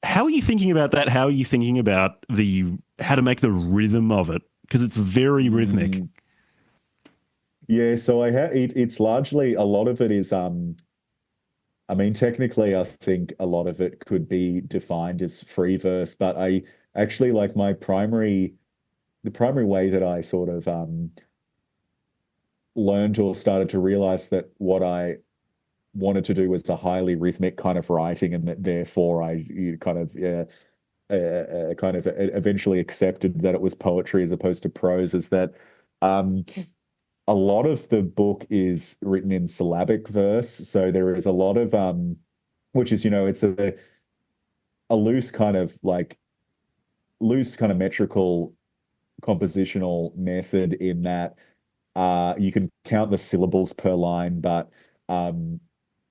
how are you thinking about that? How are you thinking about the how to make the rhythm of it? Because it's very rhythmic. Mm, yeah, so it's largely a lot of it is I mean technically I think a lot of it could be defined as free verse, but I actually like the primary way that I sort of learned or started to realize that what I wanted to do was a highly rhythmic kind of writing, and that therefore I kind of kind of eventually accepted that it was poetry as opposed to prose. Is that um, a lot of the book is written in syllabic verse, so there is a lot of which is it's a loose kind of metrical compositional method in that you can count the syllables per line, but um,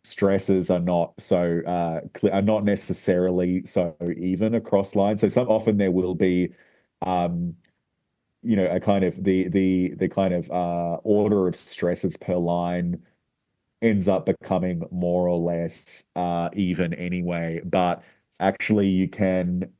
stresses are not so are not necessarily so even across lines. So some often there will be um, a kind of the kind of order of stresses per line ends up becoming more or less even anyway. But actually, you can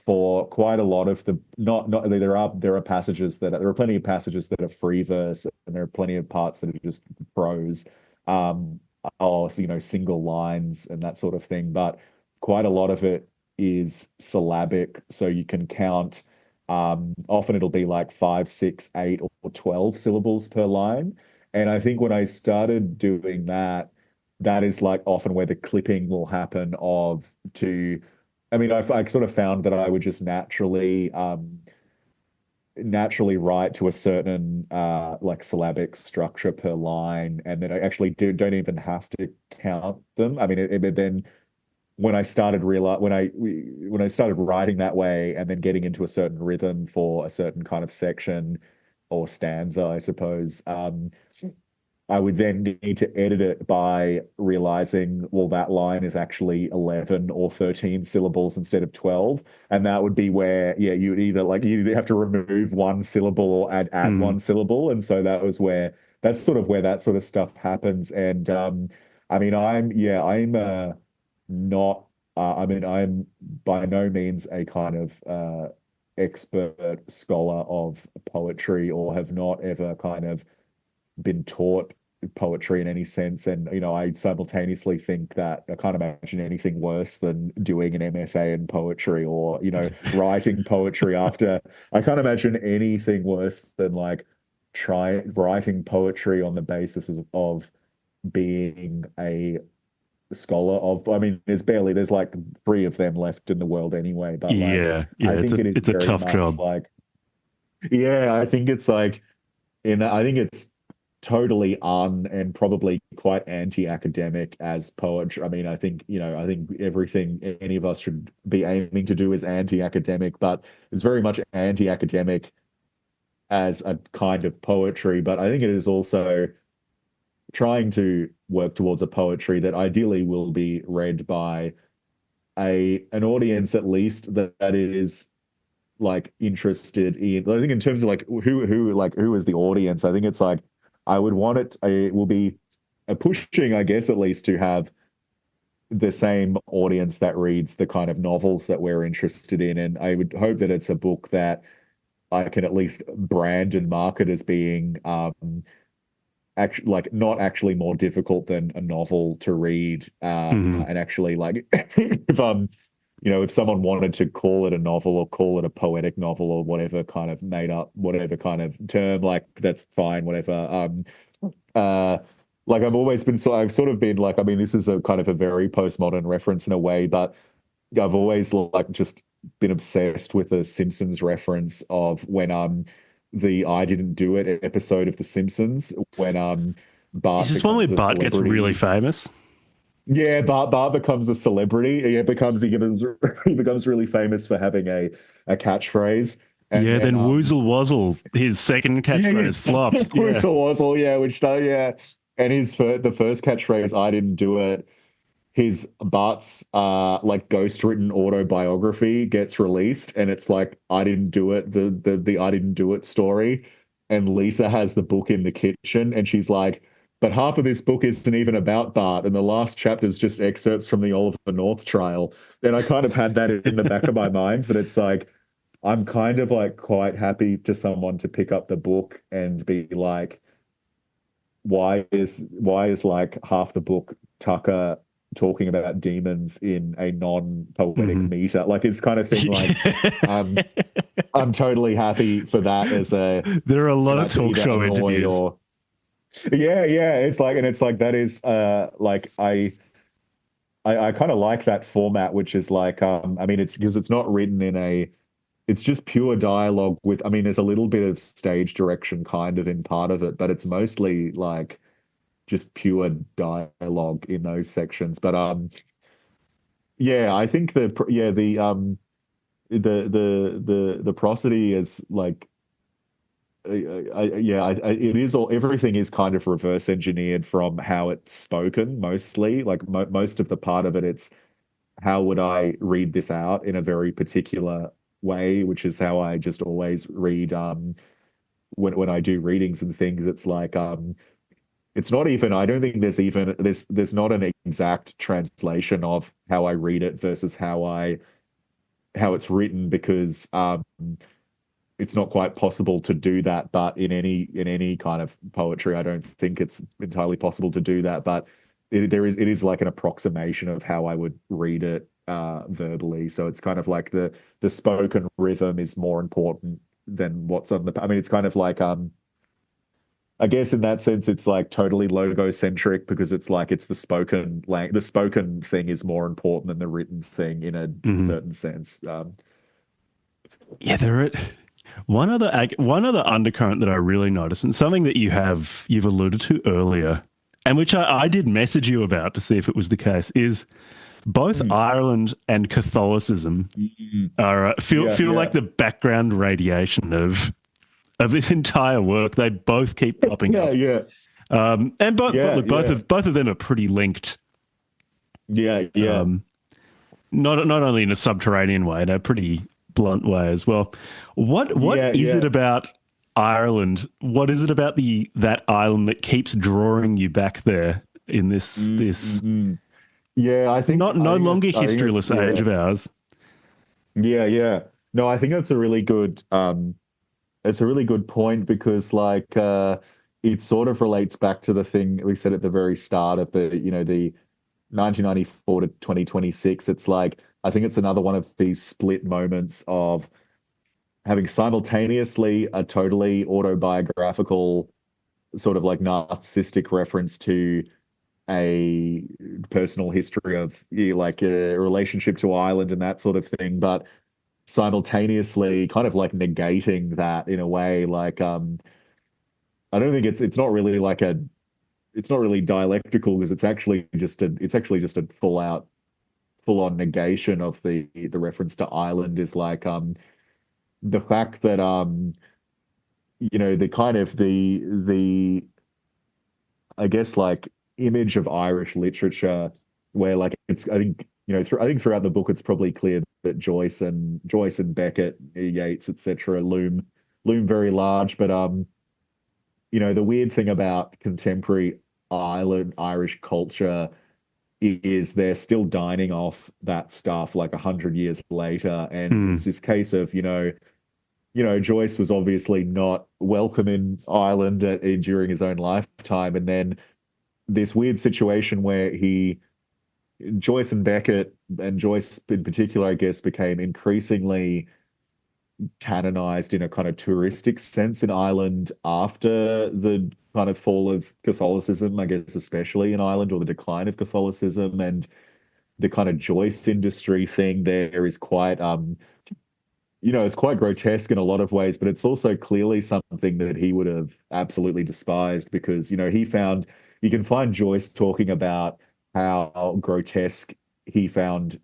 for quite a lot of the not there are passages there are plenty of passages that are free verse, and there are plenty of parts that are just prose, um, or single lines and that sort of thing. But quite a lot of it is syllabic, so you can count. Often it'll be like 5, 6, 8, or 12 syllables per line. And I think when I started doing that, that is like often where the clipping will happen of to I mean, I sort of found that I would just naturally write to a certain like syllabic structure per line, and then I actually don't even have to count them. I mean, but then when I started when I started writing that way, and then getting into a certain rhythm for a certain kind of section or stanza, I suppose, I would then need to edit it by realizing, well, that line is actually 11 or 13 syllables instead of 12. And that would be where, yeah, you would you have to remove one syllable or add Mm. one syllable. And so that's sort of where that sort of stuff happens. And I mean, I'm not, I mean, I'm by no means a kind of expert scholar of poetry, or have not ever kind of been taught poetry in any sense. And, I simultaneously think that I can't imagine anything worse than doing an MFA in poetry, or, writing poetry after. I can't imagine anything worse than like writing poetry on the basis of being a scholar of. I mean, there's like three of them left in the world anyway, but like, Yeah, I yeah, think it is it's a very tough much job. like, yeah, I think it's like, I think it's totally and probably quite anti-academic as poetry. I mean, I think everything any of us should be aiming to do is anti-academic, but it's very much anti-academic as a kind of poetry. But I think it is also trying to work towards a poetry that ideally will be read by an audience at least that is like interested in. I think in terms of like who is the audience, I think it's like I would want it will be a pushing, I guess, at least to have the same audience that reads the kind of novels that we're interested in. And I would hope that it's a book that I can at least brand and market as being actually like not actually more difficult than a novel to read, Hmm. and actually like if someone wanted to call it a novel or call it a poetic novel or whatever kind of made up whatever kind of term, like that's fine, whatever. Uh like I've sort of been like, I mean, this is a kind of a very postmodern reference in a way, but I've always like just been obsessed with a Simpsons reference of when the I didn't do it episode of The Simpsons, when Is Bart this one where becomes a Bart gets really celebrity. famous? Yeah, Bart becomes a celebrity. He becomes really famous for having a catchphrase. And Yeah, then then Woozle Wazzle, his second catchphrase flopped. Yeah. Whistle Wazzle, yeah, and the first catchphrase, "I didn't do it." His Bart's like ghost written autobiography gets released, and it's like, "I didn't do it," the "I didn't do it" story. And Lisa has the book in the kitchen, and she's like, "But half of this book isn't even about Bart, and the last chapter is just excerpts from the Oliver North trial." And I kind of had that in the back of my mind, that it's like, I'm kind of like quite happy to someone to pick up the book and be like, why is like half the book Tucker talking about demons in a non-poetic meter? Like, it's kind of thing like, um I'm totally happy for that as a, There are a lot and of that's talk either show annoyed interviews. or yeah, it's like, and it's like, that is like, I kind of like that format, which is like, I mean, it's because it's not written in a, it's just pure dialogue with, I mean, there's a little bit of stage direction kind of in part of it, but it's mostly like just pure dialogue in those sections. But yeah, I think the prosody is like, it is all, everything is kind of reverse engineered from how it's spoken mostly. Like most of the part of it, it's how would I read this out in a very particular way, which is how I just always read when I do readings and things. It's like, it's not even, I don't think there's not an exact translation of how I read it versus how it's written, because it's not quite possible to do that. But in any kind of poetry, I don't think it's entirely possible to do that. But it is like an approximation of how I would read it verbally. So it's kind of like the spoken rhythm is more important than what's on the. I mean, it's kind of like, I guess in that sense, it's like totally logo centric, because it's like, it's the spoken thing is more important than the written thing in a Mhm. certain sense. Yeah, one other undercurrent that I really noticed, and something that you've alluded to earlier, and which I did message you about to see if it was the case, is both Mm, Ireland and Catholicism mm, are yeah, feel yeah, like the background radiation of this entire work. They both keep popping yeah, up, yeah, and but yeah, look, yeah, both of them are pretty linked. yeah, yeah, Um, not only in a subterranean way, in a pretty blunt way as well. What yeah, is it yeah. about Ireland? What is it about the that island that keeps drawing you back there in Mm, this mm, mm. Yeah, not no longer historyless age yeah, of ours? yeah, yeah. No, I think that's a really good it's a really good point, because like it sort of relates back to the thing we said at the very start of the 1994 to 2026. It's like, I think it's another one of these split moments of having simultaneously a totally autobiographical sort of like narcissistic reference to a personal history of, yeah, like a relationship to Ireland and that sort of thing, but simultaneously kind of like negating that in a way. Like, I don't think it's not really like a, it's not really dialectical, because it's actually just a full on negation of the reference to Ireland. Is like, the fact that the kind of the I guess like image of Irish literature, where like it's, I think, I think throughout the book it's probably clear that Joyce and Beckett, Yeats, etc. loom very large. But the weird thing about contemporary Ireland Irish culture is they're still dining off that stuff like 100 years later. And it's Mm, this case of, Joyce was obviously not welcome in Ireland during his own lifetime. And then this weird situation where Joyce and Beckett, and Joyce in particular, I guess, became increasingly canonized in a kind of touristic sense in Ireland after the kind of fall of Catholicism, I guess, especially in Ireland, or the decline of Catholicism. And the kind of Joyce industry thing there is quite, it's quite grotesque in a lot of ways, but it's also clearly something that he would have absolutely despised, because, you can find Joyce talking about how grotesque he found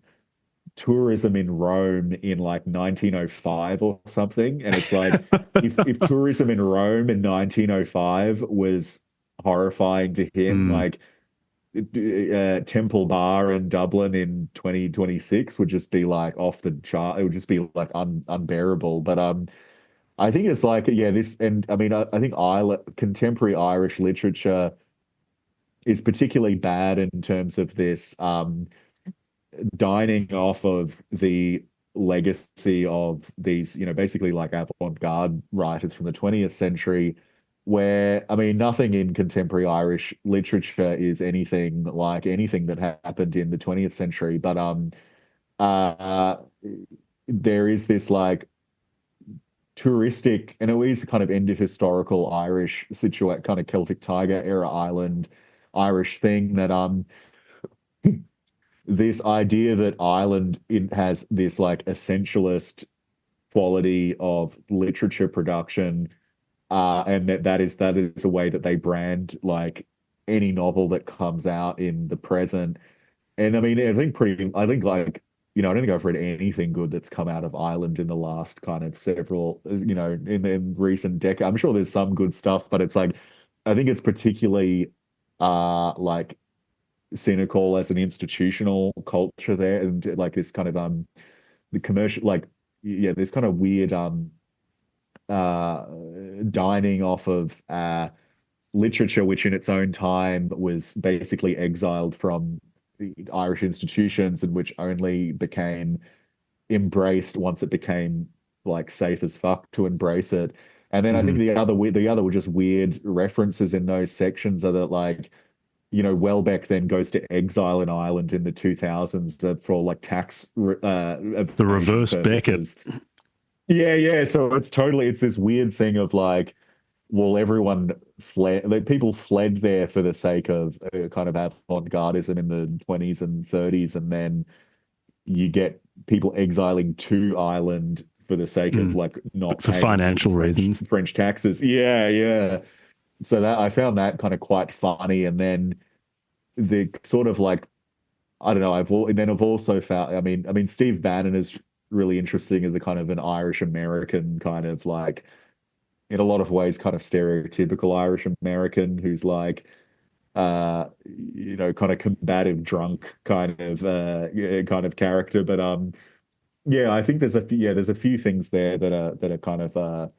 tourism in Rome in like 1905 or something. And it's like, if tourism in Rome in 1905 was horrifying to him, Mm. like Temple Bar in Dublin in 2026 would just be like off the chart. It would just be like unbearable. But I think it's like, yeah, this, and I mean, I think Ireland, contemporary Irish literature is particularly bad in terms of this dining off of the legacy of these, basically like avant-garde writers from the 20th century, where, I mean, nothing in contemporary Irish literature is anything like anything that happened in the 20th century. But uh, there is this like touristic, and it is kind of end of historical Irish situate kind of Celtic Tiger era island Irish thing that this idea that Ireland it has this like essentialist quality of literature production, and that is a way that they brand like any novel that comes out in the present. And I mean, I think like, I don't think I've read anything good that's come out of Ireland in the last kind of several, in recent decade. I'm sure there's some good stuff, but it's like, I think it's particularly like cynical as an institutional culture there, and like this kind of the commercial, like, yeah, this kind of weird uh dining off of literature which in its own time was basically exiled from the Irish institutions, and which only became embraced once it became like safe as fuck to embrace it. And then I think Mm. the other were just weird references in those sections are that like, Welbeck then goes to exile in Ireland in the 2000s for like tax The evasion reverse Beckett. purposes. Yeah, yeah. So it's this weird thing of like, well, everyone fled, like people fled there for the sake of kind of avant-gardism in the 20s and 30s, and then you get people exiling to Ireland for the sake of Mm. like not But for paying financial reasons. French taxes. Yeah, yeah. So that I found that kind of quite funny, and then the sort of like, I don't know. I've also found. I mean, Steve Bannon is really interesting as a kind of an Irish American kind of like, in a lot of ways, kind of stereotypical Irish American who's like, kind of combative, drunk kind of character. But yeah, I think there's a few things there that are kind of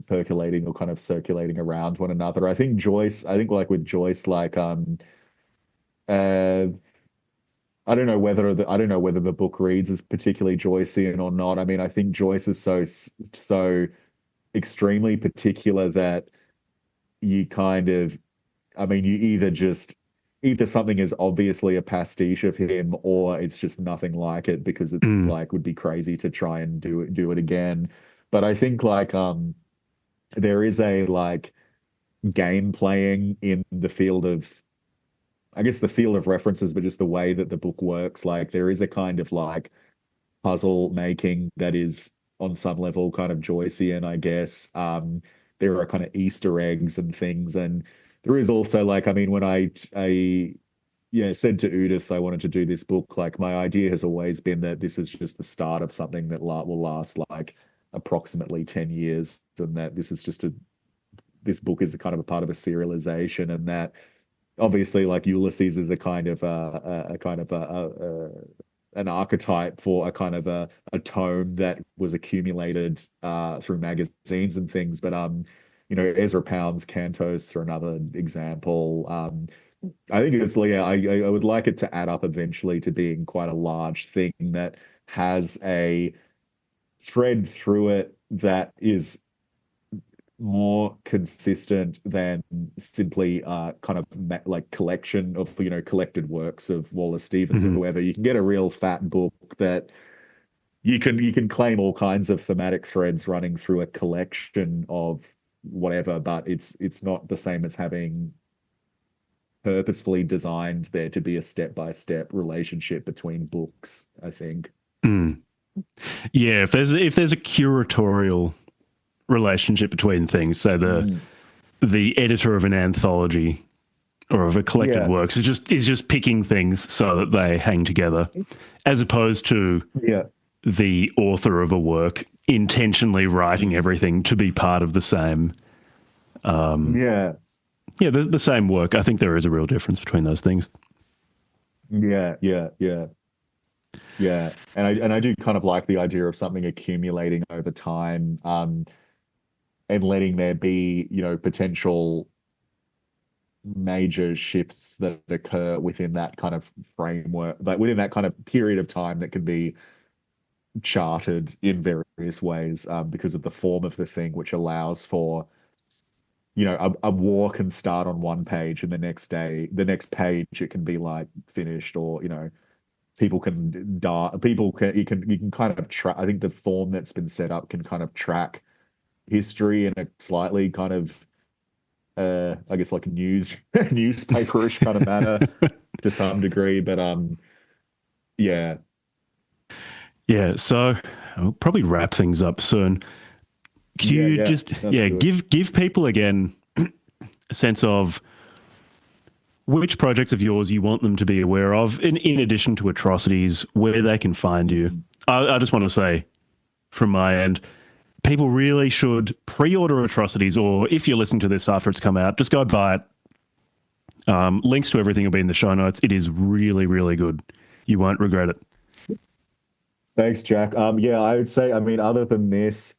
percolating or kind of circulating around one another. I think like with Joyce, like uh I don't know whether the book reads as particularly Joycean or not. I mean, I think Joyce is so extremely particular that you kind of, I mean, you either something is obviously a pastiche of him, or it's just nothing like it, because it's Mm. like would be crazy to try and do it again. But I think like there is a like game playing in the field of, I guess, the field of references, but just the way that the book works. Like there is a kind of like puzzle making that is on some level kind of Joycean, I guess. There are kind of Easter eggs and things, and there is also like, I mean, when I yeah said to Udith I wanted to do this book, like my idea has always been that this is just the start of something that will last like approximately 10 years, and that this book is a kind of a part of a serialization, and that obviously like Ulysses is a kind of a kind of an archetype for a kind of a tome that was accumulated through magazines and things. But Ezra Pound's Cantos are another example. I think it's, yeah, I would like it to add up eventually to being quite a large thing that has a thread through it that is more consistent than simply kind of like collection of collected works of Wallace Stevens or Mhm. whoever. You can get a real fat book that you can claim all kinds of thematic threads running through a collection of whatever, but it's not the same as having purposefully designed there to be a step-by-step relationship between books, I think. Mm. Yeah, if there's a curatorial relationship between things, so the Mm. the editor of an anthology or of a collected works is just picking things so that they hang together, as opposed to the author of a work intentionally writing everything to be part of the same. The same work. I think there is a real difference between those things. Yeah. And I do kind of like the idea of something accumulating over time, and letting there be, potential major shifts that occur within that kind of framework, but within that kind of period of time that can be charted in various ways, because of the form of the thing, which allows for, a war can start on one page and the next page it can be like finished, or, people can die. You can kind of track. I think the form that's been set up can kind of track history in a slightly kind of, I guess, like a newspaperish kind of manner to some degree. But yeah. So I'll probably wrap things up soon. Could you give people again a sense of which projects of yours you want them to be aware of, in addition to Atrocities, where they can find you? I just want to say, from my end, people really should pre-order Atrocities, or if you're listening to this after it's come out, just go buy it. Links to everything will be in the show notes. It is really, really good. You won't regret it. Thanks, Jack. I would say, other than this,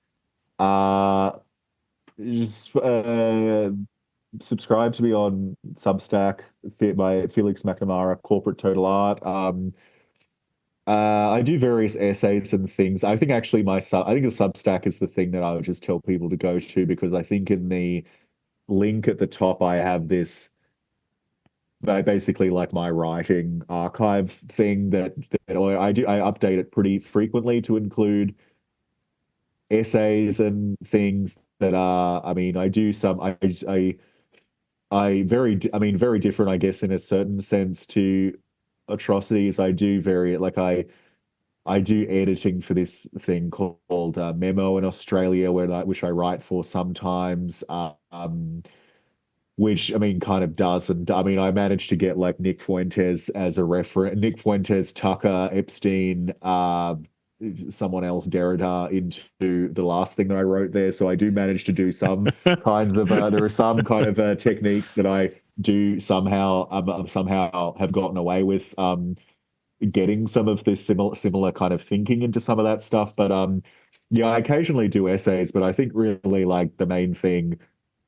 just subscribe to me on Substack by Felix McNamara, Corporate Total Art. I do various essays and things. I think actually I think the Substack is the thing that I would just tell people to go to, because I think in the link at the top I have this basically like my writing archive thing that I update it pretty frequently to include essays and things that are, I do some, very different, I guess, in a certain sense to Atrocities. I do I do editing for this thing called Memo in Australia, which I write for sometimes, which kind of does. And I managed to get like Nick Fuentes as a reference, Nick Fuentes, Tucker, Epstein, someone else, Derrida, into the last thing that I wrote there. So I do manage to do some kinds of there are some kind of techniques that I do somehow have gotten away with, getting some of this similar kind of thinking into some of that stuff. But I occasionally do essays, but I think really like the main thing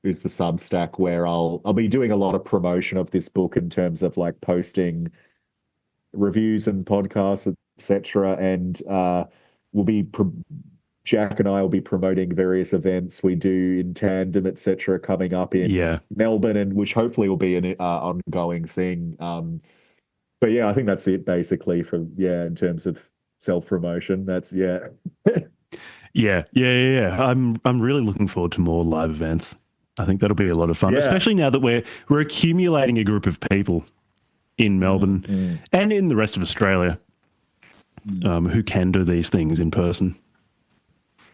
is the Substack, where I'll be doing a lot of promotion of this book in terms of like posting reviews and podcasts, etc. And Jack and I will be promoting various events we do in tandem, etc., coming up in Melbourne, and which hopefully will be an ongoing thing. But I think that's it basically in terms of self-promotion. That's I'm really looking forward to more live events. I think that'll be a lot of fun, especially now that we're accumulating a group of people in Melbourne and in the rest of Australia who can do these things in person.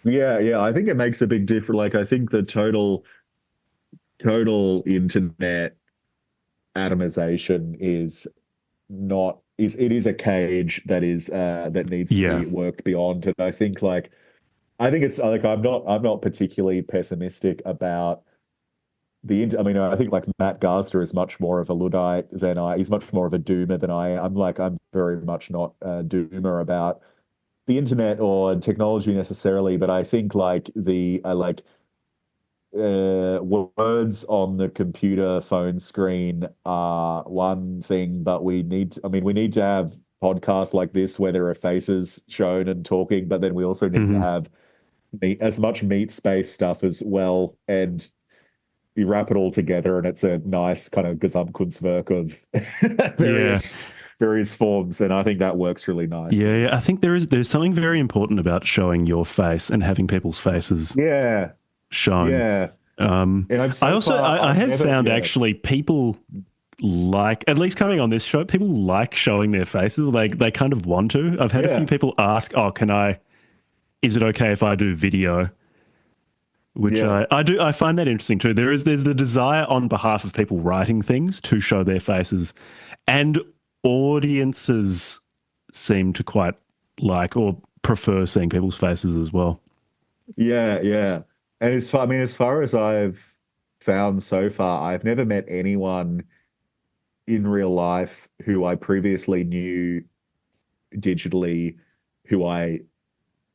I think it makes a big difference. Like, I think the total internet atomization is a cage that needs to be worked beyond. And I think it's like I'm not particularly pessimistic about I think like Matt Garsder is much more of a Luddite than he's much more of a doomer than I am. I'm very much not a doomer about the internet or technology necessarily, but I think like the words on the computer phone screen are one thing, but we need to have podcasts like this where there are faces shown and talking, but then we also need to have as much meat space stuff as well, and you wrap it all together and it's a nice kind of Gesamtkunstwerk of various forms, and I think that works really nice. I think there's something very important about showing your face and having people's faces shown. And I have found actually people like, at least coming on this show, people like showing their faces. They kind of want to. I've had a few people ask, is it okay if I do video? which Yeah. I find that interesting too. There's the desire on behalf of people writing things to show their faces, and audiences seem to quite like or prefer seeing people's faces as well. Yeah, yeah. And as far as I've found so far, I've never met anyone in real life who I previously knew digitally who I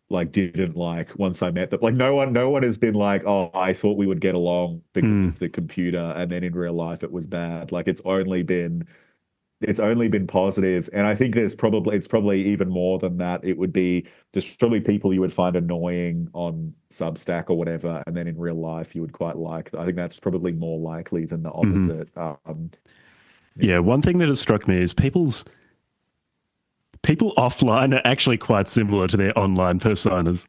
like didn't like once I met them. Like no one has been like, oh, I thought we would get along because Mm. of the computer, and then in real life it was bad. Like it's only been positive, and I think it's probably even more than that. It would be just probably people you would find annoying on Substack or whatever, and then in real life you would quite like. I think that's probably more likely than the Hmm. opposite. Yeah, one thing that has struck me is people offline are actually quite similar to their online personas.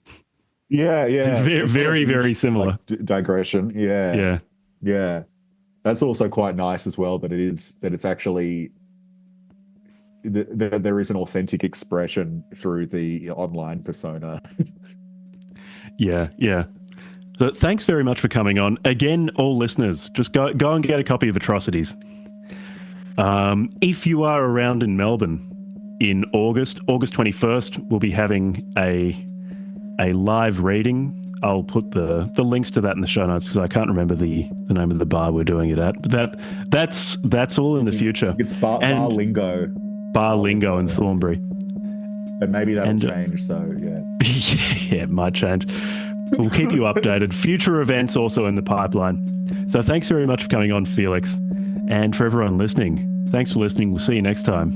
Yeah, yeah. Very, It's not a very, very huge similar. digression. Yeah, Yeah. yeah. That's also quite nice as well. That it's actually there is an authentic expression through the online persona. Yeah, yeah. So thanks very much for coming on. Again, all listeners, just go and get a copy of Atrocities. If you are around in Melbourne in August 21st, we'll be having a live reading. I'll put the links to that in the show notes because I can't remember the name of the bar we're doing it at. But that's all in the future. It's Bar And Lingo. Bar Lingo in Thornbury. But maybe that'll And change. So yeah. yeah, it might change. We'll keep you updated. Future events also in the pipeline. So thanks very much for coming on, Felix. And for everyone listening, thanks for listening. We'll see you next time.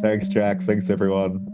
Thanks, Jack. Thanks, everyone.